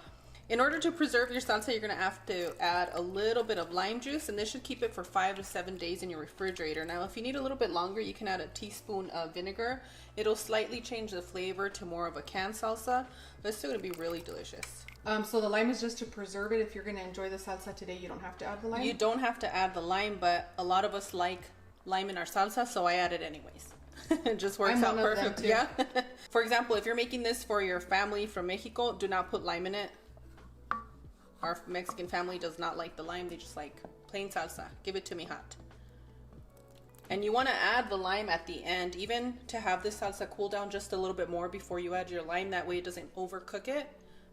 in order to preserve your salsa, you're going to have to add a little bit of lime juice, and this should keep it for 5 to 7 days in your refrigerator. Now, if you need a little bit longer, you can add a teaspoon of vinegar. It'll slightly change the flavor to more of a canned salsa, but it's still going to be really delicious. So the lime is just to preserve it. If you're going to enjoy the salsa today, you don't have to add the lime? You don't have to add the lime, but a lot of us like lime in our salsa, so I add it anyways. It just works out perfect. Yeah. For example, if you're making this for your family from Mexico, do not put lime in it. Our Mexican family does not like the lime. They just like plain salsa. Give it to me hot. And you want to add the lime at the end, even to have this salsa cool down just a little bit more before you add your lime. That way it doesn't overcook it.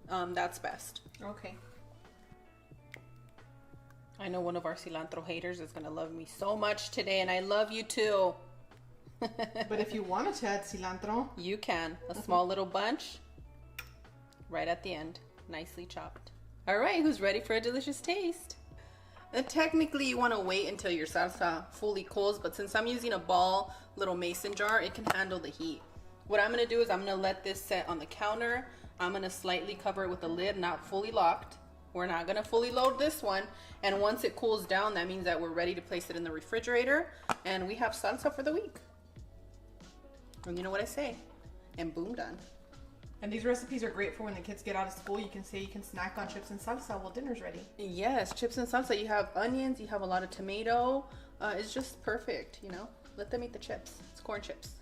That's best. Okay. I know one of our cilantro haters is going to love me so much today, and I love you too. But if you wanted to add cilantro, you can. A small little bunch right at the end, nicely chopped. All right, who's ready for a delicious taste? Technically, you want to wait until your salsa fully cools, but since I'm using a ball little mason jar, it can handle the heat. What I'm going to do is I'm going to let this set on the counter. I'm going to slightly cover it with the lid, not fully locked. We're not going to fully load this one. And once it cools down, that means that we're ready to place it in the refrigerator. And we have salsa for the week. And you know what I say? And boom, done. And these recipes are great for when the kids get out of school. You can say you can snack on chips and salsa while dinner's ready. Yes, chips and salsa. You have onions, you have a lot of tomato. It's just perfect, you know. Let them eat the chips. It's corn chips.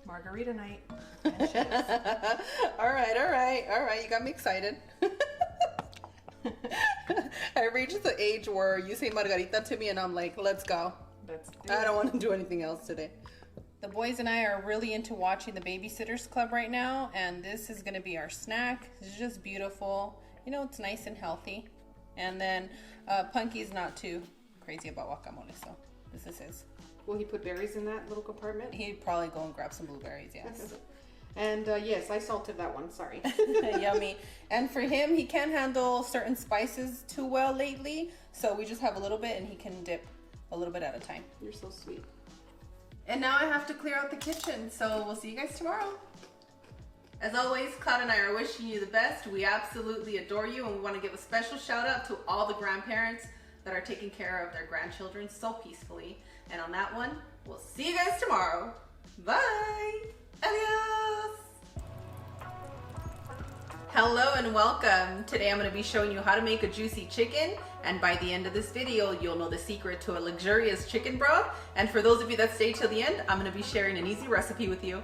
Margarita night and chips. All right. You got me excited. I reached the age where you say margarita to me and I'm like, let's go. I don't want to do anything else today. The boys and I are really into watching the Babysitters Club right now, and this is going to be our snack. It's just beautiful. You know, it's nice and healthy. And then Punky's not too crazy about guacamole, so this is his. Will he put berries in that little compartment? He'd probably go and grab some blueberries, yes. And yes, I salted that one, sorry. Yummy. And for him, he can't handle certain spices too well lately, so we just have a little bit and he can dip a little bit at a time. You're so sweet. And now I have to clear out the kitchen, so we'll see you guys tomorrow. As always, Cloud and I are wishing you the best. We absolutely adore you, and we want to give a special shout out to all the grandparents that are taking care of their grandchildren so peacefully. And on that one, we'll see you guys tomorrow. Bye! Adios! Hello and welcome. Today I'm going to be showing you how to make a juicy chicken, and by the end of this video you'll know the secret to a luxurious chicken broth. And for those of you that stay till the end, I'm going to be sharing an easy recipe with you.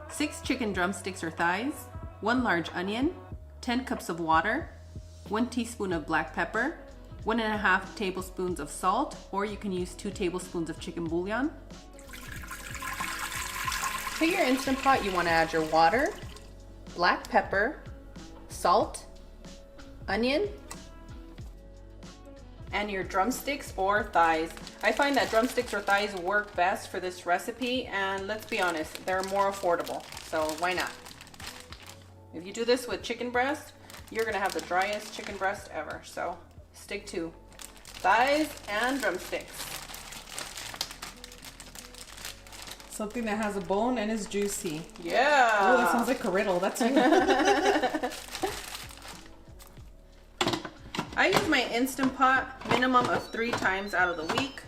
6 chicken drumsticks or thighs, 1 large onion, 10 cups of water, 1 teaspoon of black pepper, 1.5 tablespoons of salt, or you can use 2 tablespoons of chicken bouillon. To your Instant Pot, you want to add your water, black pepper, salt, onion, and your drumsticks or thighs. I find that drumsticks or thighs work best for this recipe, and let's be honest, they're more affordable, so why not? If you do this with chicken breast, you're gonna have the driest chicken breast ever, so stick to thighs and drumsticks. Something that has a bone and is juicy. Yeah. Oh, that sounds like a riddle. That's you. I use my Instant Pot minimum of 3 times out of the week.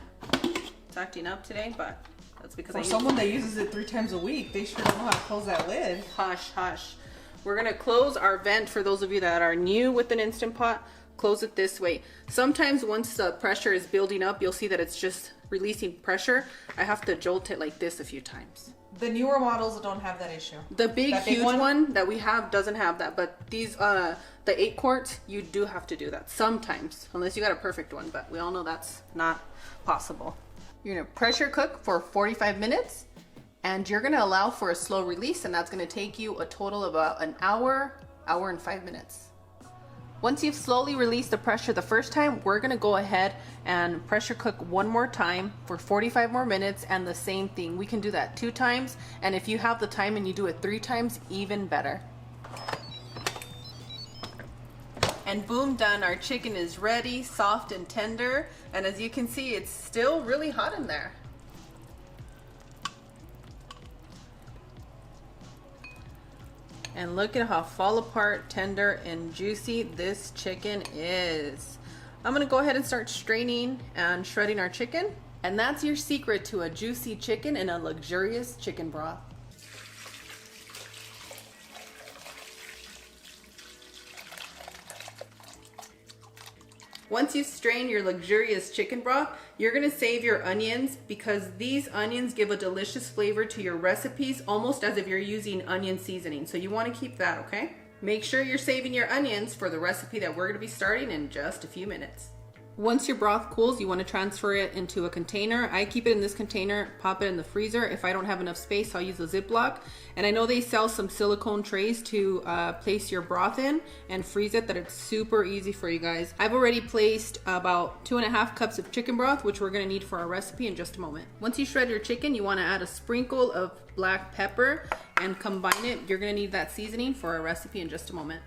It's acting up today, but that's because For someone that uses it 3 times a week, they sure know how to close that lid. Hush, hush. We're gonna close our vent for those of you that are new with an Instant Pot. Close it this way. Sometimes once the pressure is building up, you'll see that it's just releasing pressure. I have to jolt it like this a few times. The newer models don't have that issue. The big huge one that we have doesn't have that, but these the 8 quarts, you do have to do that sometimes, unless you got a perfect one, but we all know that's not possible. You're gonna pressure cook for 45 minutes, and you're gonna allow for a slow release, and that's gonna take you a total of about an hour and 5 minutes. Once you've slowly released the pressure the first time, we're gonna go ahead and pressure cook one more time for 45 more minutes, and the same thing. We can do that 2 times, and if you have the time and you do it 3 times, even better. And boom, done. Our chicken is ready, soft and tender, and as you can see, it's still really hot in there. And look at how fall apart, tender, and juicy this chicken is. I'm gonna go ahead and start straining and shredding our chicken. And that's your secret to a juicy chicken and a luxurious chicken broth. Once you've strained your luxurious chicken broth, you're gonna save your onions because these onions give a delicious flavor to your recipes, almost as if you're using onion seasoning. So you wanna keep that, okay? Make sure you're saving your onions for the recipe that we're gonna be starting in just a few minutes. Once your broth cools, you want to transfer it into a container. I keep it in this container, pop it in the freezer. If I don't have enough space, I'll use a Ziploc. And I know they sell some silicone trays to place your broth in and freeze it, that it's super easy for you guys. I've already placed about 2.5 cups of chicken broth, which we're going to need for our recipe in just a moment. Once you shred your chicken, you want to add a sprinkle of black pepper and combine it. You're going to need that seasoning for our recipe in just a moment.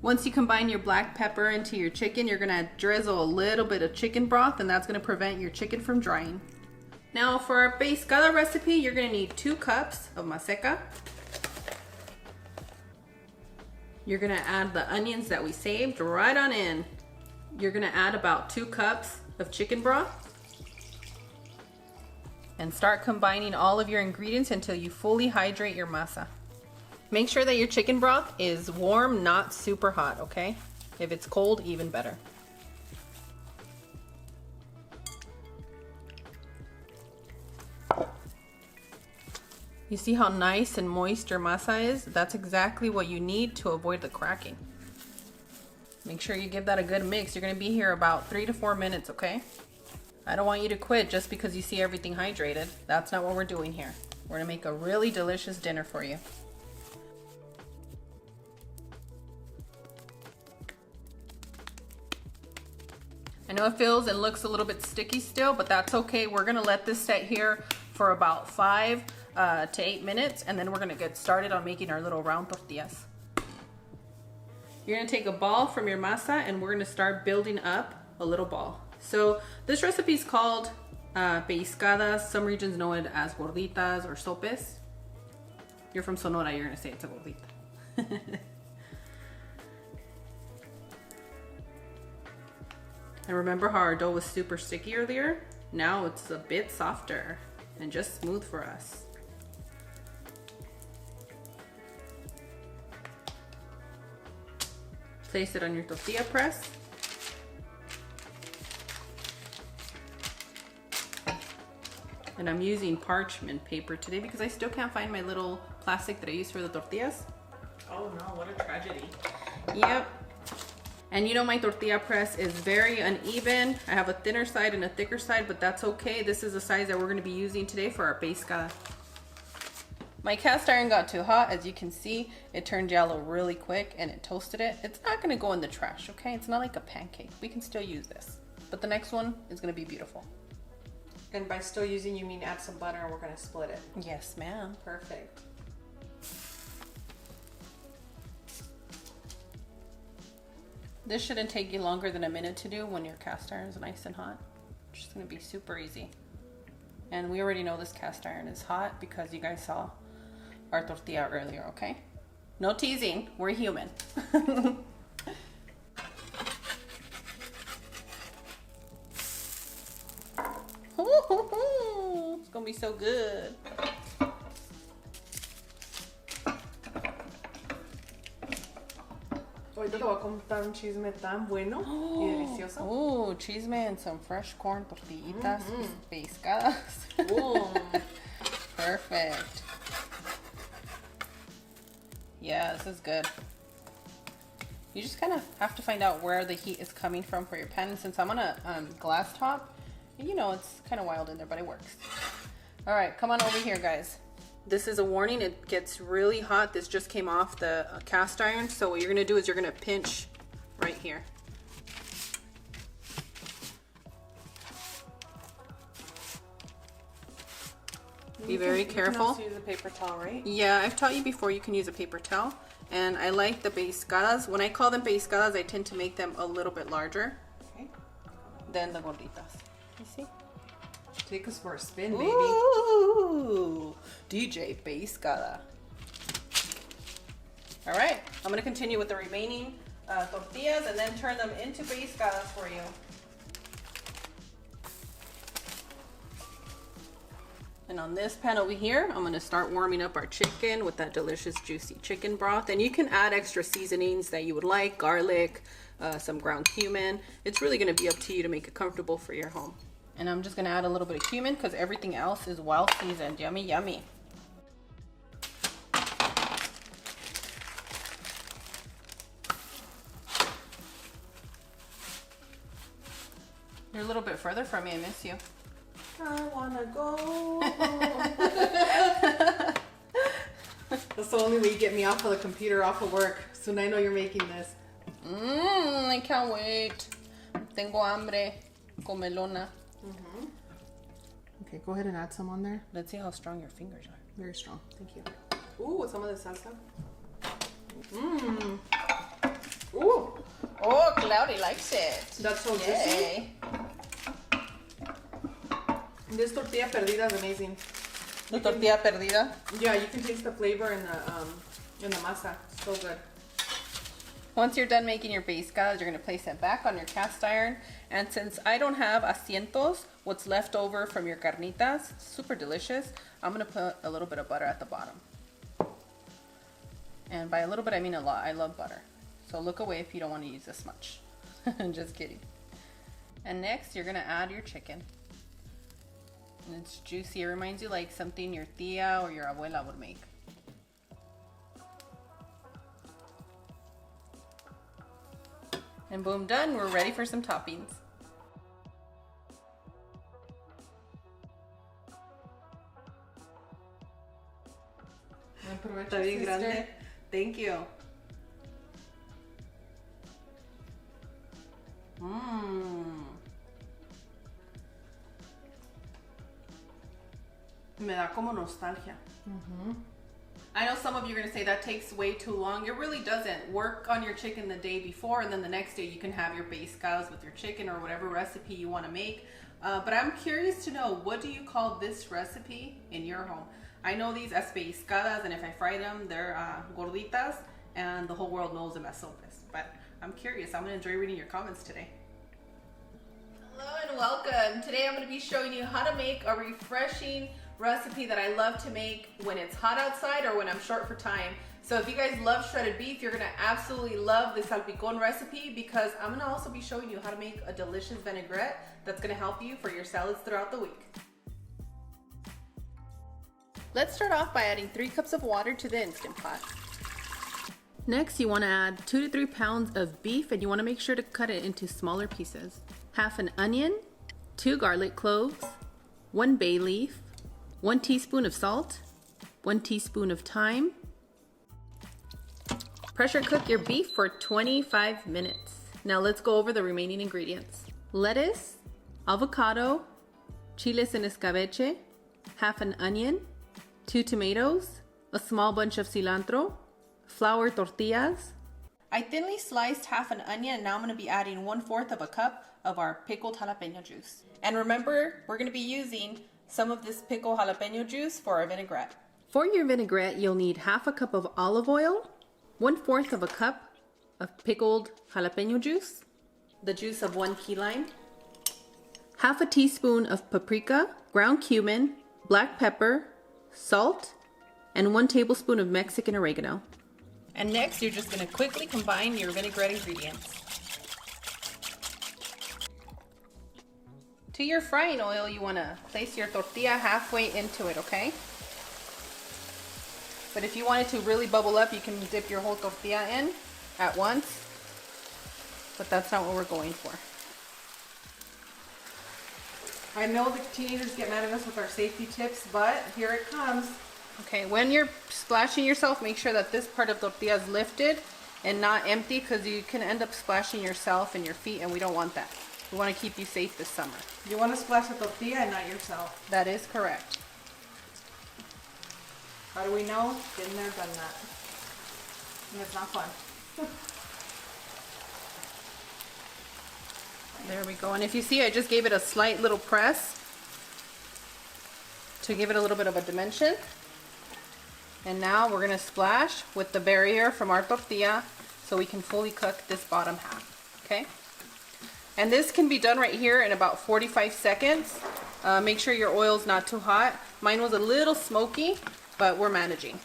Once you combine your black pepper into your chicken, you're gonna drizzle a little bit of chicken broth, and that's gonna prevent your chicken from drying. Now for our basecada recipe, you're gonna need 2 cups of maseca. You're gonna add the onions that we saved right on in. You're gonna add about 2 cups of chicken broth. And start combining all of your ingredients until you fully hydrate your masa. Make sure that your chicken broth is warm, not super hot, okay? If it's cold, even better. You see how nice and moist your masa is? That's exactly what you need to avoid the cracking. Make sure you give that a good mix. You're gonna be here about 3 to 4 minutes, okay? I don't want you to quit just because you see everything hydrated. That's not what we're doing here. We're gonna make a really delicious dinner for you. I know it feels and looks a little bit sticky still, but that's okay. We're gonna let this set here for about 5 to 8 minutes, and then we're gonna get started on making our little round tortillas. You're gonna take a ball from your masa and we're gonna start building up a little ball. So this recipe is called pellizcadas. Some regions know it as gorditas or sopes. You're from Sonora, you're gonna say it's a gordita. And remember how our dough was super sticky earlier? Now it's a bit softer and just smooth for us. Place it on your tortilla press. And I'm using parchment paper today because I still can't find my little plastic that I use for the tortillas. Oh no, what a tragedy. Yep. And you know my tortilla press is very uneven. I have a thinner side and a thicker side, but that's okay. This is the size that we're gonna be using today for our pescada. My cast iron got too hot. As you can see, it turned yellow really quick and it toasted it. It's not gonna go in the trash, okay? It's not like a pancake. We can still use this. But the next one is gonna be beautiful. And by still using, you mean add some butter and we're gonna split it. Yes, ma'am. Perfect. This shouldn't take you longer than a minute to do when your cast iron is nice and hot. It's just gonna be super easy. And we already know this cast iron is hot because you guys saw our tortilla earlier, okay? No teasing, we're human. It's gonna be so good. Ahorita te voy a contar un chisme tan bueno y delicioso. Oh, chisme and some fresh corn tortillitas pescadas. Perfect. Yeah, this is good. You just kind of have to find out where the heat is coming from for your pan. And since I'm on a glass top, you know it's kind of wild in there, but it works. All right, come on over here, guys. This is a warning, it gets really hot. This just came off the cast iron. So what you're gonna do is you're gonna pinch right here. Be very careful. You can also use a paper towel, right? Yeah, I've taught you before you can use a paper towel. And I like the pescadas. When I call them pescadas, I tend to make them a little bit larger than the gorditas. You see? Take us for a spin, baby. Ooh, DJ pescada. All right, I'm gonna continue with the remaining tortillas and then turn them into basecas for you. And on this pan over here, I'm gonna start warming up our chicken with that delicious juicy chicken broth. And you can add extra seasonings that you would like, garlic, some ground cumin. It's really gonna be up to you to make it comfortable for your home. And I'm just gonna add a little bit of cumin because everything else is well seasoned. Yummy, yummy. You're a little bit further from me, I miss you. I wanna go. That's the only way you get me off of the computer, off of work. So now I know you're making this. I can't wait. Tengo hambre. Comelona. Okay, go ahead and add some on there. Let's see how strong your fingers are. Very strong. Thank you. Ooh, some of the salsa. Ooh. Oh, Cloudy likes it. That's so Yay. juicy. This tortilla perdida is amazing. The tortilla perdida. Yeah, you can taste the flavor in the masa. So good. Once you're done making your basecas, you're going to place it back on your cast iron. And since I don't have asientos, what's left over from your carnitas, super delicious, I'm going to put a little bit of butter at the bottom. And by a little bit, I mean a lot. I love butter. So look away if you don't want to use this much. Just kidding. And next, you're going to add your chicken. And it's juicy. It reminds you like something your tia or your abuela would make. And boom, done. We're ready for some toppings. Está bien grande. Thank you. Me da como nostalgia. I know some of you are going to say that takes way too long. It really doesn't. Work on your chicken the day before, and then the next day you can have your basecas with your chicken or whatever recipe you want to make. But I'm curious to know, what do you call this recipe in your home? I know these as pescadas, and if I fry them, they're gorditas, and the whole world knows them as sopes. But I'm curious. I'm going to enjoy reading your comments today. Hello and welcome. Today I'm going to be showing you how to make a refreshing recipe that I love to make when it's hot outside or when I'm short for time. So if you guys love shredded beef, you're gonna absolutely love the salpicon recipe, because I'm gonna also be showing you how to make a delicious vinaigrette that's gonna help you for your salads throughout the week. Let's start off by adding 3 cups of water to the Instant Pot. Next, you wanna add 2 to 3 pounds of beef, and you wanna make sure to cut it into smaller pieces. Half an onion, 2 garlic cloves, 1 bay leaf, 1 teaspoon of salt, 1 teaspoon of thyme. Pressure cook your beef for 25 minutes. Now let's go over the remaining ingredients. Lettuce, avocado, chiles en escabeche, half an onion, 2 tomatoes, a small bunch of cilantro, flour tortillas. I thinly sliced half an onion, and now I'm going to be adding 1/4 of a cup of our pickled jalapeno juice. And remember, we're going to be using some of this pickled jalapeno juice for our vinaigrette. For your vinaigrette, you'll need half a cup of olive oil, 1/4 of a cup of pickled jalapeno juice, the juice of 1 key lime, half a teaspoon of paprika, ground cumin, black pepper, salt, and 1 tablespoon of Mexican oregano. And next, you're just going to quickly combine your vinaigrette ingredients. To your frying oil, you want to place your tortilla halfway into it, okay? But if you want it to really bubble up, you can dip your whole tortilla in at once. But that's not what we're going for. I know the teenagers get mad at us with our safety tips, but here it comes. Okay, when you're splashing yourself, make sure that this part of tortilla is lifted and not empty, because you can end up splashing yourself and your feet, and we don't want that. We want to keep you safe this summer. You want to splash the tortilla and not yourself. That is correct. How do we know? Been there, done that. And it's not fun. There we go. And if you see, I just gave it a slight little press to give it a little bit of a dimension. And now we're gonna splash with the barrier from our tortilla so we can fully cook this bottom half, okay? And this can be done right here in about 45 seconds. Make sure your oil's not too hot. Mine was a little smoky, but we're managing.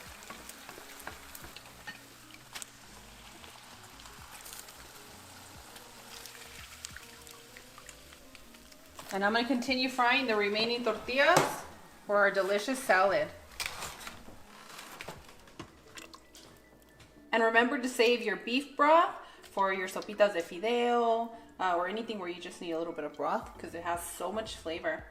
And I'm gonna continue frying the remaining tortillas for our delicious salad. And remember to save your beef broth for your sopitas de fideo or anything where you just need a little bit of broth because it has so much flavor.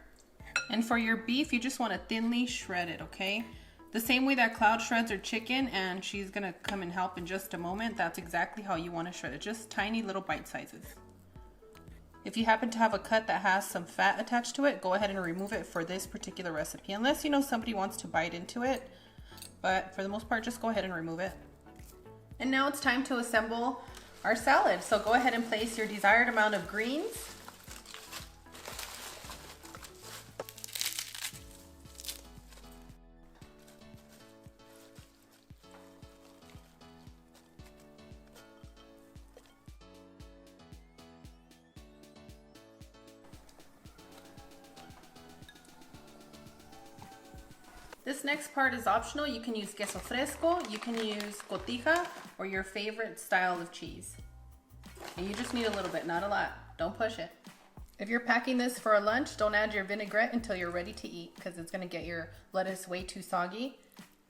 And for your beef, you just want to thinly shred it, okay? The same way that Cloud shreds her chicken, and she's gonna come and help in just a moment, that's exactly how you want to shred it, just tiny little bite sizes. If you happen to have a cut that has some fat attached to it, go ahead and remove it for this particular recipe, unless you know somebody wants to bite into it. But for the most part, just go ahead and remove it. And now it's time to assemble our salad. So go ahead and place your desired amount of greens. This next part is optional. You can use queso fresco, you can use cotija, or your favorite style of cheese. And you just need a little bit, not a lot. Don't push it. If you're packing this for a lunch, don't add your vinaigrette until you're ready to eat because it's gonna get your lettuce way too soggy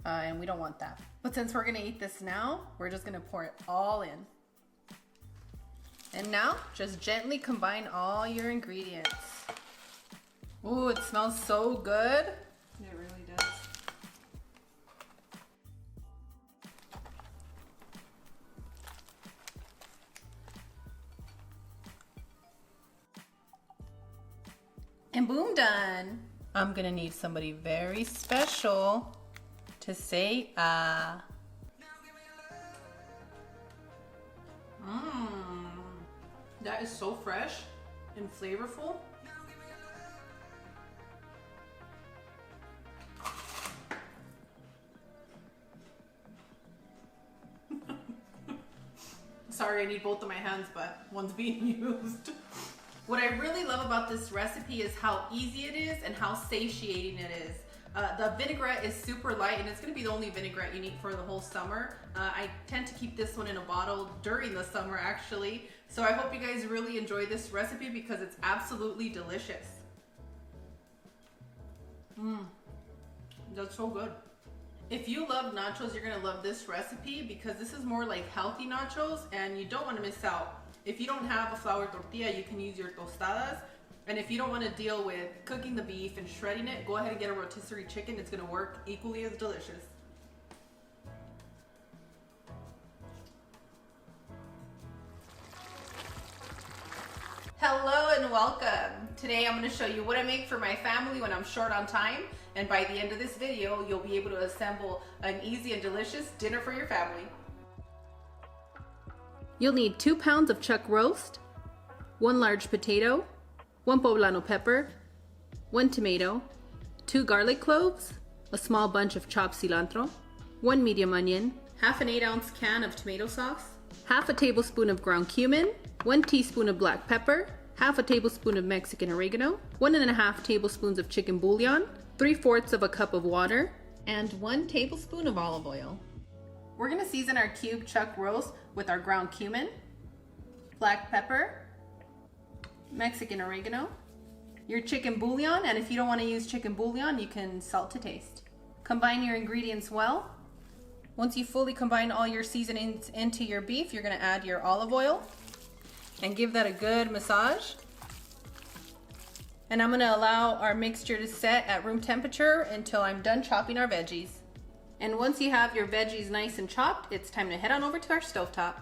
and we don't want that. But since we're gonna eat this now, we're just gonna pour it all in. And now, just gently combine all your ingredients. Ooh, it smells so good. It really does. And boom, done. I'm gonna need somebody very special to say ah. That is so fresh and flavorful. Sorry, I need both of my hands, but one's being used. What I really love about this recipe is how easy it is and how satiating it is. The vinaigrette is super light and it's gonna be the only vinaigrette you need for the whole summer. I tend to keep this one in a bottle during the summer actually. So I hope you guys really enjoy this recipe because it's absolutely delicious. That's so good. If you love nachos, you're gonna love this recipe because this is more like healthy nachos and you don't wanna miss out. If you don't have a flour tortilla, you can use your tostadas. And if you don't want to deal with cooking the beef and shredding it, go ahead and get a rotisserie chicken. It's going to work equally as delicious. Hello and welcome. Today I'm going to show you what I make for my family when I'm short on time. And by the end of this video, you'll be able to assemble an easy and delicious dinner for your family. You'll need 2 pounds of chuck roast, 1 large potato, 1 poblano pepper, 1 tomato, 2 garlic cloves, a small bunch of chopped cilantro, 1 medium onion, half an 8-ounce can of tomato sauce, half a tablespoon of ground cumin, 1 teaspoon of black pepper, half a tablespoon of Mexican oregano, 1.5 tablespoons of chicken bouillon, 3/4 of a cup of water, and 1 tablespoon of olive oil. We're gonna season our cube chuck roast with our ground cumin, black pepper, Mexican oregano, your chicken bouillon, and if you don't want to use chicken bouillon, you can salt to taste. Combine your ingredients well. Once you fully combine all your seasonings into your beef, you're going to add your olive oil and give that a good massage. And I'm going to allow our mixture to set at room temperature until I'm done chopping our veggies. And once you have your veggies nice and chopped, it's time to head on over to our stovetop.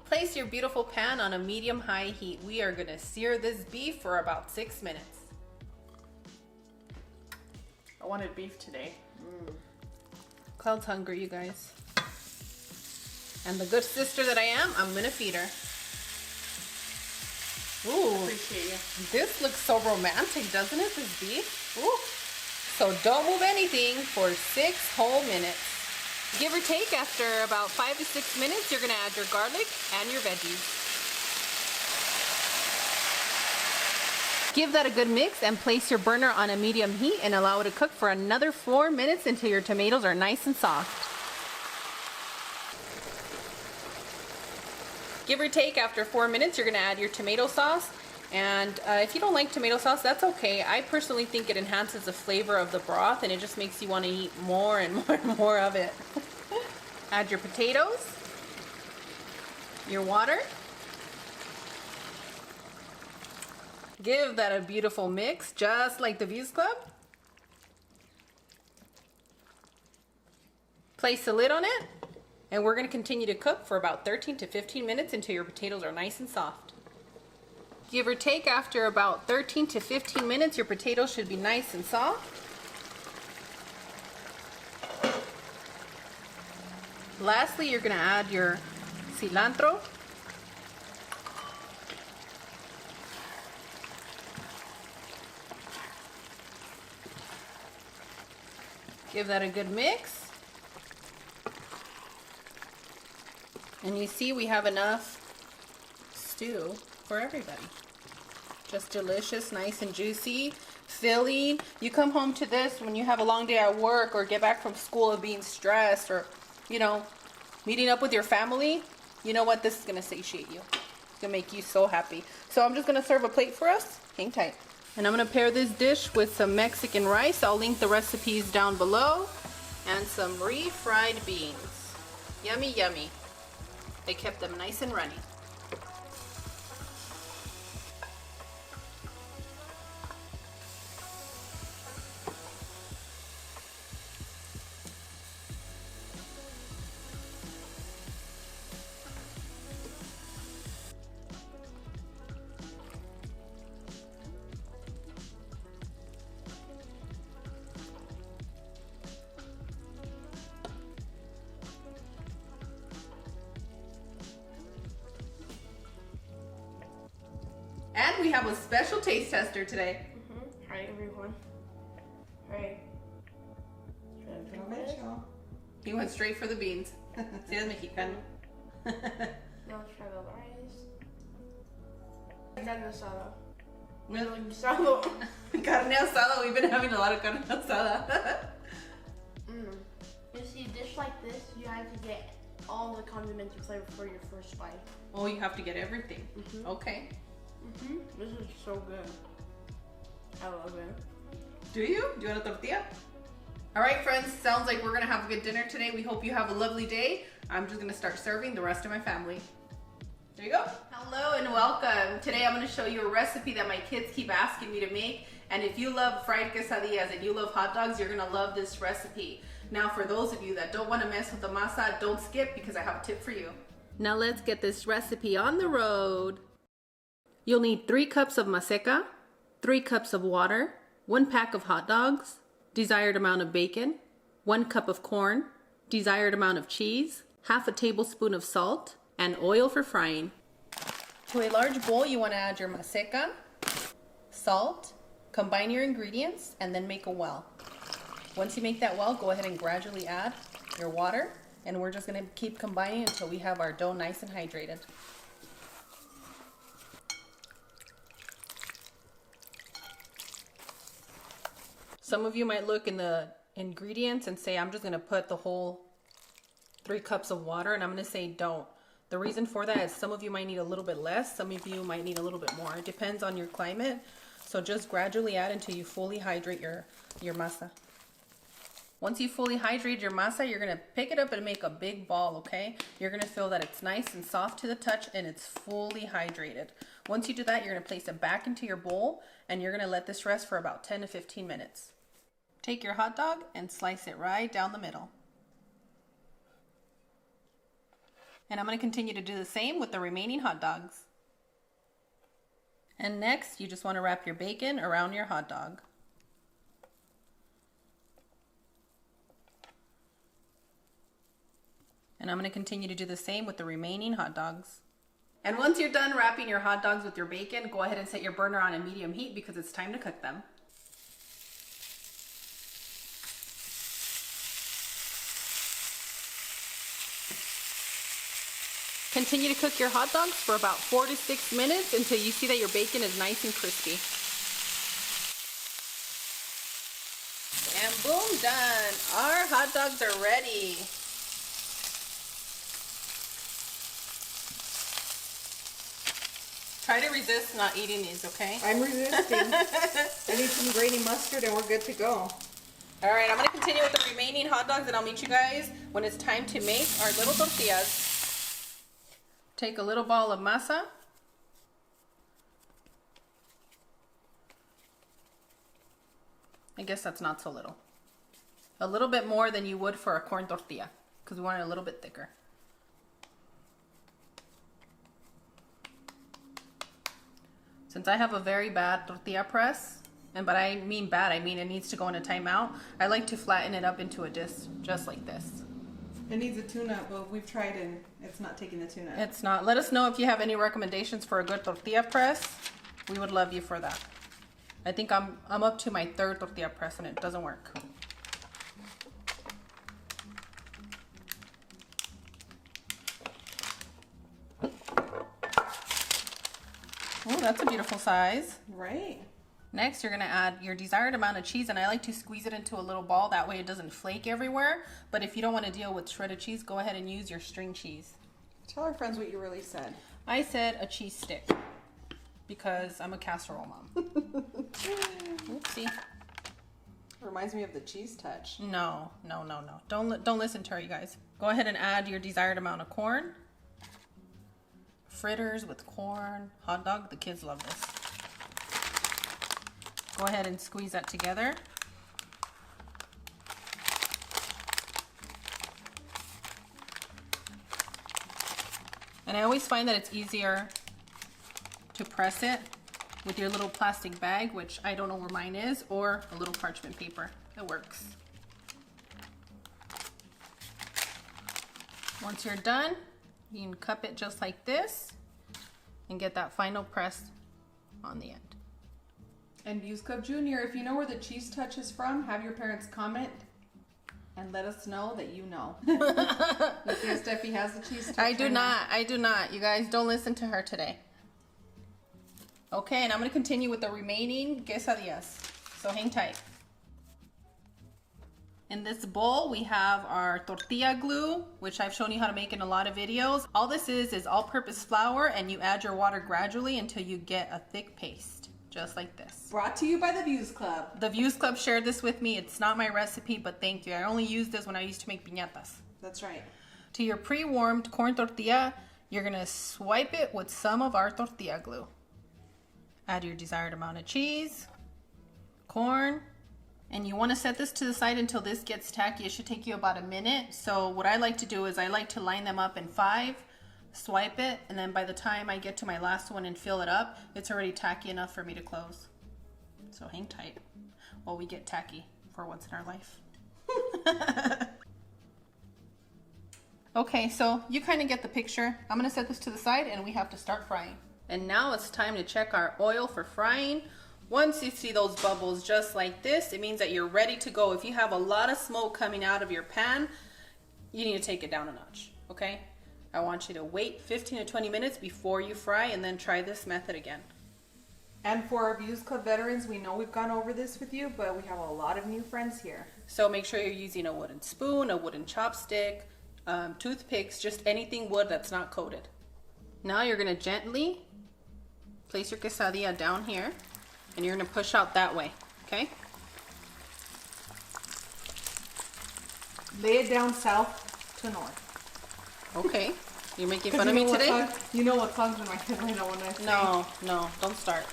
Place your beautiful pan on a medium-high heat. We are gonna sear this beef for about 6 minutes. I wanted beef today. Cloud's hungry, you guys. And the good sister that I am, I'm gonna feed her. Ooh, Appreciate you. this looks so romantic, doesn't it, this beef? Ooh. So don't move anything for 6 whole minutes. Give or take, after about 5 to 6 minutes, you're gonna add your garlic and your veggies. Give that a good mix and place your burner on a medium heat and allow it to cook for another 4 minutes until your tomatoes are nice and soft. Give or take, after 4 minutes, you're gonna add your tomato sauce. And if you don't like tomato sauce, that's okay. I personally think it enhances the flavor of the broth and it just makes you want to eat more and more and more of it. Add your potatoes, your water. Give that a beautiful mix, just like the Views Club. Place the lid on it, and we're going to continue to cook for about 13 to 15 minutes until your potatoes are nice and soft. Give or take, after about 13 to 15 minutes, your potatoes should be nice and soft. Lastly, you're going to add your cilantro. Give that a good mix. And you see we have enough stew for everybody. Just delicious, nice and juicy, filling. You come home to this when you have a long day at work or get back from school of being stressed or, you know, meeting up with your family. You know what? This is going to satiate you. It's going to make you so happy. So I'm just going to serve a plate for us. Hang tight. And I'm going to pair this dish with some Mexican rice. I'll link the recipes down below. And some refried beans. Yummy, yummy. They kept them nice and runny. And we have a special taste tester today. Hi everyone. Hi. He went straight for the beans. Sí, es mexicano. Now let's try the rice. Carne asada. Carne asada. We've been having a lot of carne asada. You see, a dish like this, you have to get all the condiments and flavor for your first bite. Oh, you have to get everything. Okay. This is so good. I love it. Do you? Do you want a tortilla? All right, friends. Sounds like we're going to have a good dinner today. We hope you have a lovely day. I'm just going to start serving the rest of my family. There you go. Hello and welcome. Today I'm going to show you a recipe that my kids keep asking me to make. And if you love fried quesadillas and you love hot dogs, you're going to love this recipe. Now, for those of you that don't want to mess with the masa, don't skip because I have a tip for you. Now let's get this recipe on the road. You'll need 3 cups of maseca, 3 cups of water, 1 pack of hot dogs, desired amount of bacon, 1 cup of corn, desired amount of cheese, half a tablespoon of salt, and oil for frying. To a large bowl, you want to add your maseca, salt, combine your ingredients, and then make a well. Once you make that well, go ahead and gradually add your water, and we're just going to keep combining until we have our dough nice and hydrated. Some of you might look in the ingredients and say, I'm just going to put the whole 3 cups of water, and I'm going to say don't. The reason for that is some of you might need a little bit less, some of you might need a little bit more. It depends on your climate. So just gradually add until you fully hydrate your masa. Once you fully hydrate your masa, you're going to pick it up and make a big ball, okay? You're going to feel that it's nice and soft to the touch and it's fully hydrated. Once you do that, you're going to place it back into your bowl and you're going to let this rest for about 10 to 15 minutes. Take your hot dog and slice it right down the middle. And I'm going to continue to do the same with the remaining hot dogs. And next, you just want to wrap your bacon around your hot dog. And I'm going to continue to do the same with the remaining hot dogs. And once you're done wrapping your hot dogs with your bacon, go ahead and set your burner on a medium heat because it's time to cook them. Continue to cook your hot dogs for about 4 to 6 minutes until you see that your bacon is nice and crispy. And boom, done. Our hot dogs are ready. Try to resist not eating these, okay? I'm resisting. I need some grainy mustard and we're good to go. All right, I'm gonna continue with the remaining hot dogs and I'll meet you guys when it's time to make our little tortillas. Take a little ball of masa. I guess that's not so little. A little bit more than you would for a corn tortilla because we want it a little bit thicker. Since I have a very bad tortilla press, but I mean bad, I mean it needs to go in a timeout, I like to flatten it up into a disc just like this. It needs a tune-up, but we've tried and it's not taking the tune-up. It's not. Let us know if you have any recommendations for a good tortilla press. We would love you for that. I think I'm up to my 3rd tortilla press and it doesn't work. Oh, that's a beautiful size. Right. Next, you're gonna add your desired amount of cheese, and I like to squeeze it into a little ball. That way it doesn't flake everywhere. But if you don't want to deal with shredded cheese, go ahead and use your string cheese. Tell our friends what you really said. I said a cheese stick because I'm a casserole mom. Oopsie. Reminds me of the cheese touch. No. Don't listen to her, you guys. Go ahead and add your desired amount of corn. Fritters with corn, hot dog. The kids love this. Go ahead and squeeze that together. And I always find that it's easier to press it with your little plastic bag, which I don't know where mine is, or a little parchment paper. It works. Once you're done, you can cup it just like this and get that final press on the end. And Views Club Junior, if you know where the cheese touch is from, have your parents comment and let us know that you know. You see if Steffi has the cheese touch? I do not. You guys don't listen to her today. Okay, and I'm going to continue with the remaining quesadillas. So hang tight. In this bowl, we have our tortilla glue, which I've shown you how to make in a lot of videos. All this is all-purpose flour, and you add your water gradually until you get a thick paste, just like this. Brought to you by the Views Club. The Views Club shared this with me. It's not my recipe, but thank you. I only used this when I used to make piñatas. That's right. To your pre-warmed corn tortilla, you're gonna swipe it with some of our tortilla glue. Add your desired amount of cheese, corn, and you want to set this to the side until this gets tacky. It should take you about a minute. So what I like to do is I like to line them up in 5, swipe it, and then by the time I get to my last one and fill it up, it's already tacky enough for me to close. So hang tight while we get tacky for once in our life. Okay, so you kind of get the picture. I'm gonna set this to the side and we have to start frying. And now it's time to check our oil for frying. Once you see those bubbles just like this, it means that you're ready to go. If you have a lot of smoke coming out of your pan, you need to take it down a notch, okay? I want you to wait 15 to 20 minutes before you fry and then try this method again. And for our Views Club veterans, we know we've gone over this with you, but we have a lot of new friends here. So make sure you're using a wooden spoon, a wooden chopstick, toothpicks, just anything wood that's not coated. Now you're gonna gently place your quesadilla down here and you're gonna push out that way, okay? Lay it down south to north. Okay. You're making fun of me today? You know what songs in my head right now when I say. No, don't start.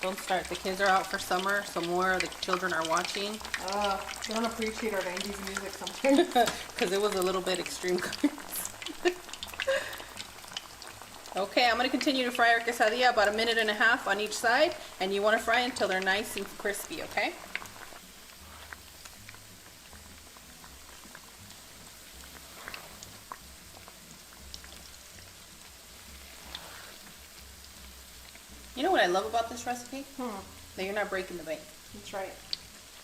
Don't start. The kids are out for summer, so more of the children are watching. They don't appreciate our 90s music sometimes. Because it was a little bit extreme. Okay, I'm going to continue to fry our quesadilla about 1.5 minutes on each side, and you want to fry until they're nice and crispy, okay? You know what I love about this recipe? That you're not breaking the bank. That's right.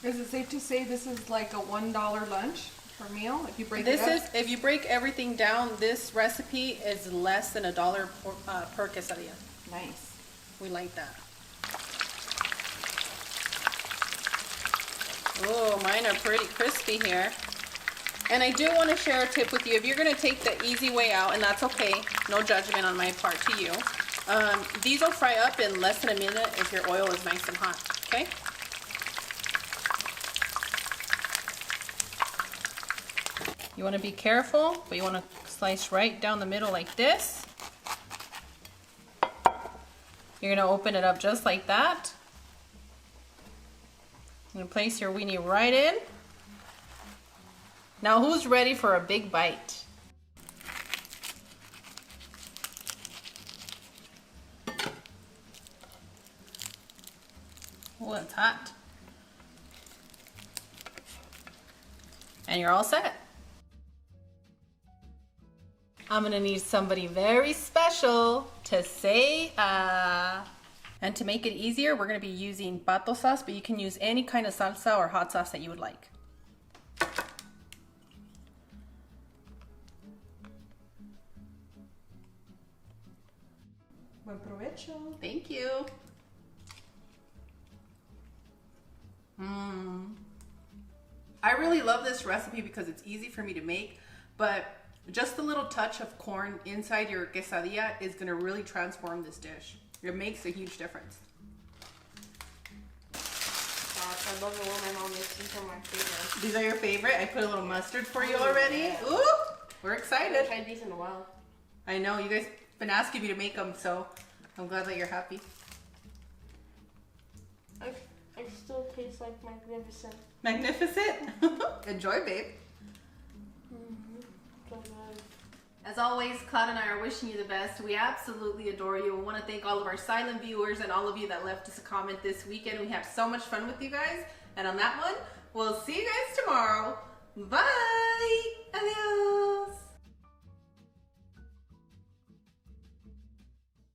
Is it safe to say this is like a $1 lunch? per meal if you break This it up. is, if you break everything down, this recipe is less than $1 per quesadilla. Nice. We like that. Oh, mine are pretty crispy here. And I do want to share a tip with you. If you're going to take the easy way out, and that's okay, no judgment on my part to you. These will fry up in less than a minute if your oil is nice and hot, okay? You want to be careful, but you want to slice right down the middle like this. You're going to open it up just like that. You're going to place your weenie right in. Now who's ready for a big bite? Oh, it's hot. And you're all set. I'm gonna need somebody very special to say and to make it easier, we're gonna be using pato sauce, but you can use any kind of salsa or hot sauce that you would like. Buen provecho. Thank you. I really love this recipe because it's easy for me to make, but just a little touch of corn inside your quesadilla is going to really transform this dish. It makes a huge difference. Gosh, I love it when my mom makes these are my favorite. These are your favorite? I put a little mustard for you already. Yeah. Ooh, we're I excited. haven't tried these in a while. I know, you guys been asking me to make them, so I'm glad that you're happy. I still taste like magnificent. Magnificent. Enjoy, babe. So good. As always, Cloud and I are wishing you the best. We absolutely adore you. We want to thank all of our silent viewers and all of you that left us a comment this weekend. We had so much fun with you guys. And on that one, we'll see you guys tomorrow. Bye. Adios.